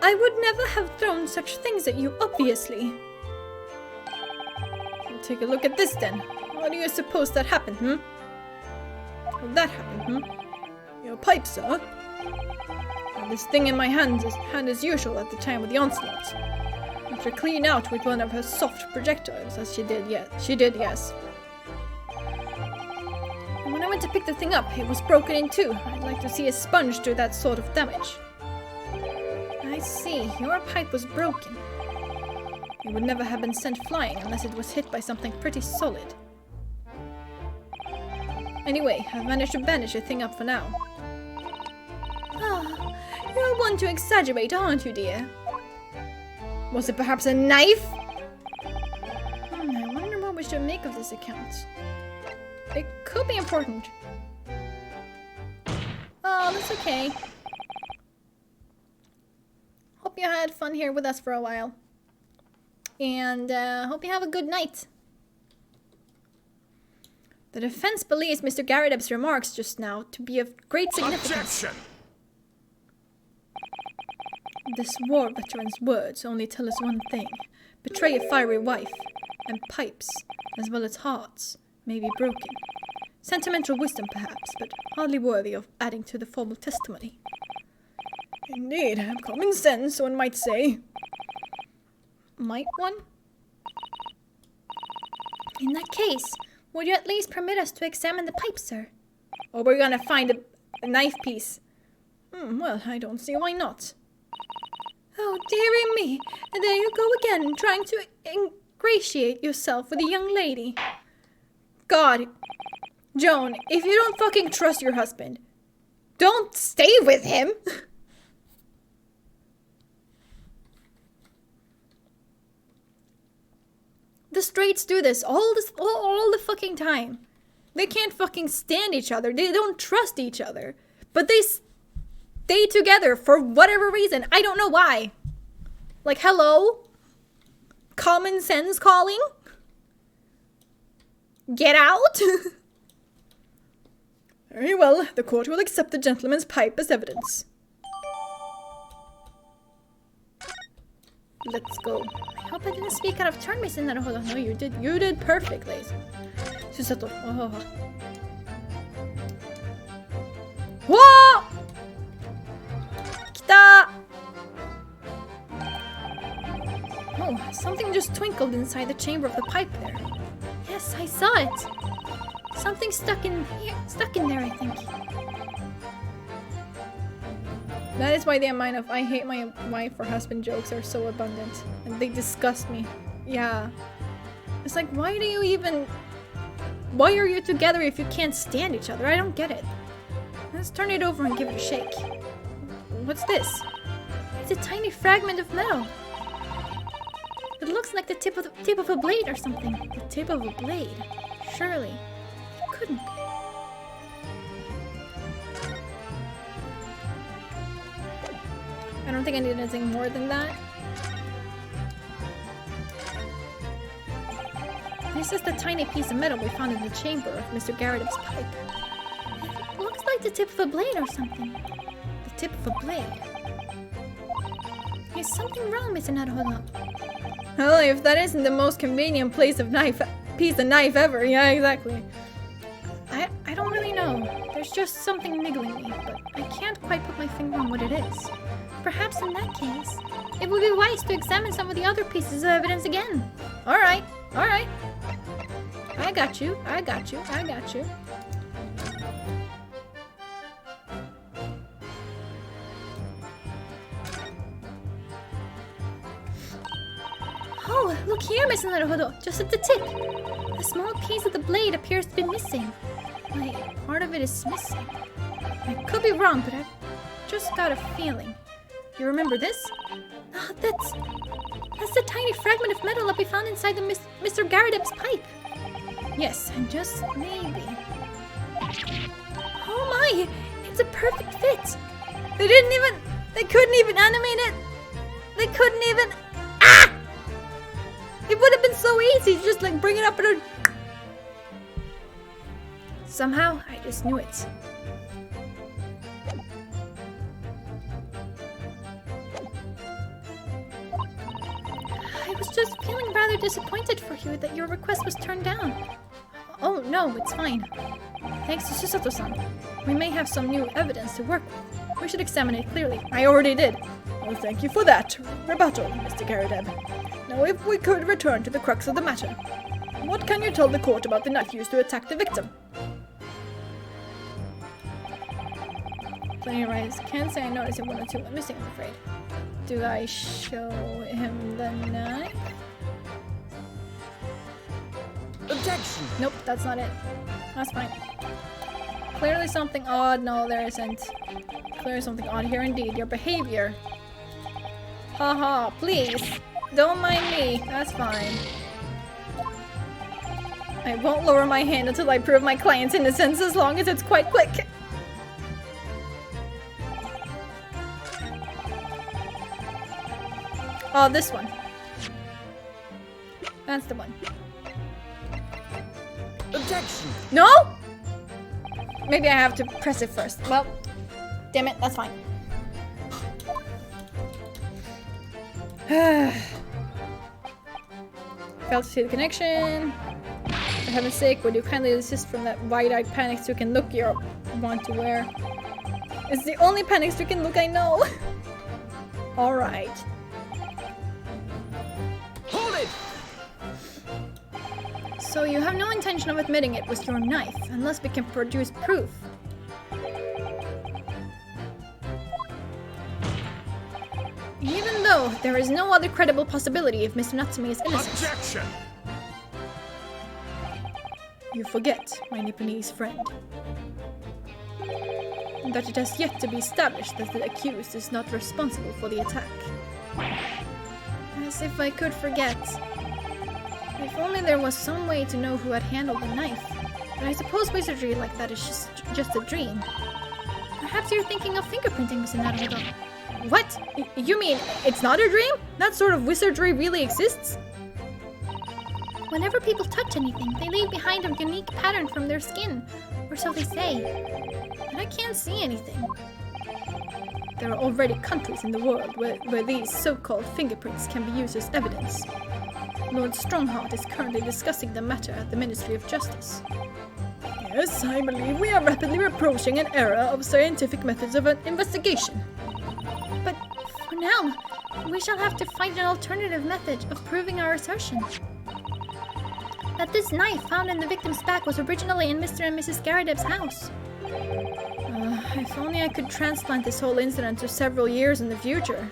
I would never have thrown such things at you, obviously. Well, take a look at this then. How do you suppose that happened, Well, that happened, Your pipe, sir? Well, this thing in my hand as usual at the time of the onslaught. After clean out with one of her soft projectiles, as she did, yes. And when I went to pick the thing up, it was broken in two. I'd like to see a sponge do that sort of damage. I see, your pipe was broken. It would never have been sent flying unless it was hit by something pretty solid. Anyway, I've managed to bandage the thing up for now. Ah, you're one to exaggerate, aren't you, dear? Was it perhaps a knife? I wonder what we should make of this account. It could be important. Oh, that's okay. Hope you had fun here with us for a while. And hope you have a good night. The defense believes Mr. Garideb's remarks just now to be of great significance. Objection! This war veteran's words only tell us one thing. Betray a fiery wife, and pipes, as well as hearts, may be broken. Sentimental wisdom perhaps, but hardly worthy of adding to the formal testimony. Indeed, common sense, one might say. Might one? In that case, would you at least permit us to examine the pipe, sir? Or we're gonna find a knife piece. Well, I don't see why not. Oh, dearie me, and there you go again, trying to ingratiate yourself with a young lady. God, Joan, if you don't fucking trust your husband, don't stay with him! The straights do this all the fucking time. They can't fucking stand each other. They don't trust each other. But they stay together for whatever reason. I don't know why. Like, hello? Common sense calling? Get out! Very well, the court will accept the gentleman's pipe as evidence. Let's go. I hope I didn't speak out of turn, Miss Naruhodo. No, you did perfectly. Susato. Oh. Whoa! Kita! Oh, something just twinkled inside the chamber of the pipe there. Yes, I saw it. Something stuck in there, I think. That is why the amount of I hate my wife or husband jokes are so abundant. And they disgust me. Yeah. It's like, why are you together if you can't stand each other? I don't get it. Let's turn it over and give it a shake. What's this? It's a tiny fragment of metal. It looks like the tip of a blade or something. The tip of a blade? Surely. It couldn't be. I don't think I need anything more than that. This is the tiny piece of metal we found in the chamber of Mr. Garrett's pipe. It looks like the tip of a blade or something. The tip of a blade? There's something wrong, Mr. Naruhodo. Well, if that isn't the most convenient piece of knife ever. Yeah, exactly. I don't really know. There's just something niggling me, but I can't quite put my finger on what it is. Perhaps in that case, it would be wise to examine some of the other pieces of evidence again. Alright. I got you. Oh, look here, Miss Naruhodo, just at the tip. A small piece of the blade appears to be missing. Wait, part of it is missing. I could be wrong, but I've just got a feeling. You remember this? Oh, that's the tiny fragment of metal that we found inside the Mr. Garrett's pipe. Yes, and just maybe. Oh my! It's a perfect fit! They couldn't even animate it! They couldn't even... Ah! It would have been so easy to just like bring it up and... Somehow, I just knew it. I was just feeling rather disappointed for you that your request was turned down. Oh, no, it's fine. Thanks to Susato-san. We may have some new evidence to work with. We should examine it clearly. I already did. Oh, thank you for that rebuttal, Mr. Garrett. Now, if we could return to the crux of the matter. What can you tell the court about the knife used to attack the victim? Plenty of rights. Can't say I noticed one or two went missing, I'm afraid. Do I show him the knife? Objection! Nope, that's not it. That's fine. Clearly something odd. No, there isn't. Clearly something odd here indeed. Your behavior. Haha, please. Don't mind me. That's fine. I won't lower my hand until I prove my client's innocence as long as it's quite quick. Oh, this one. That's the one. Objection! No? Maybe I have to press it first. Well, damn it, that's fine. Failed to see the connection. For heaven's sake, would you kindly desist from that wide-eyed panic-stricken look you want to wear? It's the only panic-stricken look I know. Alright. Hold it! So you have no intention of admitting it was your knife, unless we can produce proof. Even though there is no other credible possibility if Mr. Natsumi is innocent. Objection! You forget, my Nipponese friend, that it has yet to be established that the accused is not responsible for the attack. As if I could forget. If only there was some way to know who had handled the knife. But I suppose wizardry like that is just a dream. Perhaps you're thinking of fingerprinting, Mr. Naruhodo. What? You mean it's not a dream? That sort of wizardry really exists? Whenever people touch anything, they leave behind a unique pattern from their skin, or so they say. But I can't see anything. There are already countries in the world where these so-called fingerprints can be used as evidence. Lord Strongheart is currently discussing the matter at the Ministry of Justice. Yes, I believe we are rapidly approaching an era of scientific methods of investigation. But for now, we shall have to find an alternative method of proving our assertion. That this knife found in the victim's back was originally in Mr. and Mrs. Garadeb's house. If only I could transplant this whole incident to several years in the future.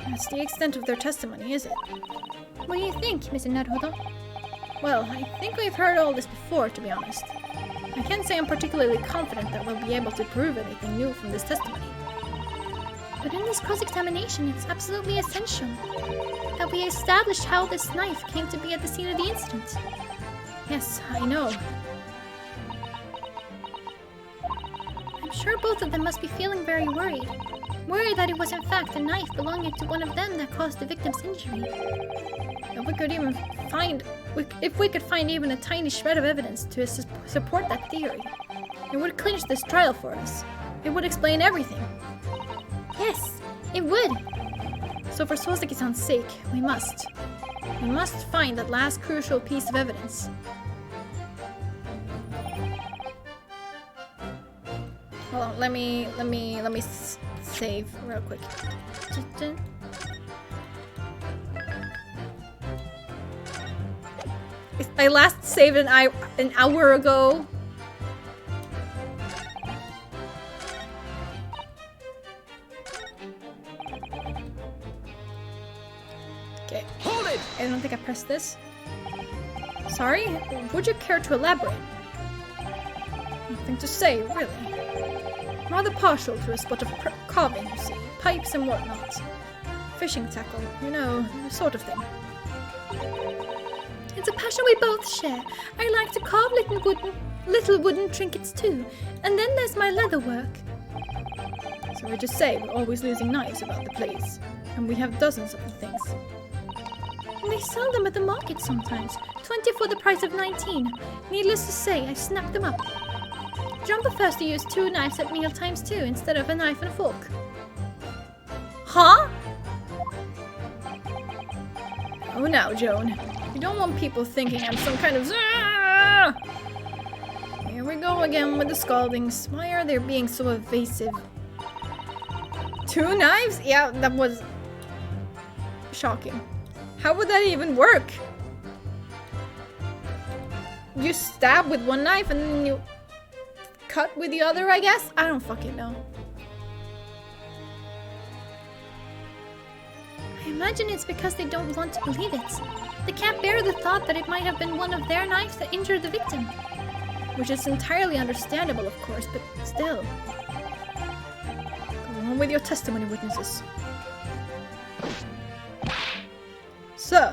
That's the extent of their testimony, is it? What do you think, Mr. Naruhodo? Well, I think we've heard all this before, to be honest. I can't say I'm particularly confident that we'll be able to prove anything new from this testimony. But in this cross-examination, it's absolutely essential that we establish how this knife came to be at the scene of the incident. Yes, I know. I'm sure both of them must be feeling very worried. Worried that it was in fact a knife belonging to one of them that caused the victim's injury. If we could even find... If we could find even a tiny shred of evidence to support that theory, it would clinch this trial for us. It would explain everything. Yes, it would. So for Soseki-san's sake, we must find that last crucial piece of evidence. Hold on, let me save real quick. I last saved an hour ago. Okay. Hold it! I don't think I pressed this. Sorry? Would you care to elaborate? Nothing to say, really. Rather partial to a spot of carving, you see. Pipes and whatnot. Fishing tackle, you know, the sort of thing. It's a passion we both share. I like to carve little wooden trinkets too. And then there's my leather work. So I just say we're always losing knives about the place. And we have dozens of the things. And they sell them at the market sometimes. 20 for the price of 19. Needless to say, I snapped them up. John prefers to use 2 knives at meal times too, instead of a knife and a fork. Huh? Oh now, Joan. You don't want people thinking I'm some kind of... Here we go again with the scaldings. Why are they being so evasive? 2 knives? Yeah, that was... shocking. How would that even work? You stab with one knife and then you... cut with the other, I guess? I don't fucking know. I imagine it's because they don't want to believe it. They can't bear the thought that it might have been one of their knives that injured the victim. Which is entirely understandable, of course, but still. Go on with your testimony, witnesses. Sir.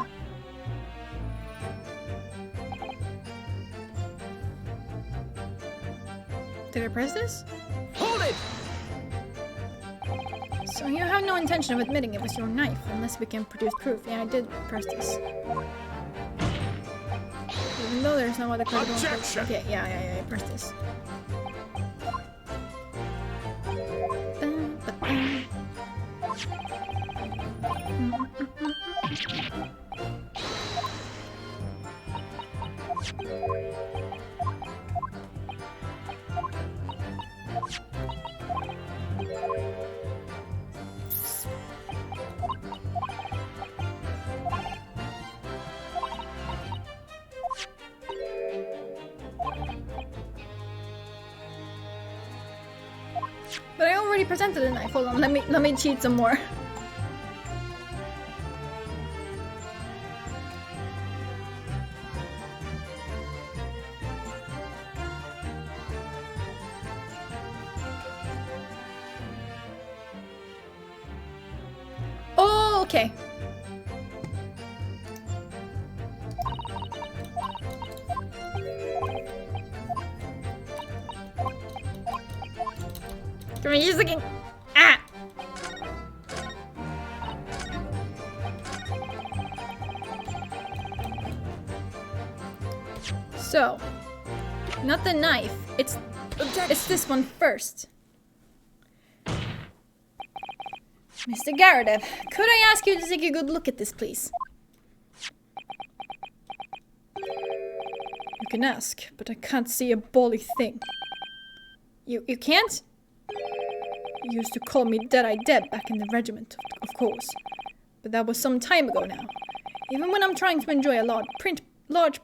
Did I press this? Hold it! So you have no intention of admitting it was your knife, unless we can produce proof. Yeah, I did press this. Even though there's no other credible... Objection! Okay, yeah, I pressed this. But I already presented a knife. Hold on, let me cheat some more. Oh, okay. Can we use again? Ah! So, not the knife. It's this one first. Mr. Garadev, could I ask you to take a good look at this, please? You can ask, but I can't see a bally thing. You can't? You used to call me Dead-Eye Deb back in the regiment, of course. But that was some time ago now. Even when I'm trying to enjoy a large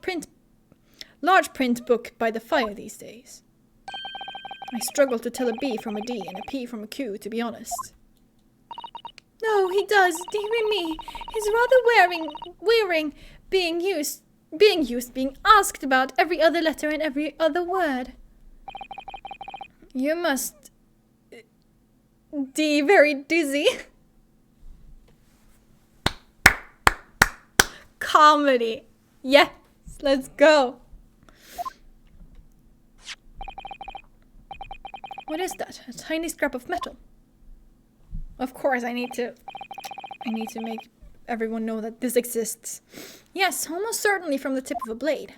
print book by the fire these days. I struggle to tell a B from a D and a P from a Q, to be honest. No, he does, dearie me. He's rather wearing, being asked about every other letter and every other word. You must... D very dizzy. Comedy. Yes, let's go. What is that? A tiny scrap of metal. Of course, I need to make everyone know that this exists. Yes, almost certainly from the tip of a blade.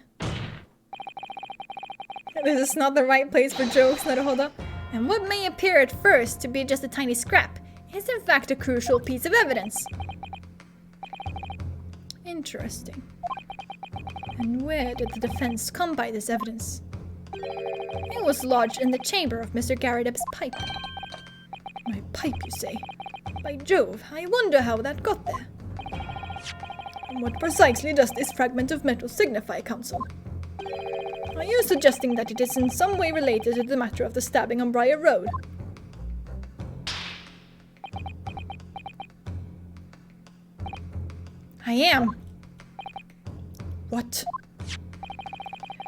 This is not the right place for jokes, Naruhodo. And what may appear at first to be just a tiny scrap is in fact a crucial piece of evidence. Interesting. And where did the defense come by this evidence? It was lodged in the chamber of Mr. Garadeb's pipe. My pipe, you say? By Jove, I wonder how that got there. And what precisely does this fragment of metal signify, Counsel? Are you suggesting that it is in some way related to the matter of the stabbing on Briar Road? I am. What?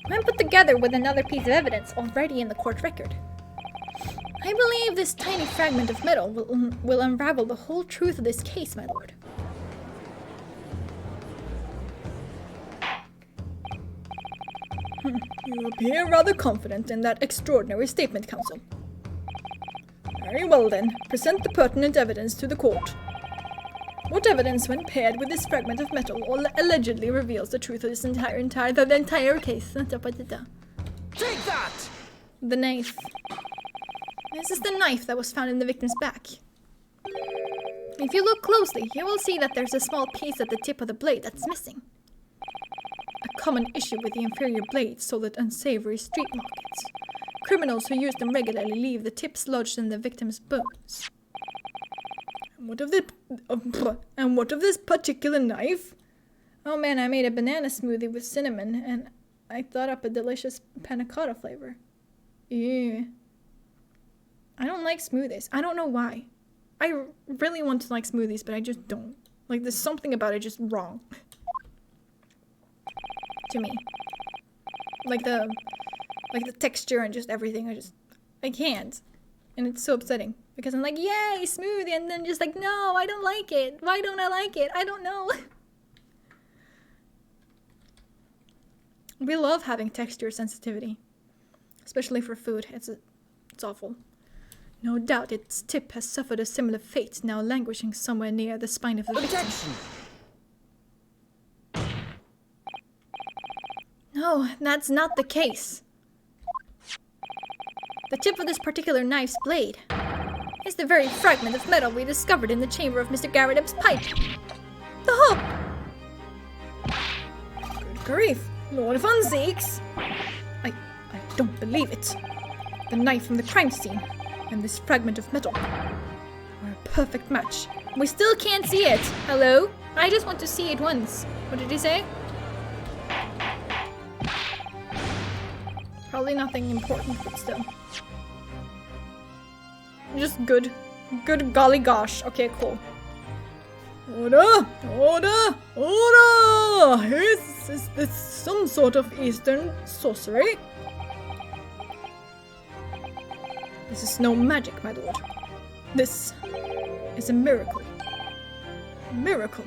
When put together with another piece of evidence already in the court record. I believe this tiny fragment of metal will unravel the whole truth of this case, my lord. You appear rather confident in that extraordinary statement, Counsel. Very well then, present the pertinent evidence to the court. What evidence, when paired with this fragment of metal, allegedly reveals the truth of this entire case? Take that! The knife. This is the knife that was found in the victim's back. If you look closely, you will see that there's a small piece at the tip of the blade that's missing. A common issue with the inferior blades sold at unsavory street markets. Criminals who use them regularly leave the tips lodged in the victim's bones. And what of this particular knife? Oh man, I made a banana smoothie with cinnamon and I thought up a delicious panna cotta flavor. Ew. I don't like smoothies. I don't know why. I really want to like smoothies, but I just don't. Like, there's something about it just wrong. To me. Like the texture and just everything. I can't. And it's so upsetting. Because I'm like, yay, smoothie, and then just like, no, I don't like it. Why don't I like it? I don't know. We love having texture sensitivity. Especially for food. It's awful. No doubt its tip has suffered a similar fate, now languishing somewhere near the spine of the victim. Objection! No, that's not the case. The tip of this particular knife's blade is the very fragment of metal we discovered in the chamber of Mr. Garadeb's pipe. The hook! Good grief, Lord Von Zeeks! I don't believe it. The knife from the crime scene and this fragment of metal are a perfect match. We still can't see it. Hello? I just want to see it once. What did he say? Probably nothing important, but still. Just good. Good golly gosh. Okay, cool. Order! Order! Order! Is this some sort of Eastern sorcery? This is no magic, my lord. This is a miracle. Miracle.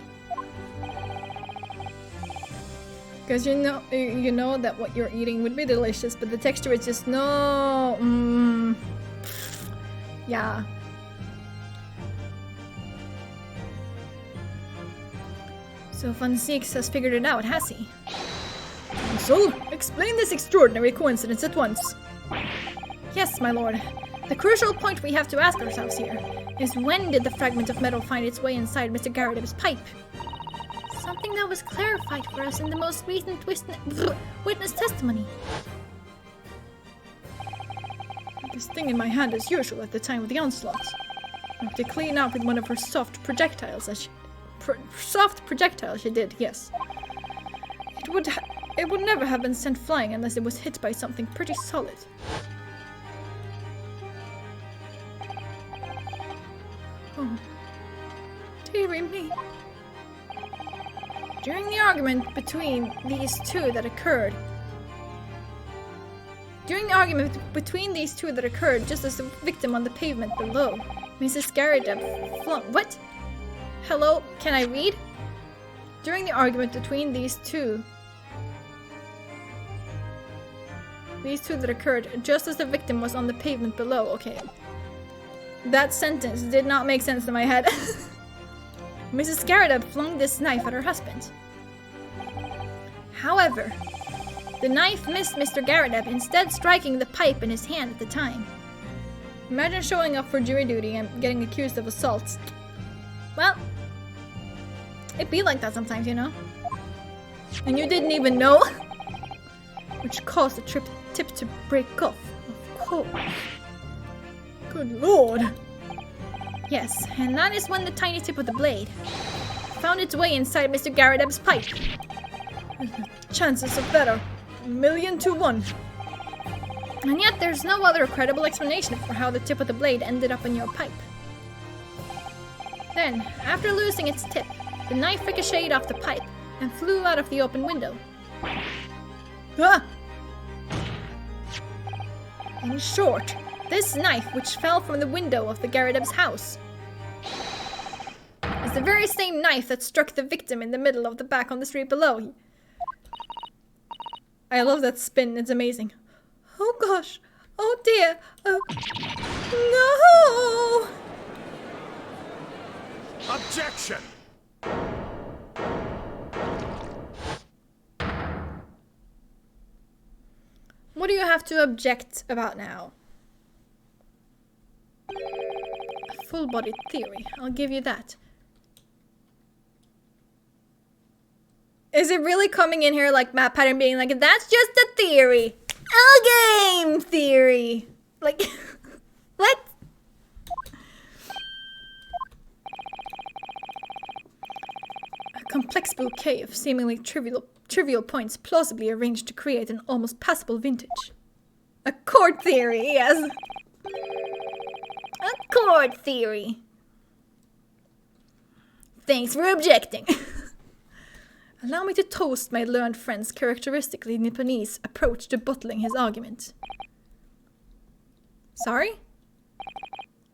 Because you know that what you're eating would be delicious, but the texture is just no. Yeah. So Von Zeeks has figured it out, has he? Counsel, explain this extraordinary coincidence at once. Yes, my lord. The crucial point we have to ask ourselves here is when did the fragment of metal find its way inside Mr. Garrideb's pipe? Something that was clarified for us in the most recent witness testimony. This thing in my hand as usual at the time of the onslaught. I have to clean up with one of her soft projectiles she did, yes. It would never have been sent flying unless it was hit by something pretty solid. Oh, dearie me. During the argument between these two that occurred just as the victim on the pavement below, Mrs. Garrideb flung— What? Hello, can I read? During the argument between these two that occurred just as the victim was on the pavement below. Okay. That sentence did not make sense in my head. Mrs. Garrideb flung this knife at her husband. However, the knife missed Mr. Garrideb, instead striking the pipe in his hand at the time. Imagine showing up for jury duty and getting accused of assault. Well, it be like that sometimes, you know? And you didn't even know? Which caused the tip to break off, of course. Good lord. Yes, and that is when the tiny tip of the blade found its way inside Mr. Garrideb's pipe. The chances of that are 1,000,000 to 1. And yet there's no other credible explanation for how the tip of the blade ended up in your pipe. Then, after losing its tip, the knife ricocheted off the pipe and flew out of the open window. Ah! In short, this knife, which fell from the window of the Garrideb's house, is the very same knife that struck the victim in the middle of the back on the street below. I love that spin, it's amazing. Oh gosh, oh dear, oh no! Objection! What do you have to object about now? A full-bodied theory, I'll give you that. Is it really coming in here like Matt Pattern being like, that's just a theory? A game theory! Like, what? A complex bouquet of seemingly trivial points plausibly arranged to create an almost passable vintage. A chord theory, yes. A chord theory. Thanks for objecting. Allow me to toast my learned friend's characteristically Nipponese approach to bottling his argument. Sorry?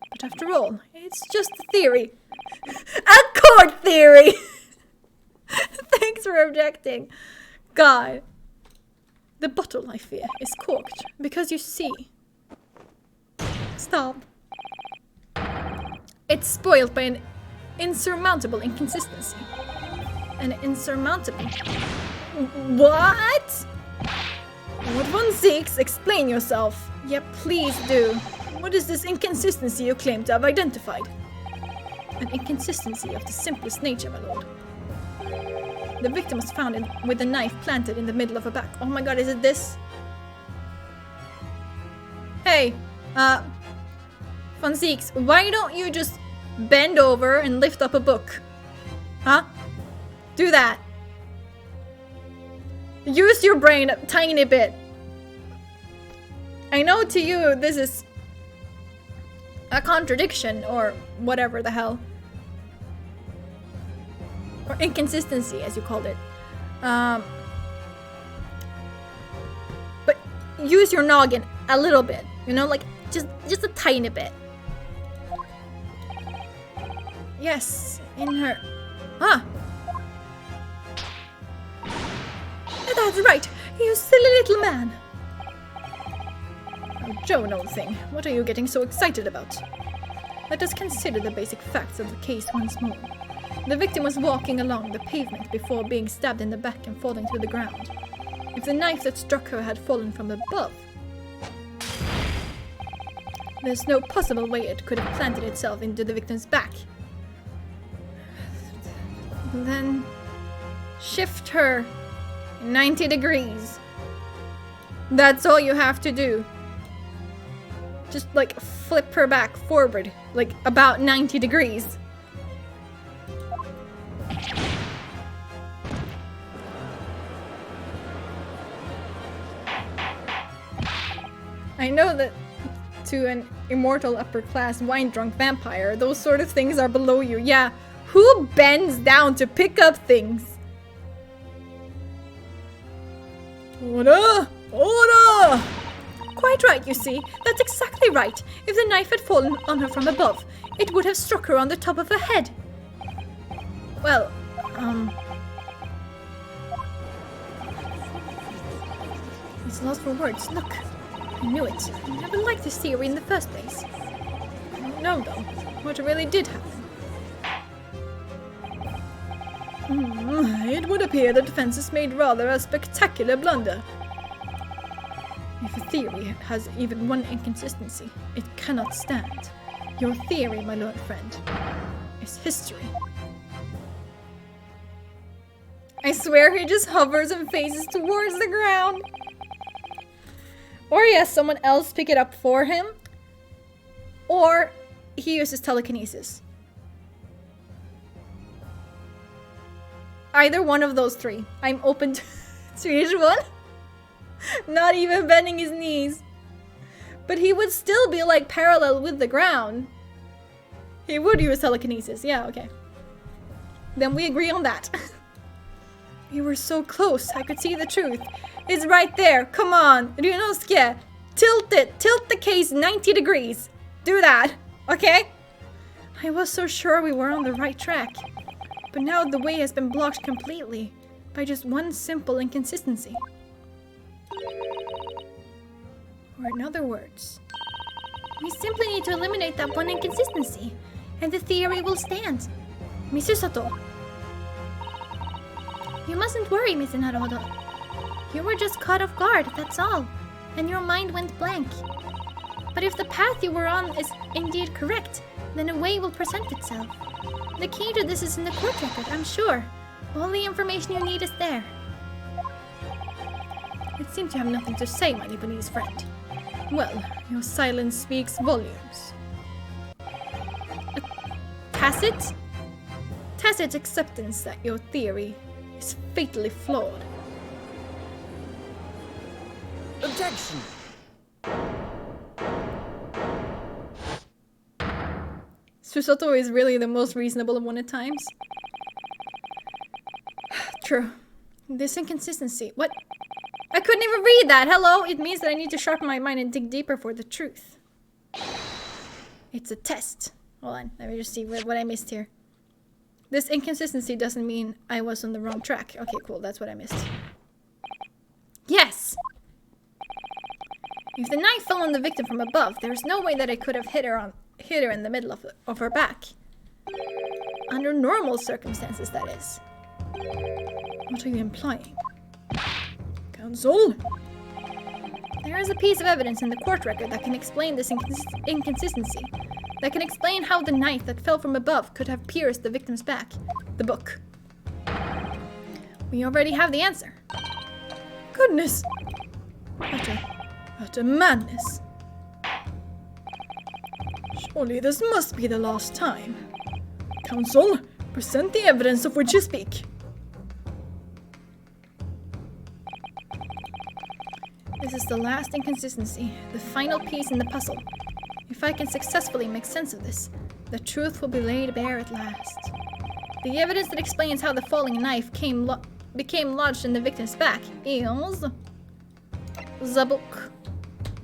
But after all, it's just a theory. A chord theory! Thanks for objecting. God. The bottle, I fear, is corked, because you see... Stop. It's spoiled by an insurmountable inconsistency. An insurmountable... What? What one seeks, explain yourself. Yeah, please do. What is this inconsistency you claim to have identified? An inconsistency of the simplest nature, my lord. The victim was found with a knife planted in the middle of her back. Oh my god, is it this? Hey, Fonseeks, why don't you just bend over and lift up a book? Huh? Do that. Use your brain a tiny bit. I know to you this is a contradiction or whatever the hell. Or inconsistency, as you called it. But use your noggin a little bit. You know, like just a tiny bit. Yes, in her... Huh. That's right, you silly little man. Oh, Joan, old thing, what are you getting so excited about? Let us consider the basic facts of the case once more. The victim was walking along the pavement before being stabbed in the back and falling to the ground. if the knife that struck her had fallen from above. There's no possible way it could have planted itself into the victim's back. Then shift her 90 degrees. That's all you have to do. Just like flip her back forward, like about 90 degrees. I know that to an immortal upper-class wine-drunk vampire, those sort of things are below you. Yeah, who bends down to pick up things? Order! Order! Quite right, you see. That's exactly right. If the knife had fallen on her from above, it would have struck her on the top of her head. Well, He's lost for words. Look, I knew it. I never liked this theory in the first place. I don't know, though, what really did happen. It would appear the defenses made rather a spectacular blunder. If a theory has even one inconsistency, it cannot stand. Your theory, my learned friend, is history. I swear he just hovers and faces towards the ground. Or he has someone else pick it up for him. Or he uses telekinesis. Either one of those three. I'm open to each one. Not even bending his knees. But he would still be like parallel with the ground. He would use telekinesis. Yeah, okay. Then we agree on that. We were so close. I could see the truth. It's right there. Come on. Ryunosuke. Tilt it. Tilt the case 90 degrees. Do that. Okay? I was so sure we were on the right track. But now the way has been blocked completely by just one simple inconsistency. Or in other words, We simply need to eliminate that one inconsistency, and the theory will stand. Mr. Sato. You mustn't worry, Mr. Naruhodo. You were just caught off guard, that's all, and your mind went blank. But if the path you were on is indeed correct, then a way will present itself. The key to this is in the court record, I'm sure. All the information you need is there. it seemed to have nothing to say, my Nipponese friend. Well, your silence speaks volumes. Tacit acceptance that your theory is fatally flawed. Objection! Susato is really the most reasonable one at times. True. This inconsistency. What? I couldn't even read that! Hello? It means that I need to sharpen my mind and dig deeper for the truth. It's a test. Hold on, let me just see what I missed here. This inconsistency doesn't mean I was on the wrong track. Okay, cool, that's what I missed. Yes! If the knife fell on the victim from above, there's no way that it could have hit her in the middle of her back. Under normal circumstances, that is. What are you implying? Counsel? There is a piece of evidence in the court record that can explain this inconsistency. That can explain how the knife that fell from above could have pierced the victim's back. The book. We already have the answer. Goodness! Utter madness. Surely this must be the last time. Counsel, present the evidence of which you speak. This is the last inconsistency, the final piece in the puzzle. If I can successfully make sense of this, the truth will be laid bare at last. The evidence that explains how the falling knife became lodged in the victim's back is... the book.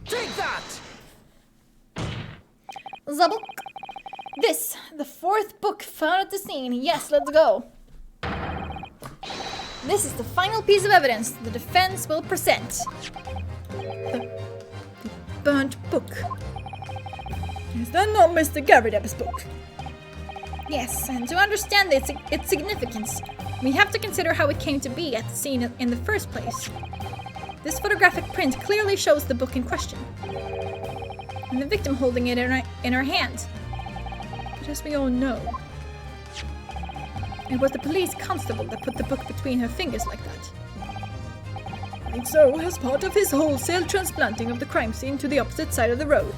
Take that! The book. This, the fourth book found at the scene. Yes, let's go. This is the final piece of evidence the defense will present. The burnt book. Is that not Mr. Garrideb's book? Yes, and to understand its significance, we have to consider how it came to be at the scene in the first place. This photographic print clearly shows the book in question, and the victim holding it in her hand. But as we all know, it was the police constable that put the book between her fingers like that. And so, as part of his wholesale transplanting of the crime scene to the opposite side of the road.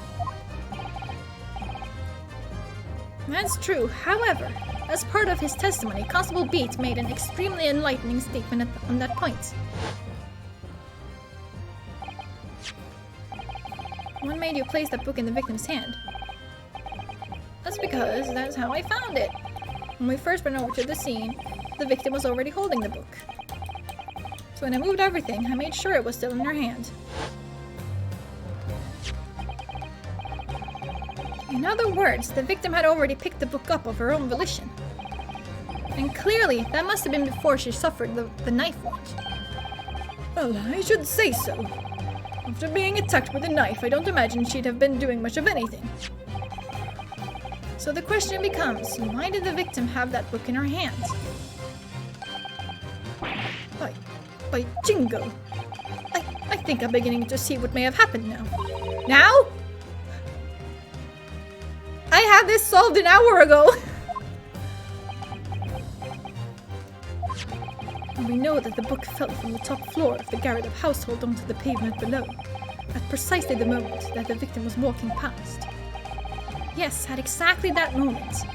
That's true. However, as part of his testimony, Constable Beat made an extremely enlightening statement on that point. What made you place that book in the victim's hand? That's because that's how I found it. When we first went over to the scene, the victim was already holding the book. So when I moved everything, I made sure it was still in her hand. In other words, the victim had already picked the book up of her own volition. And clearly, that must have been before she suffered the knife wound. Well, I should say so. After being attacked with a knife, I don't imagine she'd have been doing much of anything. So the question becomes, why did the victim have that book in her hand? By jingo! I think I'm beginning to see what may have happened now. Now? I had this solved an hour ago! And we know that the book fell from the top floor of the Garrett household onto the pavement below, at precisely the moment that the victim was walking past. Yes, at exactly that moment.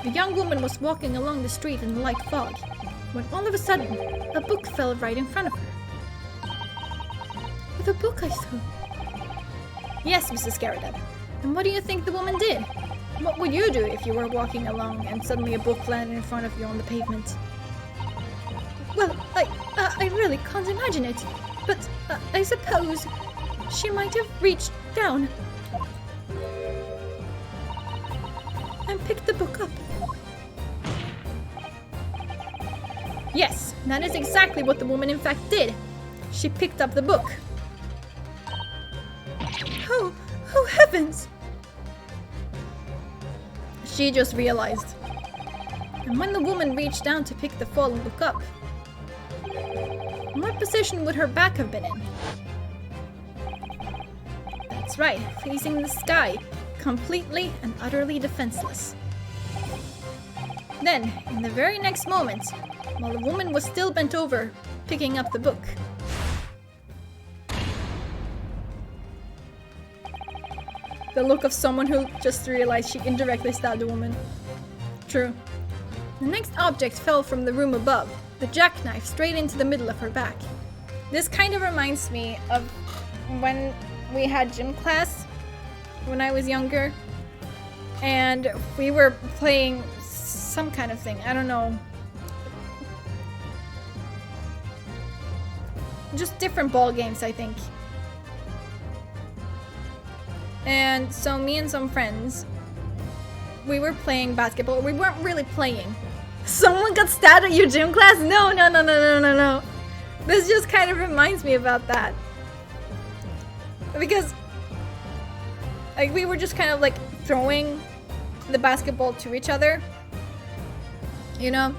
The young woman was walking along the street in the light fog, when all of a sudden, a book fell right in front of her. The book I threw? Yes, Mrs. Garrett. And what do you think the woman did? What would you do if you were walking along and suddenly a book landed in front of you on the pavement? Well, I really can't imagine it, but I suppose she might have reached down and picked the book up. Yes, that is exactly what the woman in fact did. She picked up the book. Oh heavens! She just realized. And when the woman reached down to pick the fallen book up, what position would her back have been in? That's right, facing the sky, completely and utterly defenseless. Then, in the very next moment, while the woman was still bent over, picking up the book, the look of someone who just realized she indirectly stabbed a woman. True. The next object fell from the room above, the jackknife straight into the middle of her back. This kind of reminds me of when we had gym class when I was younger, and we were playing some kind of thing, I don't know. Just different ball games, I think. And so me and some friends, we were playing basketball. We weren't really playing. Someone got stabbed at your gym class? No. This just kind of reminds me about that. Because like we were just kind of like throwing the basketball to each other. You know?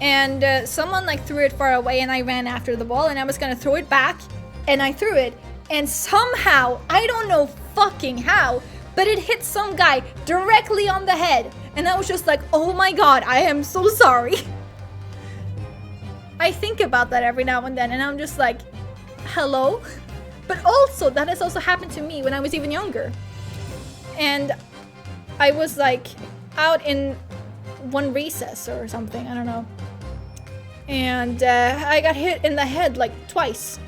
And someone like threw it far away and I ran after the ball and I was gonna throw it back and I threw it. And somehow, I don't know fucking how, but it hit some guy directly on the head. And I was just like, oh my god, I am so sorry. I think about that every now and then and I'm just like, hello? But also, that has also happened to me when I was even younger. And I was like out in one recess or something, I don't know. And I got hit in the head like twice.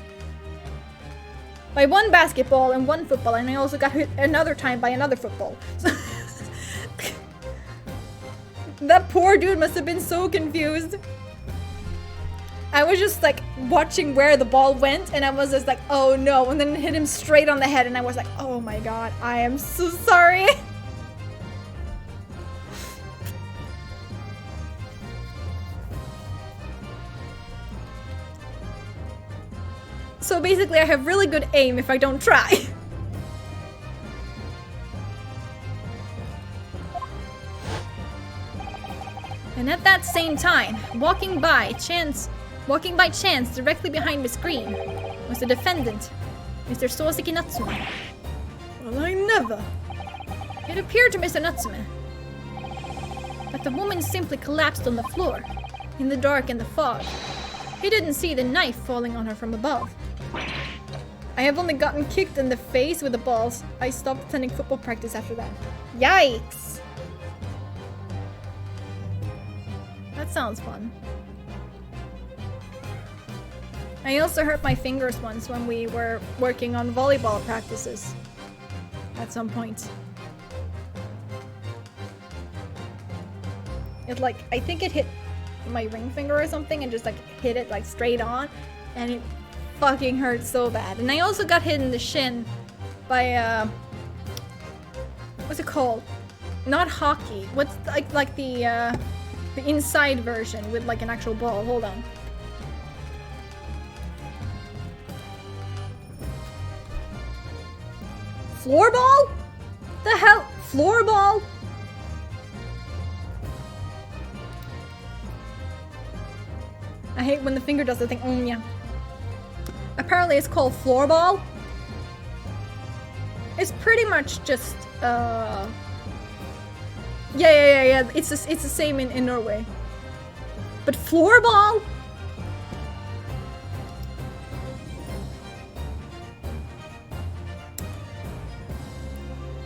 By one basketball and one football, and I also got hit another time by another football. So that poor dude must have been so confused. I was just like watching where the ball went, and I was just like, oh no, and then it hit him straight on the head, and I was like, oh my god, I am so sorry. So basically I have really good aim if I don't try. And at that same time, walking by, chance Walking by chance directly behind Miss Green was the defendant, Mr. Soseki Natsume. Well, I never. It appeared to Mr. Natsume that the woman simply collapsed on the floor, in the dark and the fog. He didn't see the knife falling on her from above. I have only gotten kicked in the face with the balls. I stopped attending football practice after that. Yikes! That sounds fun. I also hurt my fingers once when we were working on volleyball practices. At some point. It I think it hit my ring finger or something and just hit it straight on. And it fucking hurt so bad. And I also got hit in the shin by what's it called? Not hockey. What's the inside version with an actual ball. Hold on. Floorball? The hell? Floorball? I hate when the finger does the thing. Yeah. Apparently it's called floorball. It's pretty much just yeah. It's the same in Norway. But floorball?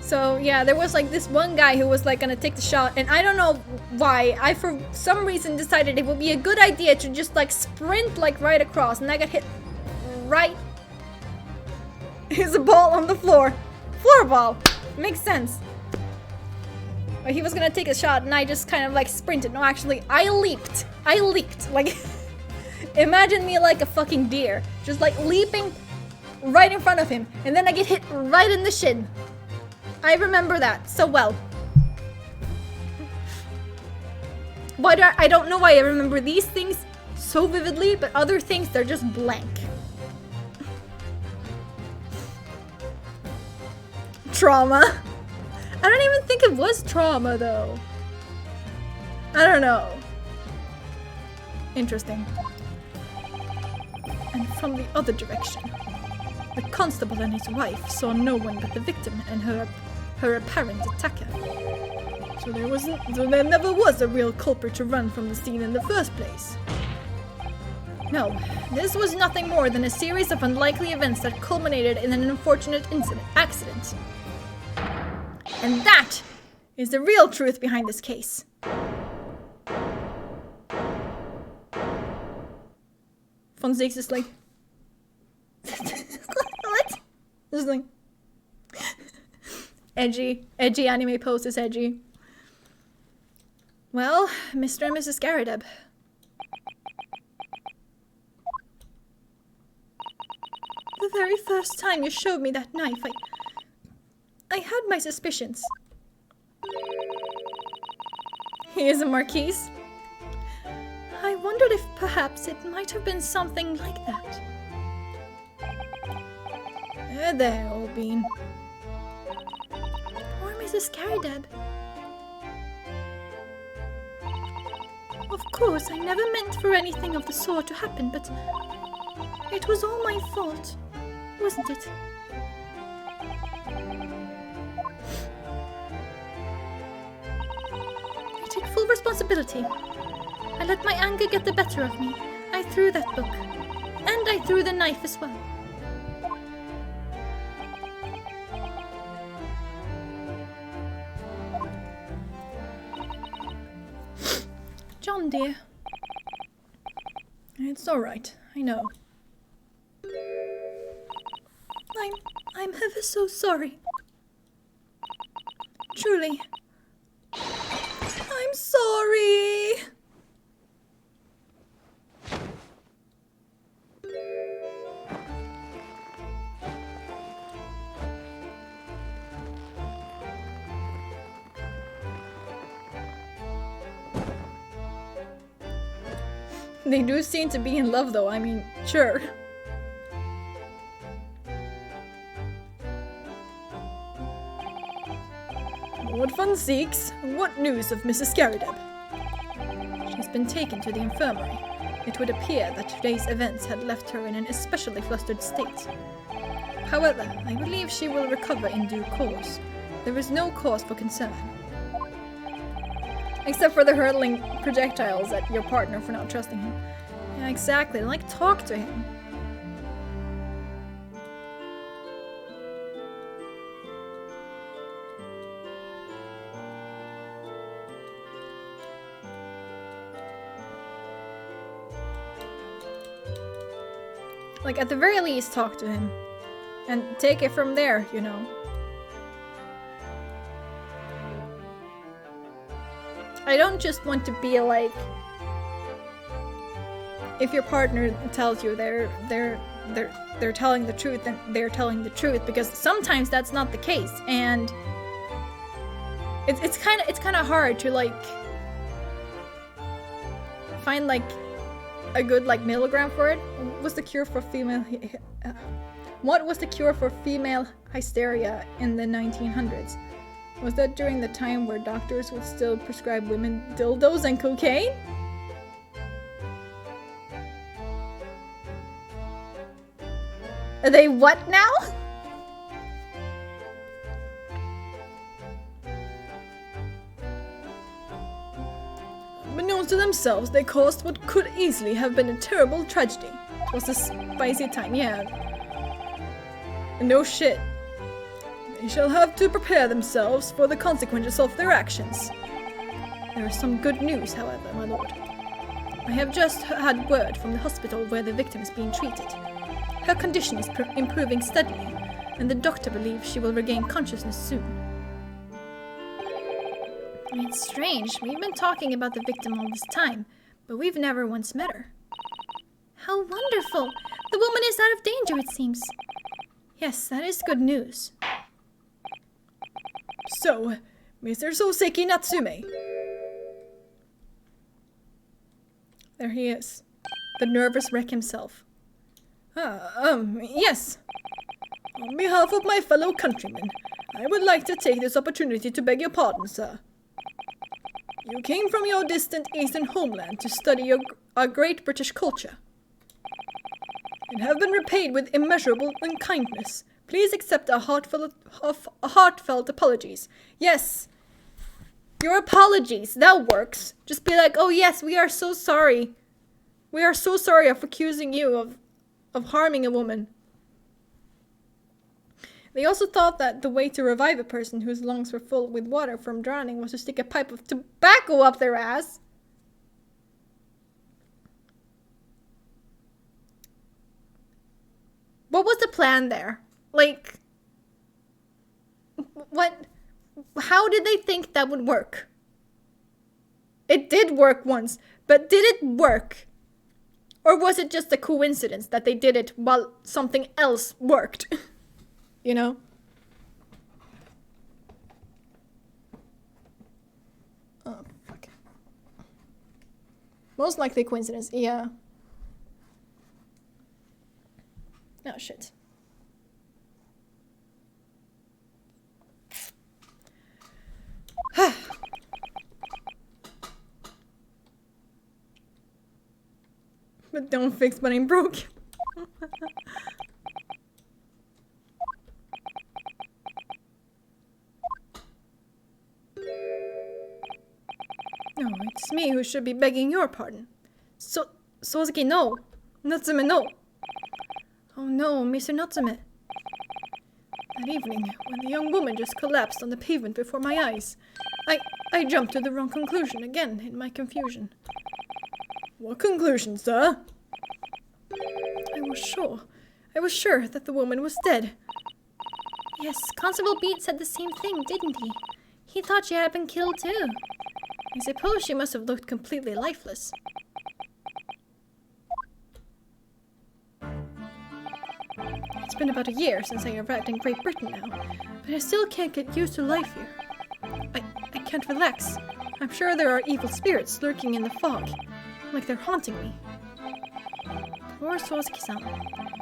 So yeah, there was this one guy who was gonna take the shot, and I don't know why. I for some reason decided it would be a good idea to just sprint right across, and I got hit right. Here's a ball on the floor. Floorball. Makes sense. But he was gonna take a shot, and I just kind of sprinted. No, actually, I leaped. I leaped. Imagine me like a fucking deer, just leaping right in front of him, and then I get hit right in the shin. I remember that so well. I don't know why I remember these things so vividly, but other things, they're just blank. Trauma. I don't even think it was trauma, though. I don't know. Interesting. And from the other direction, the constable and his wife saw no one but the victim and her apparent attacker. So there never was a real culprit to run from the scene in the first place. No, this was nothing more than a series of unlikely events that culminated in an unfortunate accident. And that is the real truth behind this case. Fonziek's just what? Just edgy anime pose is edgy. Well, Mr. and Mrs. Garadeb. The very first time you showed me that knife, I had my suspicions. He is a marquise. I wondered if perhaps it might have been something like that. There, old bean. Poor Mrs. Garadeb. Of course, I never meant for anything of the sort to happen, but it was all my fault, wasn't it? I take full responsibility. I let my anger get the better of me. I threw that book. And I threw the knife as well. John, dear. It's all right. I know. I'm ever so sorry. Truly. I'm sorry. They do seem to be in love, though. I mean, sure. Lord Fonzieks, what news of Mrs. Garadeb? She's been taken to the infirmary. It would appear that today's events had left her in an especially flustered state. However, I believe she will recover in due course. There is no cause for concern. Except for the hurtling projectiles at your partner for not trusting him. Yeah, exactly. Like, talk to him. Like, at the very least, talk to him. And take it from there, you know. I don't just want to be like... If your partner tells you they're telling the truth, then they're telling the truth, because sometimes that's not the case, and it's kind of hard to like find like a good like middle ground for it. What was the cure for female hysteria in the 1900s? Was that during the time where doctors would still prescribe women dildos and cocaine? Are they what now? Unknown to themselves, they caused what could easily have been a terrible tragedy. It was a spicy time, yeah. No shit. They shall have to prepare themselves for the consequences of their actions. There is some good news, however, my lord. I have just had word from the hospital where the victim is being treated. Her condition is improving steadily, and the doctor believes she will regain consciousness soon. It's strange. We've been talking about the victim all this time, but we've never once met her. How wonderful! The woman is out of danger, it seems. Yes, that is good news. So, Mr. Soseki Natsume. There he is. The nervous wreck himself. Yes. On behalf of my fellow countrymen, I would like to take this opportunity to beg your pardon, sir. You came from your distant eastern homeland to study our great British culture, and have been repaid with immeasurable kindness. Please accept our heartfelt apologies. Yes, your apologies, that works. Just be like, oh yes, we are so sorry. We are so sorry of accusing you of harming a woman. They also thought that the way to revive a person whose lungs were full with water from drowning was to stick a pipe of tobacco up their ass. What was the plan there? Like, what? How did they think that would work? It did work once, but did it work? Or was it just a coincidence that they did it while something else worked? You know? Oh, fuck. Most likely coincidence, yeah. Oh, shit. But don't fix what ain't broke. No, it's me who should be begging your pardon. Soseki, no. Natsume, no. Oh no, Mr. Natsume. That evening, when the young woman just collapsed on the pavement before my eyes, I jumped to the wrong conclusion again in my confusion. What conclusion, sir? I was sure that the woman was dead. Yes, Constable Beat said the same thing, didn't he? He thought she had been killed too. I suppose she must have looked completely lifeless. It's been about a year since I arrived in Great Britain now, but I still can't get used to life here. I can't relax. I'm sure there are evil spirits lurking in the fog, like they're haunting me. Poor Soseki-san.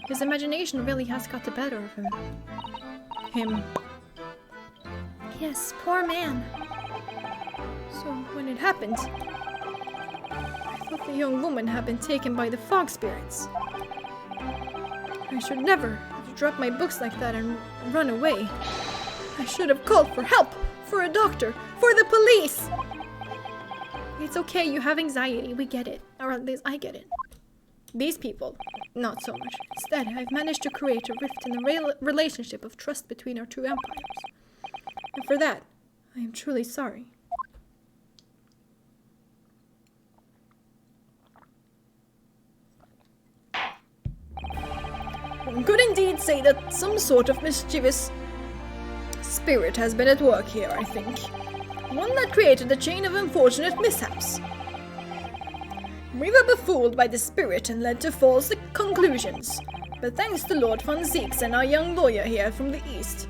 His imagination really has got the better of him. Yes, poor man. So when it happened, I But the young woman had been taken by the fog spirits. I should never have dropped my books like that and run away. I should have called for help, for a doctor, for the police! It's okay, you have anxiety, we get it. Or at least I get it. These people, not so much. Instead, I've managed to create a rift in the relationship of trust between our two empires. And for that, I am truly sorry. One could indeed say that some sort of mischievous spirit has been at work here, I think. One that created a chain of unfortunate mishaps. We were befooled by the spirit and led to false conclusions. But thanks to Lord Van Zieks and our young lawyer here from the east.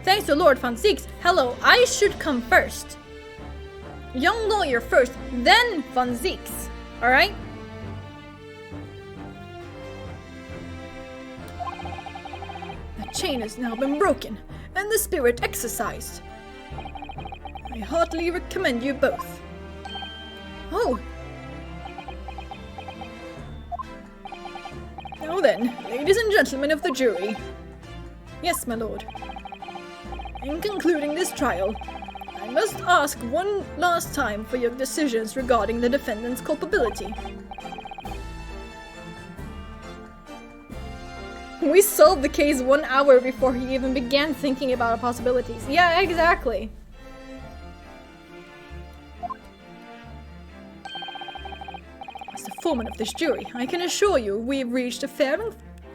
Thanks to Lord Van Zieks, hello, I should come first. Young lawyer first, then Van Zieks. Alright? The chain has now been broken, and the spirit exorcised. I heartily recommend you both. Oh! Now then, ladies and gentlemen of the jury. Yes, my lord. In concluding this trial, I must ask one last time for your decisions regarding the defendant's culpability. We solved the case 1 hour before he even began thinking about possibilities. Yeah, exactly. As the foreman of this jury, I can assure you we've reached a fair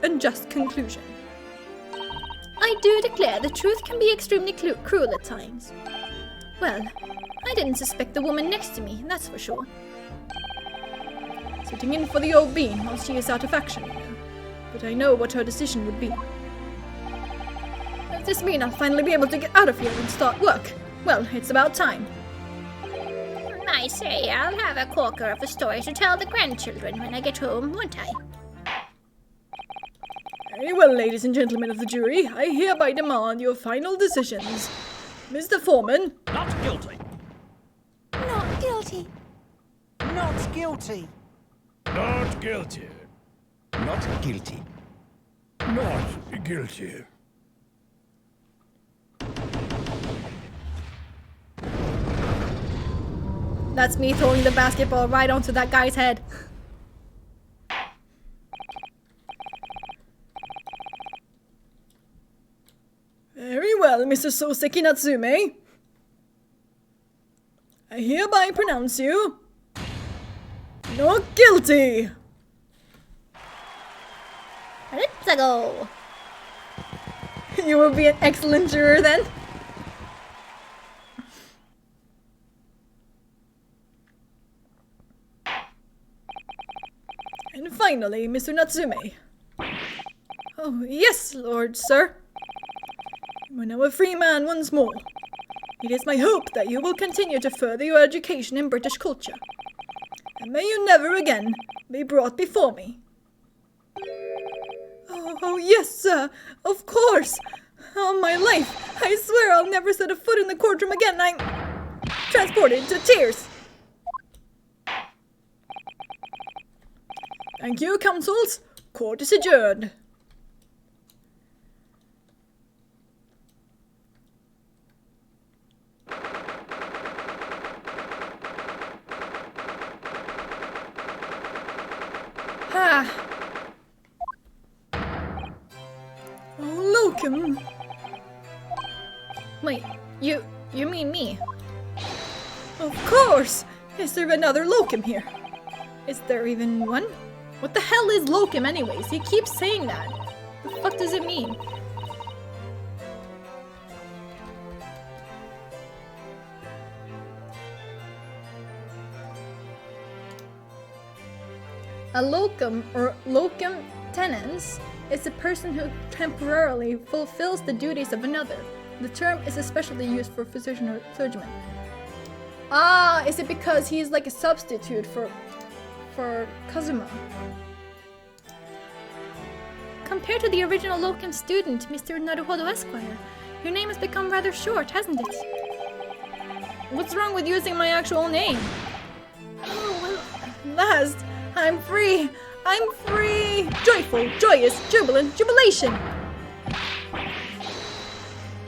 and just conclusion. I do declare the truth can be extremely cruel at times. Well, I didn't suspect the woman next to me, that's for sure. Sitting in for the old bean while she is out of action, you know. But I know what her decision would be. Does this mean I'll finally be able to get out of here and start work? Well, it's about time. I say, I'll have a corker of a story to tell the grandchildren when I get home, won't I? Very well, ladies and gentlemen of the jury, I hereby demand your final decisions. Mr. Foreman? Not guilty. Not guilty. Not guilty. Not guilty. Not guilty. Not guilty. That's me throwing the basketball right onto that guy's head. Very well, Mr. Soseki Natsume. I hereby pronounce you not guilty. Let's go. You will be an excellent juror then. And finally, Mr. Natsume. Oh, yes, Lord, sir. You are now a free man once more. It is my hope that you will continue to further your education in British culture. And may you never again be brought before me. Oh, yes, sir. Of course. All my life, I swear I'll never set a foot in the courtroom again. I'm transported to tears. Thank you, counsels. Court is adjourned. Ah. Oh, locum. Wait, you mean me? Of course! Is there another locum here? Is there even one? What the hell is locum anyways? He keeps saying that. The fuck does it mean? A locum or locum tenens is a person who temporarily fulfills the duties of another. The term is especially used for physician or clergyman. Ah, is it because he's like a substitute for Kazuma? Compared to the original locum student, Mr. Naruhodo Esquire, your name has become rather short, hasn't it? What's wrong with using my actual name? Oh, well, last, I'm free! I'm free! Joyful, joyous, jubilant, jubilation!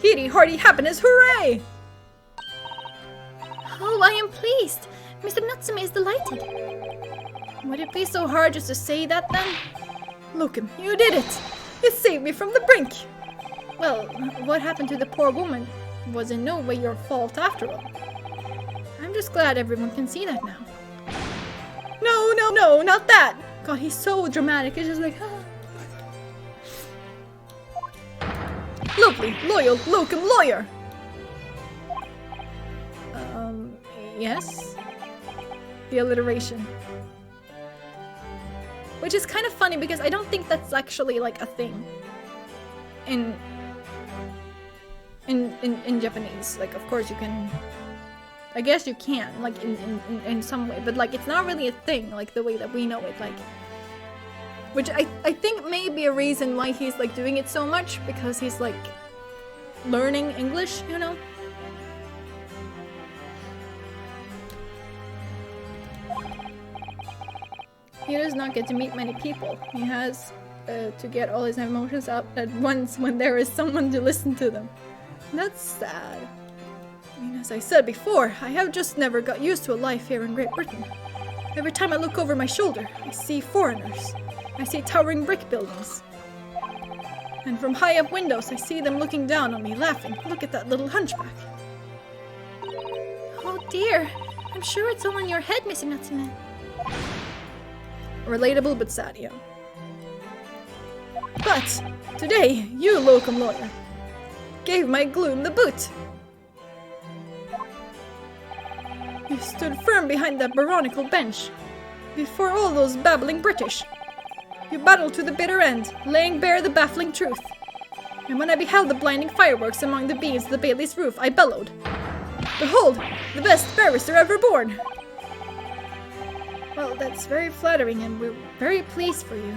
Hearty, hearty happiness, hooray! Oh, I am pleased. Mr. Natsume is delighted. Would it be so hard just to say that then? Look, you did it! You saved me from the brink! Well, what happened to the poor woman was in no way your fault after all. I'm just glad everyone can see that now. No, no, no, not that! God, he's so dramatic, it's just like, ah. Lovely, loyal, locum lawyer! Yes? The alliteration. Which is kind of funny because I don't think that's actually like a thing in Japanese. Like, of course you can, I guess you can, like in some way, but like it's not really a thing like the way that we know it, like, which I think may be a reason why he's like doing it so much, because he's like learning English, you know? He does not get to meet many people. He has to get all his emotions out at once when there is someone to listen to them. That's sad. I mean, as I said before, I have just never got used to a life here in Great Britain. Every time I look over my shoulder, I see foreigners. I see towering brick buildings. And from high up windows, I see them looking down on me, laughing. Look at that little hunchback. Oh dear. I'm sure it's all in your head, Mr. Natsume. Relatable but sad, yeah. But today, you locum lawyer gave my gloom the boot. You stood firm behind that baronical bench before all those babbling British. You battled to the bitter end, laying bare the baffling truth. And when I beheld the blinding fireworks among the beams of the Bailey's roof, I bellowed, "Behold, the best barrister ever born!" Well, that's very flattering, and we're very pleased for you.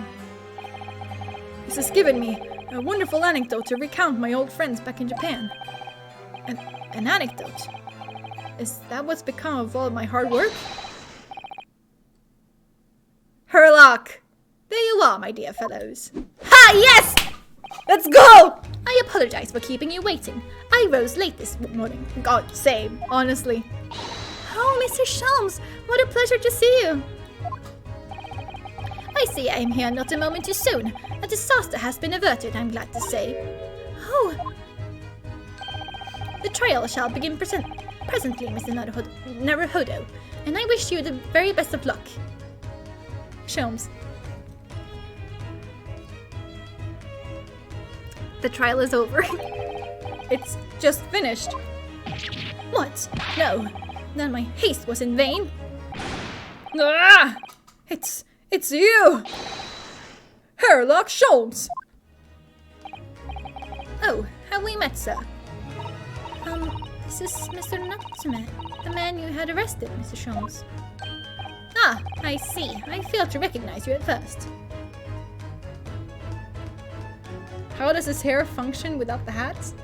This has given me a wonderful anecdote to recount my old friends back in Japan. An anecdote? Is that what's become of all my hard work? Herlock! There you are, my dear fellows. Ha! Yes! Let's go! I apologize for keeping you waiting. I rose late this morning. God, same, honestly. Oh, Mr. Sholmes, what a pleasure to see you. I see I am here not a moment too soon. A disaster has been averted, I'm glad to say. Oh. The trial shall begin presently, Mr. Naruhodo, and I wish you the very best of luck. Sholmes. The trial is over. It's just finished. What? No. Then my haste was in vain. Ah! It's you! Herlock Sholmes! Oh, have we met, sir? This is Mr. Natsume, the man you had arrested, Mr. Sholmes. Ah, I see. I failed to recognize you at first. How does his hair function without the hats?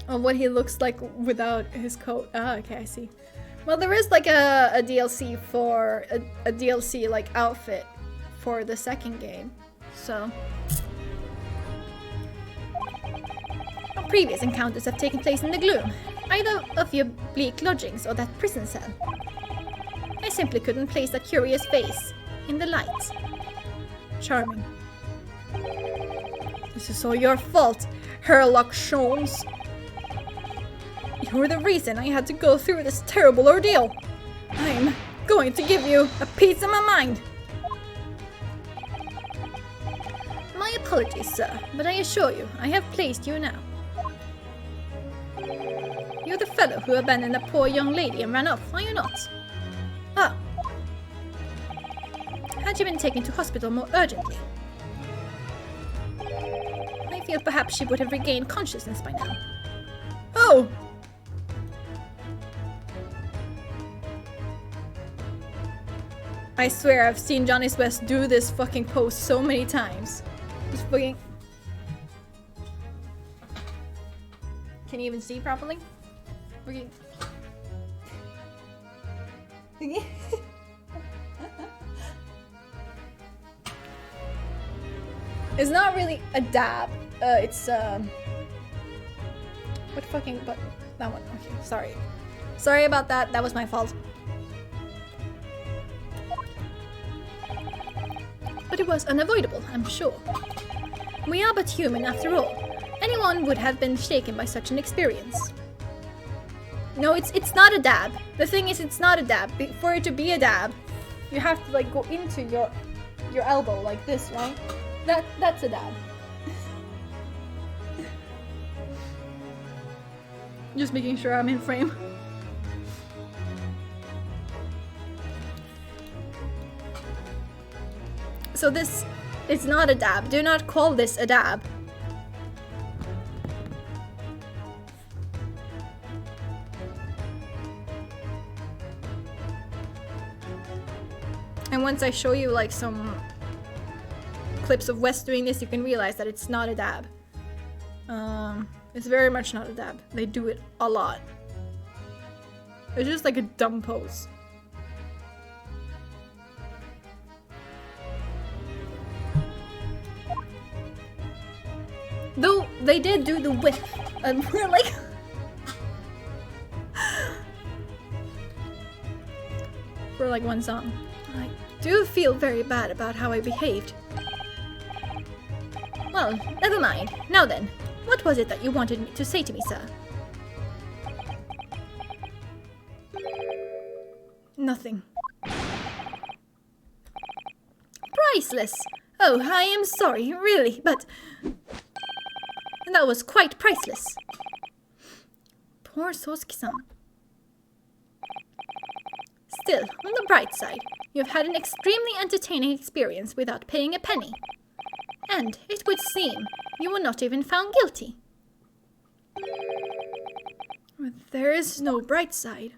Oh, what he looks like without his coat. Ah, okay, I see. Well, there is like a DLC for a DLC like outfit for the second game, so. Our previous encounters have taken place in the gloom, either of your bleak lodgings or that prison cell. I simply couldn't place that curious face in the light. Charming. This is all your fault, Herlock Sholmes. You're the reason I had to go through this terrible ordeal. I'm going to give you a piece of my mind. My apologies, sir, but I assure you, I have placed you now. You're the fellow who abandoned a poor young lady and ran off, are you not? Ah. Had you been taken to hospital more urgently? I feel perhaps she would have regained consciousness by now. Oh! I swear I've seen Johnny West do this fucking pose so many times. Just fucking... Can you even see properly? Okay. It's not really a dab. It's what fucking but that one. Okay, sorry. Sorry about that. That was my fault. But it was unavoidable, I'm sure. We are but human after all. Anyone would have been shaken by such an experience. No, it's not a dab. The thing is, it's not a dab. For it to be a dab, you have to like go into your elbow like this, right? That's a dab. Just making sure I'm in frame. So this is not a dab. Do not call this a dab. And once I show you like some clips of Wes doing this, you can realize that it's not a dab. It's very much not a dab. They do it a lot. It's just like a dumb pose. Though they did do the whip, and we're like for like one song. I do feel very bad about how I behaved. Well, never mind. Now then, what was it that you wanted me to say to me, sir? Nothing. Priceless! Oh, I am sorry, really, but that was quite priceless. Poor Sosuke-san. Still, on the bright side, you've had an extremely entertaining experience without paying a penny. And, it would seem, you were not even found guilty. There is no bright side.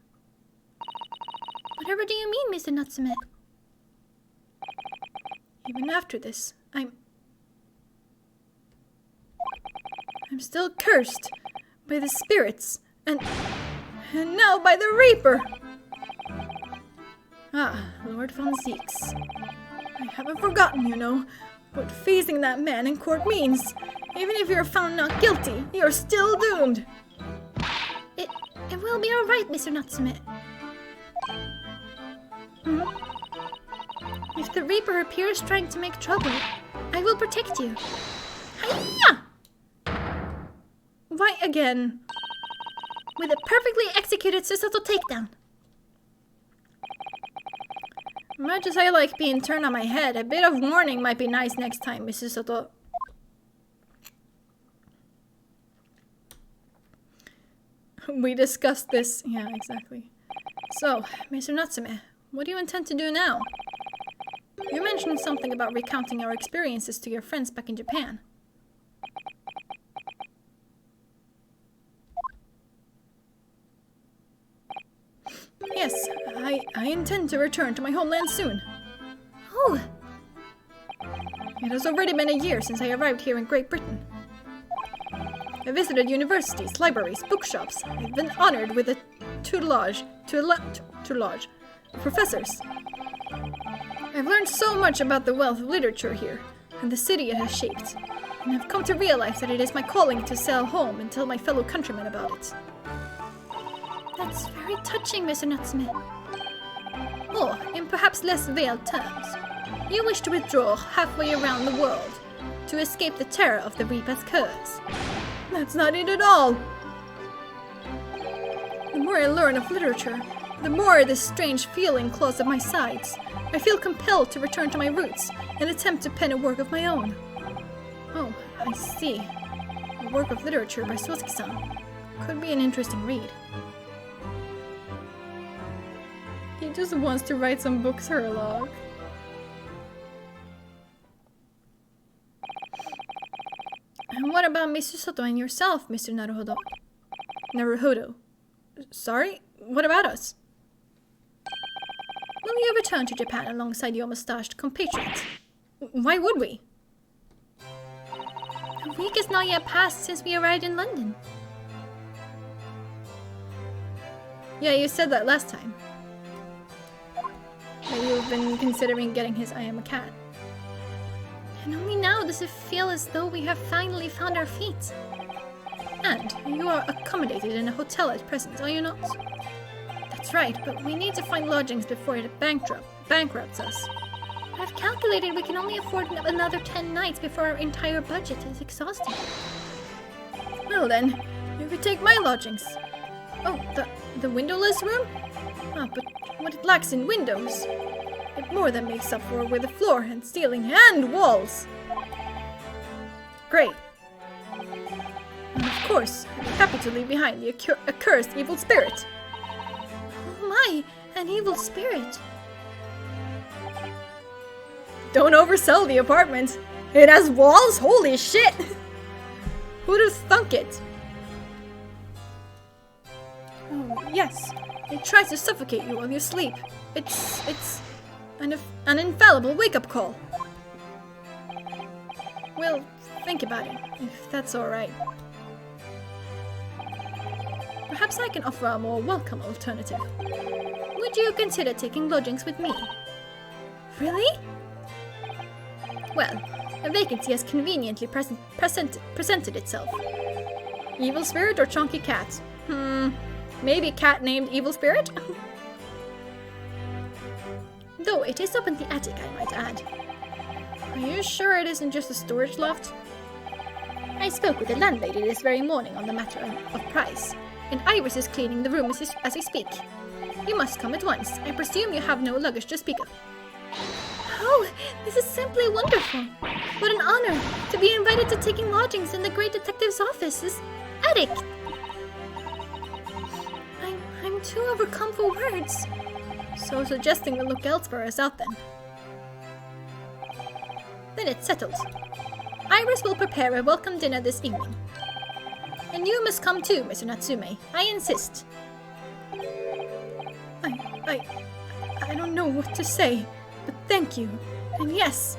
Whatever do you mean, Mr. Natsume? Even after this, I'm still cursed by the spirits and now by the Reaper. Ah, Lord von Zeeks. I haven't forgotten, you know, what facing that man in court means. Even if you're found not guilty, you're still doomed. It will be alright, Mr. Natsume. If the Reaper appears trying to make trouble, I will protect you. Hiya! Why again? With a perfectly executed Susato takedown. Much as I like being turned on my head, a bit of warning might be nice next time, Mrs. Soto. We discussed this. Yeah, exactly. So, Mr. Natsume, what do you intend to do now? You mentioned something about recounting our experiences to your friends back in Japan. Yes, I intend to return to my homeland soon. Oh! It has already been a year since I arrived here in Great Britain. I visited universities, libraries, bookshops. I've been honored with a tutelage of professors. I've learned so much about the wealth of literature here, and the city it has shaped, and I've come to realize that it is my calling to sail home and tell my fellow countrymen about it. That's very touching, Mr. Natsume. Or, in perhaps less veiled terms, you wish to withdraw halfway around the world to escape the terror of the Reaper's curse. That's not it at all! The more I learn of literature, the more this strange feeling claws at my sides. I feel compelled to return to my roots and attempt to pen a work of my own. Oh, I see. A work of literature by Sosuke-san. Could be an interesting read. He just wants to write some books, Herlog. And what about Mr. Soto and yourself, Mr. Naruhodo? Naruhodo. Sorry? What about us? Will you return to Japan alongside your mustached compatriots? Why would we? A week has not yet passed since we arrived in London. Yeah, you said that last time. Maybe you've been considering getting his I Am a Cat. And only now does it feel as though we have finally found our feet. And you are accommodated in a hotel at present, are you not? That's right, but we need to find lodgings before it bankrupts us. I've calculated we can only afford another 10 nights before our entire budget is exhausted. Well then, you could take my lodgings. Oh, the windowless room? Ah, but what it lacks in windows, it more than makes up for with the floor and ceiling and walls. Great. And of course, I'm happy to leave behind the accursed evil spirit. Oh my, an evil spirit. Don't oversell the apartment. It has walls? Holy shit! Who'd have thunk it? Oh, yes. It tries to suffocate you while you sleep. It's an infallible wake-up call. We'll think about it, if that's alright. Perhaps I can offer a more welcome alternative. Would you consider taking lodgings with me? Really? Well, a vacancy has conveniently presented itself. Evil spirit or chunky cat? Maybe cat named Evil Spirit? Though it is up in the attic, I might add. Are you sure it isn't just a storage loft? I spoke with the landlady this very morning on the matter of price, and Iris is cleaning the room as I speak. You must come at once. I presume you have no luggage to speak of. Oh, this is simply wonderful. What an honor to be invited to taking lodgings in the great detective's office's attic. I'm too overcome for words. So suggesting we look elsewhere is out then. Then it's settled. Iris will prepare a welcome dinner this evening. And you must come too, Mr. Natsume. I insist. I don't know what to say, but thank you. And yes.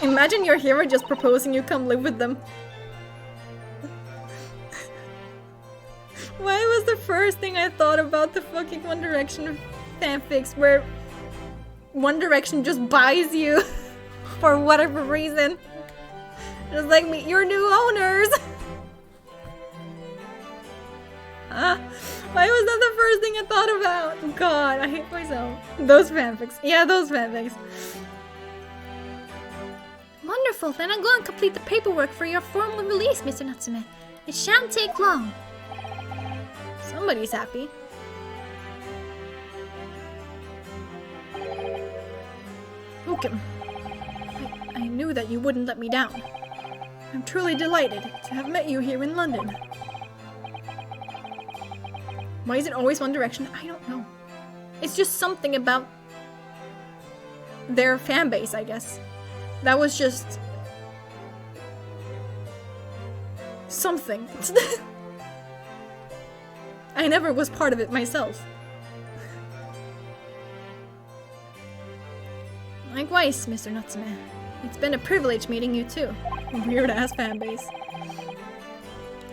Imagine your hero just proposing you come live with them. Why was the first thing I thought about the fucking One Direction fanfics where One Direction just buys you for whatever reason? Just like, meet your new owners! Why was that the first thing I thought about? God, I hate myself. Those fanfics. Yeah, those fanfics. Wonderful, then I'll go and complete the paperwork for your formal release, Mr. Natsume. It shan't take long. Somebody's happy. Oakham, I knew that you wouldn't let me down. I'm truly delighted to have met you here in London. Why is it always One Direction? I don't know. It's just something about their fan base, I guess. That was just something. I never was part of it myself. Likewise, Mr. Natsume. It's been a privilege meeting you too. Weird ass fan base.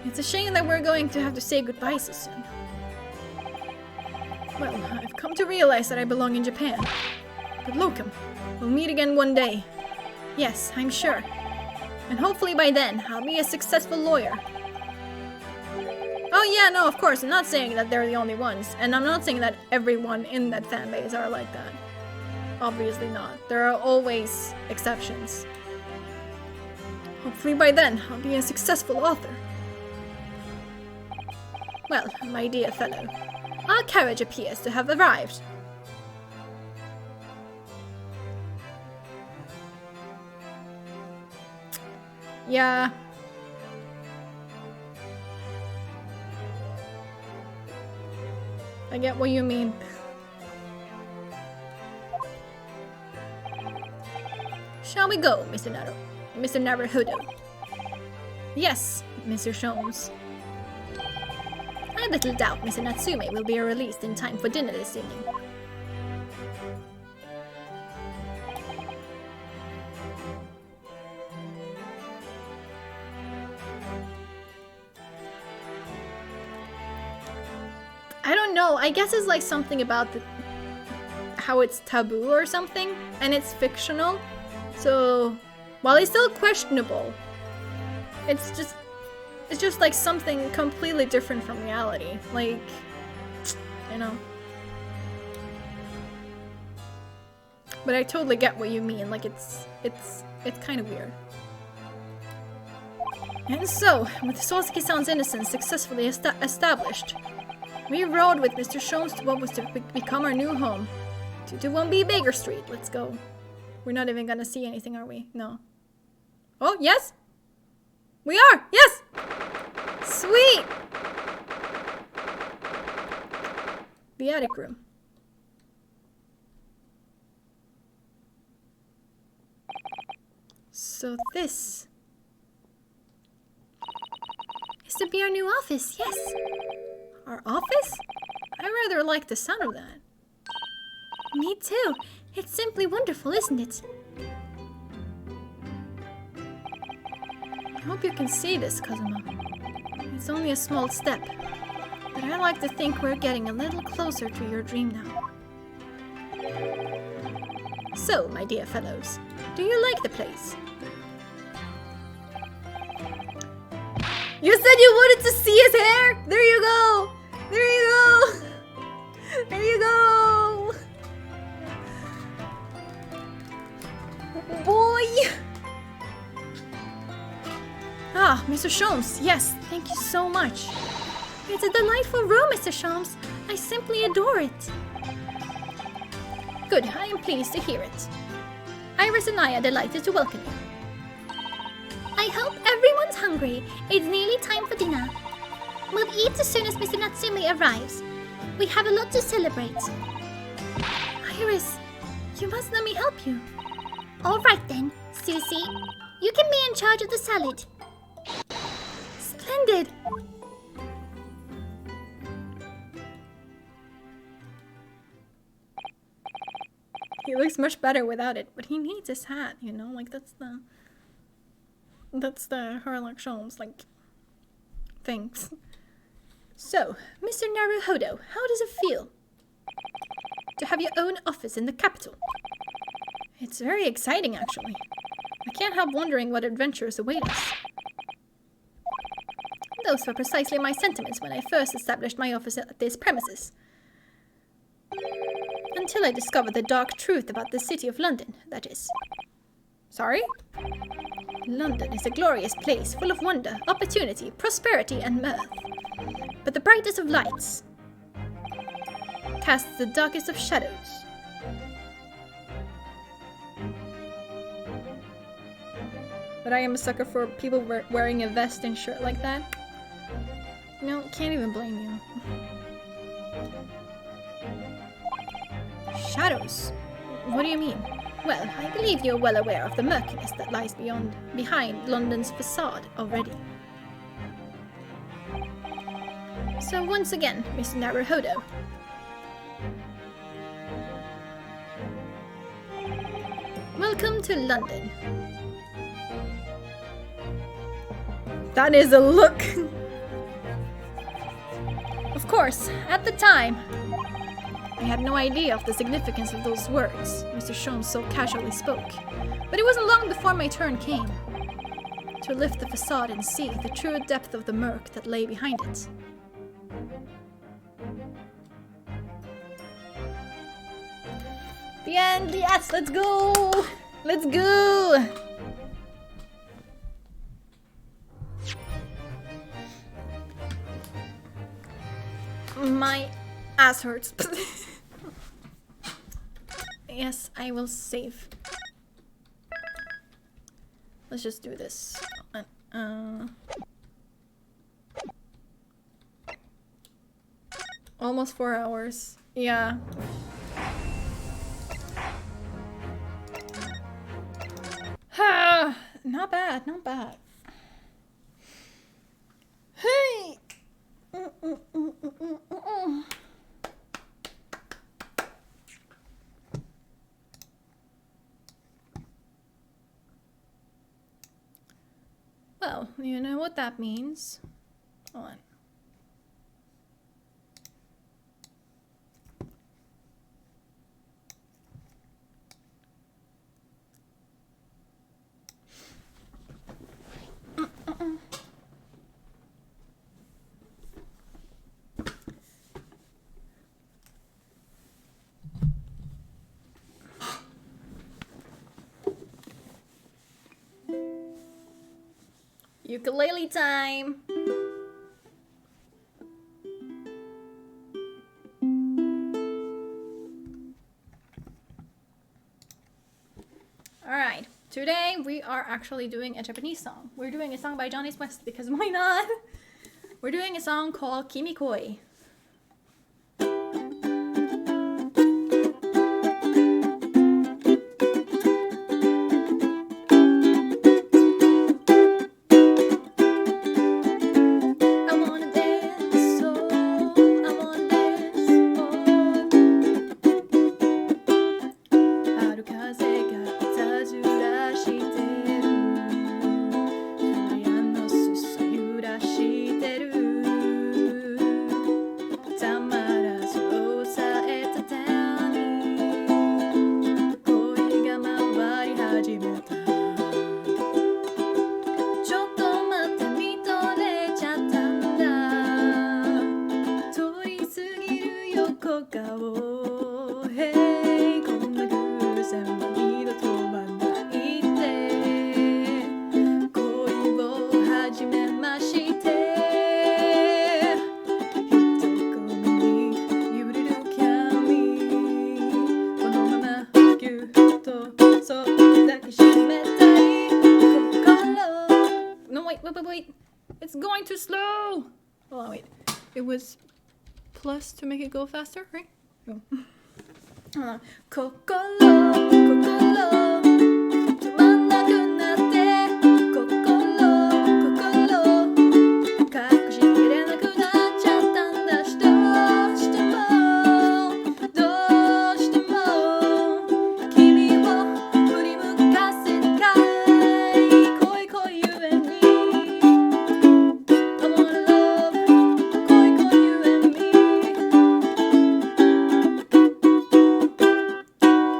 It's a shame that we're going to have to say goodbye so soon. Well, I've come to realize that I belong in Japan. But Locum, we'll meet again one day. Yes, I'm sure. And hopefully by then, I'll be a successful lawyer. Oh yeah, no, of course, I'm not saying that they're the only ones. And I'm not saying that everyone in that fanbase are like that. Obviously not. There are always exceptions. Hopefully by then, I'll be a successful author. Well, my dear fellow, our carriage appears to have arrived. Yeah. I get what you mean. Shall we go, Mr. Naruhodo? Yes, Mr. Sholmes. I little doubt Mr. Natsume will be released in time for dinner this evening. I don't know, I guess it's like something about how it's taboo or something, and it's fictional. So while it's still questionable, it's just like something completely different from reality. Like, you know. But I totally get what you mean. Like it's kind of weird. And so, with Swansky-san's innocence successfully established, we rode with Mr. Sholmes to what was to become our new home. 221B Baker Street. Let's go. We're not even gonna see anything, are we? No. Oh, yes! We are! Yes! Sweet! The attic room. So this is to be our new office, yes. Our office? I rather like the sound of that. Me too. It's simply wonderful, isn't it? I hope you can see this, Kazuma. It's only a small step, but I like to think we're getting a little closer to your dream now. So, my dear fellows, do you like the place? You said you wanted to see his hair? There you go! There you go! There you go! Boy! Ah, Mr. Sholmes, yes, thank you so much. It's a delightful room, Mr. Sholmes. I simply adore it. Good, I am pleased to hear it. Iris and I are delighted to welcome you. I hope everyone's hungry. It's nearly time for dinner. We'll eat as soon as Mr. Natsume arrives. We have a lot to celebrate. Iris, you must let me help you. All right then, Susie. You can be in charge of the salad. Splendid! He looks much better without it, but he needs his hat, you know? Like, that's the Sherlock Holmes, like, things. So, Mr. Naruhodo, how does it feel to have your own office in the capital? It's very exciting, actually. I can't help wondering what adventures await us. Those were precisely my sentiments when I first established my office at this premises. Until I discovered the dark truth about the city of London, that is. Sorry? London is a glorious place full of wonder, opportunity, prosperity, and mirth. But the brightest of lights casts the darkest of shadows. But I am a sucker for people wearing a vest and shirt like that. No, can't even blame you. Shadows? What do you mean? Well, I believe you're well aware of the murkiness that lies behind London's facade already. So once again, Mr. Naruhodo. Welcome to London. That is a look! Of course, at the time, I had no idea of the significance of those words Mr. Sholmes so casually spoke. But it wasn't long before my turn came to lift the facade and see the true depth of the murk that lay behind it. The end! Yes! Let's go! Let's go! My ass hurts. Yes, I will save. Let's just do this. Almost 4 hours. Yeah. Not bad, not bad. Hey! Well, you know what that means. Hold on. Ukulele time! Alright, today we are actually doing a Japanese song. We're doing a song by Johnny West because why not? We're doing a song called KIMIKOI. Wait. It's going too slow. Oh, wait. It was plus to make it go faster, right? No. Kokoro, kokoro, 止まんなくなって心、心隠しきれなくなっちゃったんだし、どうしてもどうしても君を振り向かせたい恋恋ゆえに I wanna love 恋恋ゆえに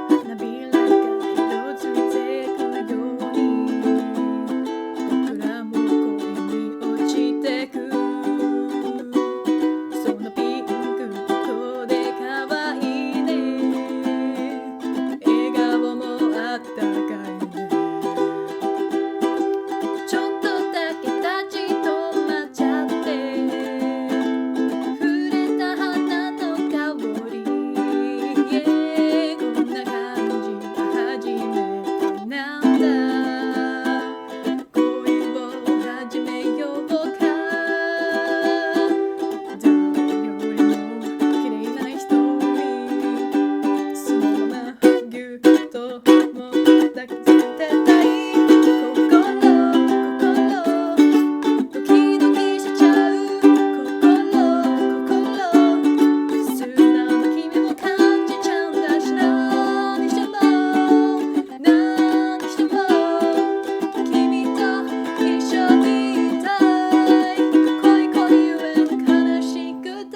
花びらが色づいてくように僕らも恋に落ちてくそのピンクここで可愛いね笑顔もあったかいねちょっとだけ立ち止まっちゃって触れた花の香り Yeah こんな感じが初めてなんだ恋を始めようか誰よりも綺麗な瞳そのままぎゅっともう抱きついてたい心ドキドキしちゃう心素直な君も感じちゃうんだし何にしても君と一緒にいたい恋恋ゆえに悲しくて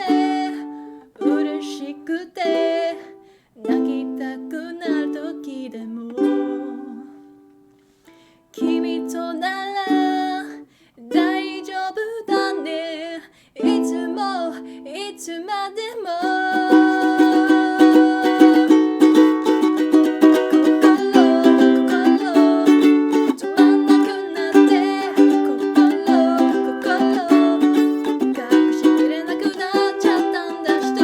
嬉しくて泣きたくなる時でも君となら大丈夫だねいつもいつまでも止まんなくなって心隠しきれなくなっちゃったんだしど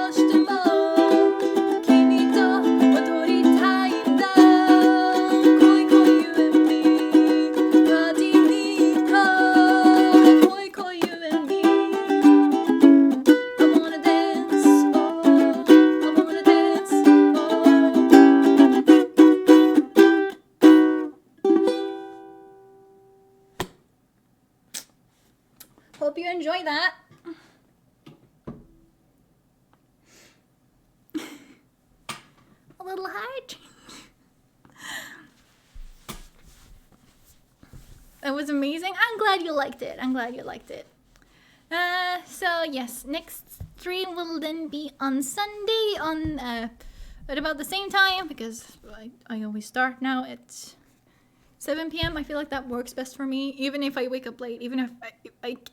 うしても君と踊りたいんだ恋恋ゆえにパーティーに行こう恋恋ゆえに I wanna dance oh I wanna dance oh Hope you enjoy that. A little heart. That was amazing. I'm glad you liked it. So yes, next stream will then be on Sunday on at about the same time because I always start now at 7 p.m. I feel like that works best for me, even if I wake up late, even if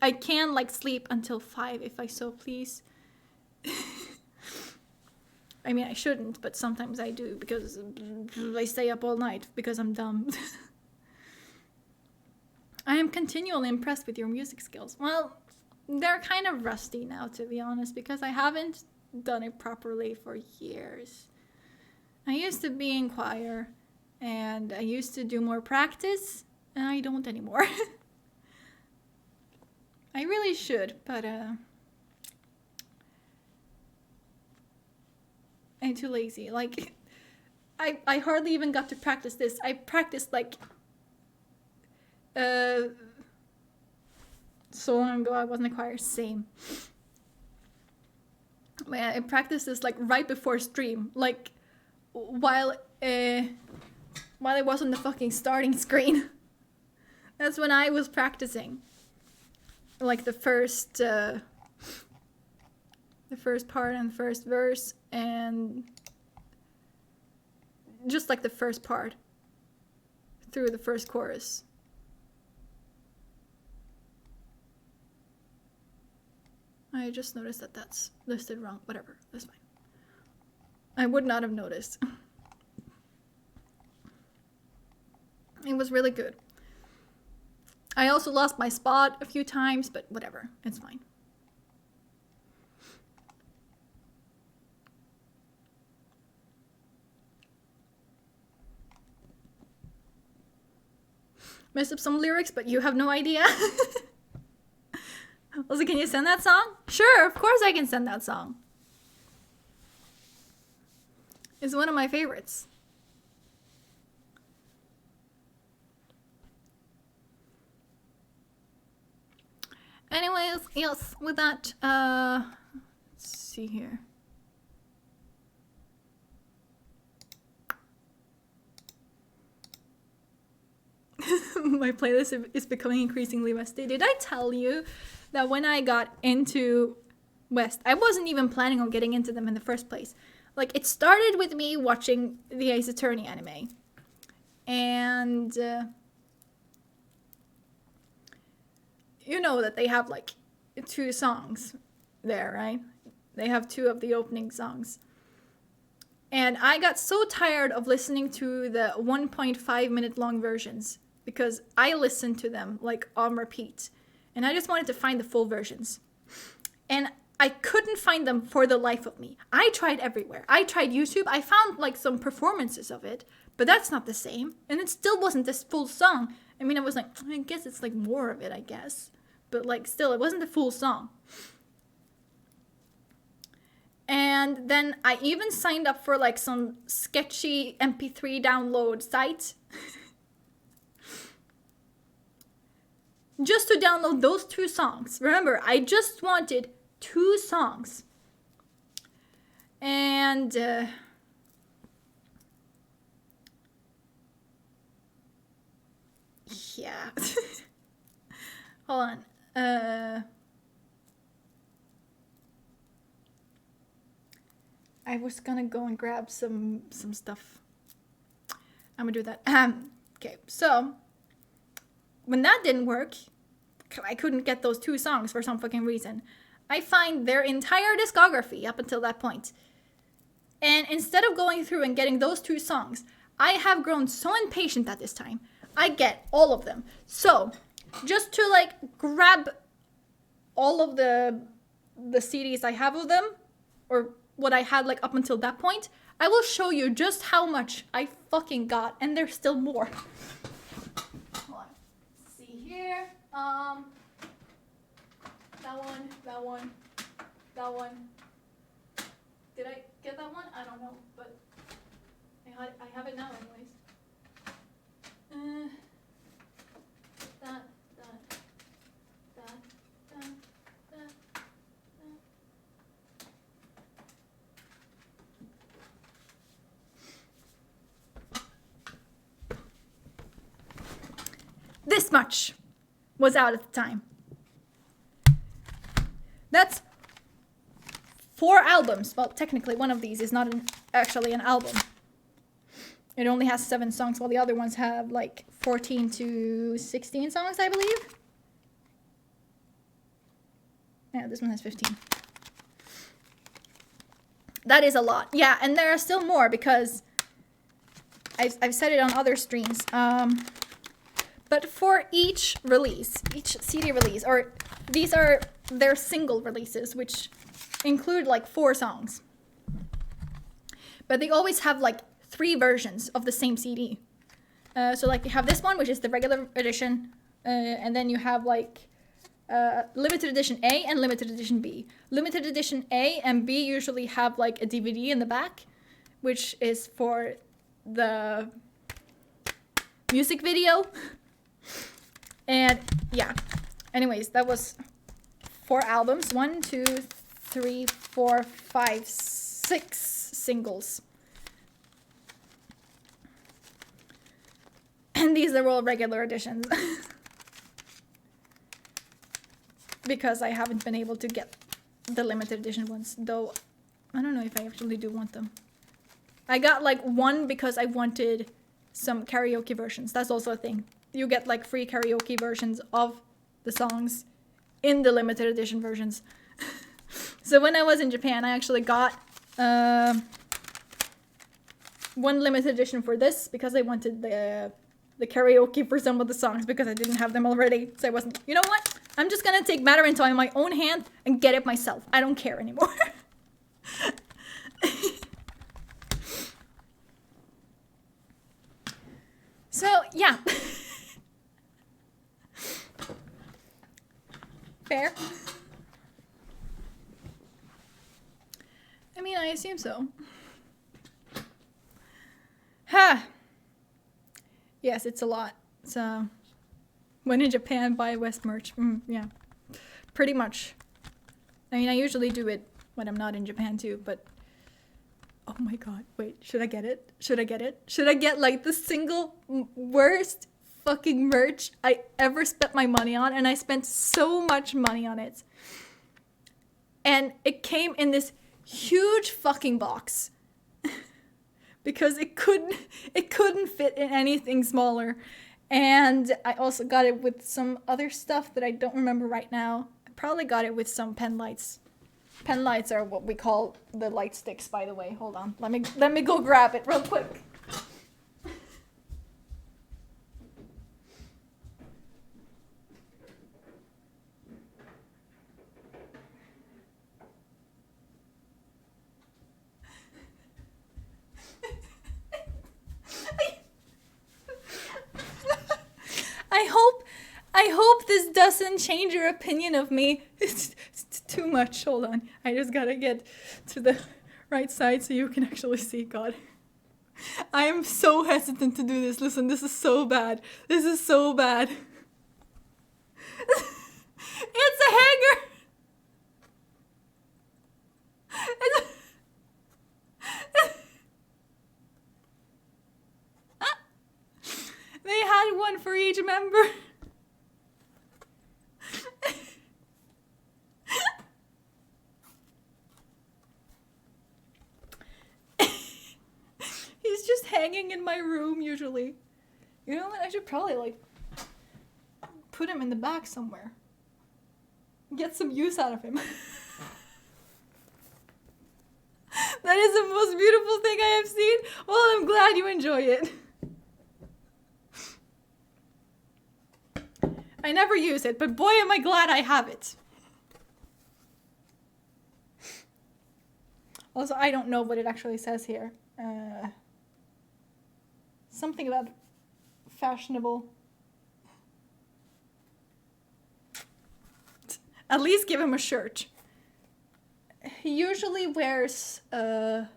I can like sleep until 5 if I so please. I mean, I shouldn't, but sometimes I do because I stay up all night because I'm dumb. I am continually impressed with your music skills. Well, they're kind of rusty now, to be honest, because I haven't done it properly for years. I used to be in choir, and I used to do more practice, and I don't anymore. I really should, but I'm too lazy. Like, I hardly even got to practice this. I practiced like so long ago. I wasn't a choir. Same. But yeah, I practiced this like right before stream, like while I was on the fucking starting screen. That's when I was practicing. Like the first part and the first verse, and just like the first part through the first chorus. I just noticed that that's listed wrong. Whatever, that's fine. I would not have noticed. It was really good. I also lost my spot a few times, but whatever, it's fine. Messed up some lyrics, but you have no idea. Also, can you send that song? Sure, of course I can send that song. It's one of my favorites. Anyways, yes, with that, let's see here. My playlist is becoming increasingly Westy. Did I tell you that when I got into West, I wasn't even planning on getting into them in the first place? Like, it started with me watching the Ace Attorney anime. And you know that they have like 2 songs there, right? They have 2 of the opening songs. And I got so tired of listening to the 1.5 minute long versions because I listened to them like on repeat. And I just wanted to find the full versions. And I couldn't find them for the life of me. I tried everywhere. I tried YouTube. I found like some performances of it, but that's not the same. And it still wasn't this full song. I mean, I was like, I guess it's like more of it, I guess. But like still, it wasn't the full song. And then I even signed up for like some sketchy MP3 download site. Just to download those 2 songs. Remember, I just wanted 2 songs. And yeah. Hold on. I was gonna go and grab some stuff. I'm gonna do that. Okay, so when that didn't work, I couldn't get those 2 songs for some fucking reason. I find their entire discography up until that point. And instead of going through and getting those 2 songs, I have grown so impatient at this time. I get all of them. So, just to like grab all of the CDs I have of them, or what I had like up until that point, I will show you just how much I fucking got, and there's still more. Hold on. Let's see here. That one. Did I get that one? I don't know, but I have it now anyways. That. This much was out at the time. That's 4 albums. Well, technically one of these is not actually an album. It only has 7 songs, while the other ones have like 14 to 16 songs, I believe. Yeah, this one has 15. That is a lot. Yeah, and there are still more because I've said it on other streams. But But for each release, each CD release, or these are their single releases, which include like 4 songs. But they always have like 3 versions of the same CD. So like you have this one, which is the regular edition, and then you have like limited edition A and limited edition B. Limited edition A and B usually have like a DVD in the back, which is for the music video. And yeah, anyways, that was 4 albums. 1, 2, 3, 4, 5, 6 singles. And these are all regular editions. Because I haven't been able to get the limited edition ones, though I don't know if I actually do want them. I got like 1 because I wanted some karaoke versions. That's also a thing. You get like free karaoke versions of the songs in the limited edition versions. So when I was in Japan, I actually got 1 limited edition for this because I wanted the karaoke for some of the songs because I didn't have them already. So I wasn't, you know what? I'm just gonna take matter into my own hand and get it myself. I don't care anymore. So, yeah. Fair. I mean, I assume so. Ha! Yes, it's a lot. So, when in Japan, buy West merch. Yeah, pretty much. I mean, I usually do it when I'm not in Japan too, but... Oh my god, wait, should I get it? Should I get it? Should I get like the single worst fucking merch I ever spent my money on? And I spent so much money on it. And it came in this huge fucking box. Because it couldn't fit in anything smaller. And I also got it with some other stuff that I don't remember right now. I probably got it with some pen lights. Pen lights are what we call the light sticks, by the way. Hold on. Let me go grab it real quick. I hope this doesn't change your opinion of me. It's too much. Hold on. I just gotta get to the right side so you can actually see. God. I am so hesitant to do this. Listen, this is so bad. This is so bad. It's a hanger. They had one for each member. He's just hanging in my room usually. You know what? I should probably like put him in the back somewhere. Get some use out of him. That is the most beautiful thing I have seen. Well, I'm glad you enjoy it. I never use it, but boy am I glad I have it. Also, I don't know what it actually says here. Something about fashionable. At least give him a shirt. He usually wears I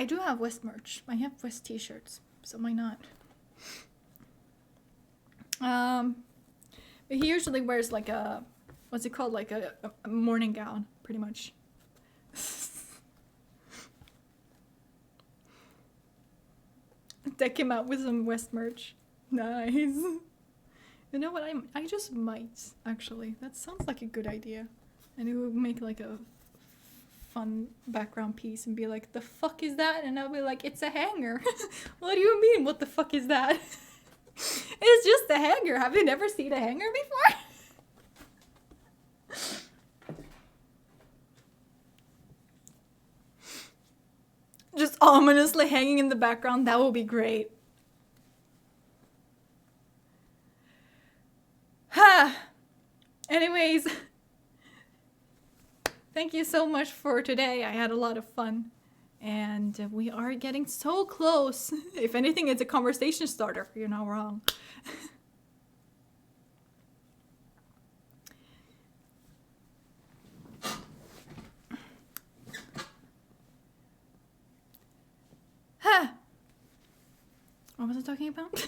do have West merch. I have West t-shirts, so why not? He usually wears like a, what's it called? Like a morning gown, pretty much. Deck him out with some West merch. Nice. You know what? I just might, actually. That sounds like a good idea. And it would make like a fun background piece and be like, the fuck is that? And I'll be like, it's a hanger. What do you mean, what the fuck is that? It's just a hanger. Have you never seen a hanger before? just ominously hanging in the background. That will be great. Ha! Anyways, thank you so much for today. I had a lot of fun. And we are getting so close. If anything, it's a conversation starter. You're not wrong. What was I talking about?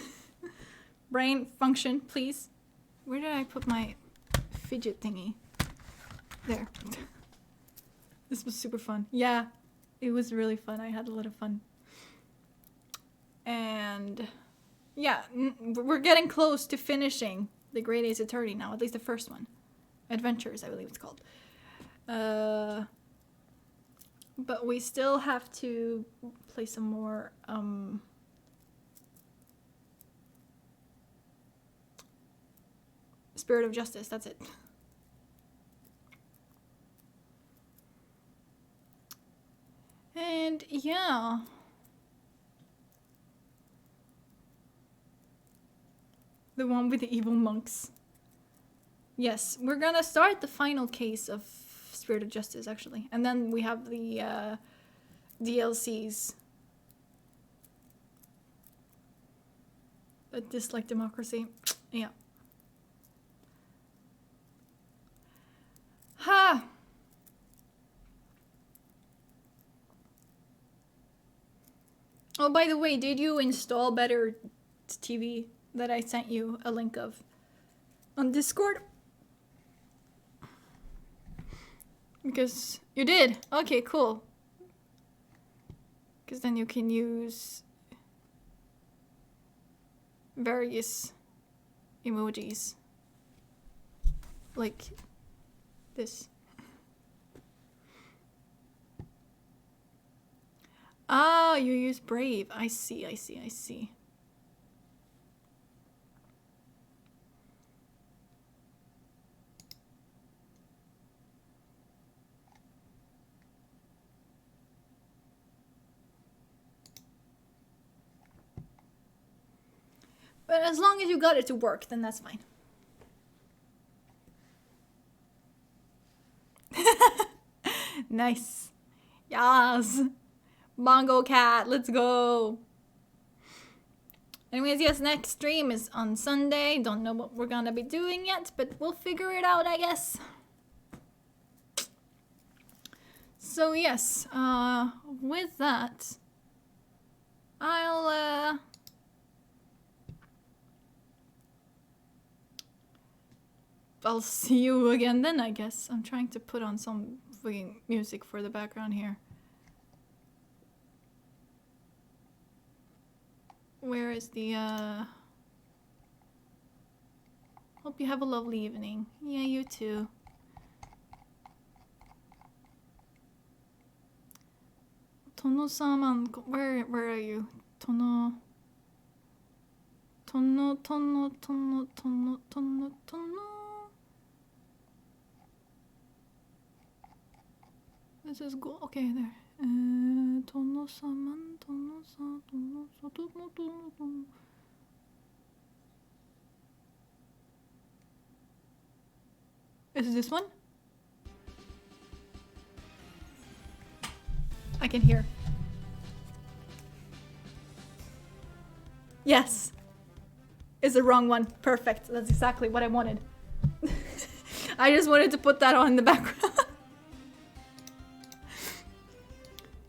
Brain function, please. Where did I put my fidget thingy? There. This was super fun. Yeah, it was really fun. I had a lot of fun. And yeah, we're getting close to finishing the Great Ace Attorney now, at least the first one. Adventures, I believe it's called. But we still have to play some more, Spirit of Justice, that's it. And yeah. The one with the evil monks. Yes, we're gonna start the final case of Spirit of Justice, actually. And then we have the DLCs. A Dislike Democracy. Yeah. Ha! Oh, by the way, did you install Better TV that I sent you a link of on Discord? Because you did. Okay, cool. Because then you can use various emojis. Like this. Ah, you use Brave. I see, I see, I see. But as long as you got it to work, then that's fine. Nice. Yes. Bongo cat, let's go. Anyways, yes, next stream is on Sunday. Don't know what we're gonna be doing yet, but we'll figure it out, I guess. So yes, with that, I'll see you again then, I guess. I'm trying to put on some freaking music for the background here. Where is the, Hope you have a lovely evening. Yeah, you too. Tono-saman, where are you? Tono... This is go. Okay, there. Tono-saman, Tono-sa, Tono-sa, Tono-tono. Is it this one? I can hear. Yes. Is the wrong one. Perfect. That's exactly what I wanted. I just wanted to put that on in the background.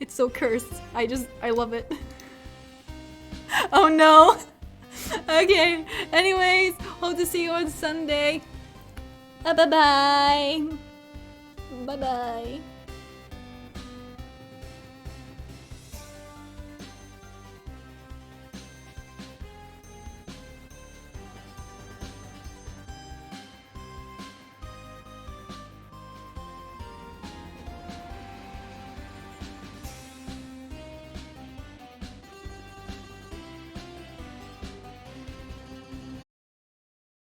It's so cursed. I love it. Oh no. Okay. Anyways, hope to see you on Sunday. Bye-bye. Bye-bye.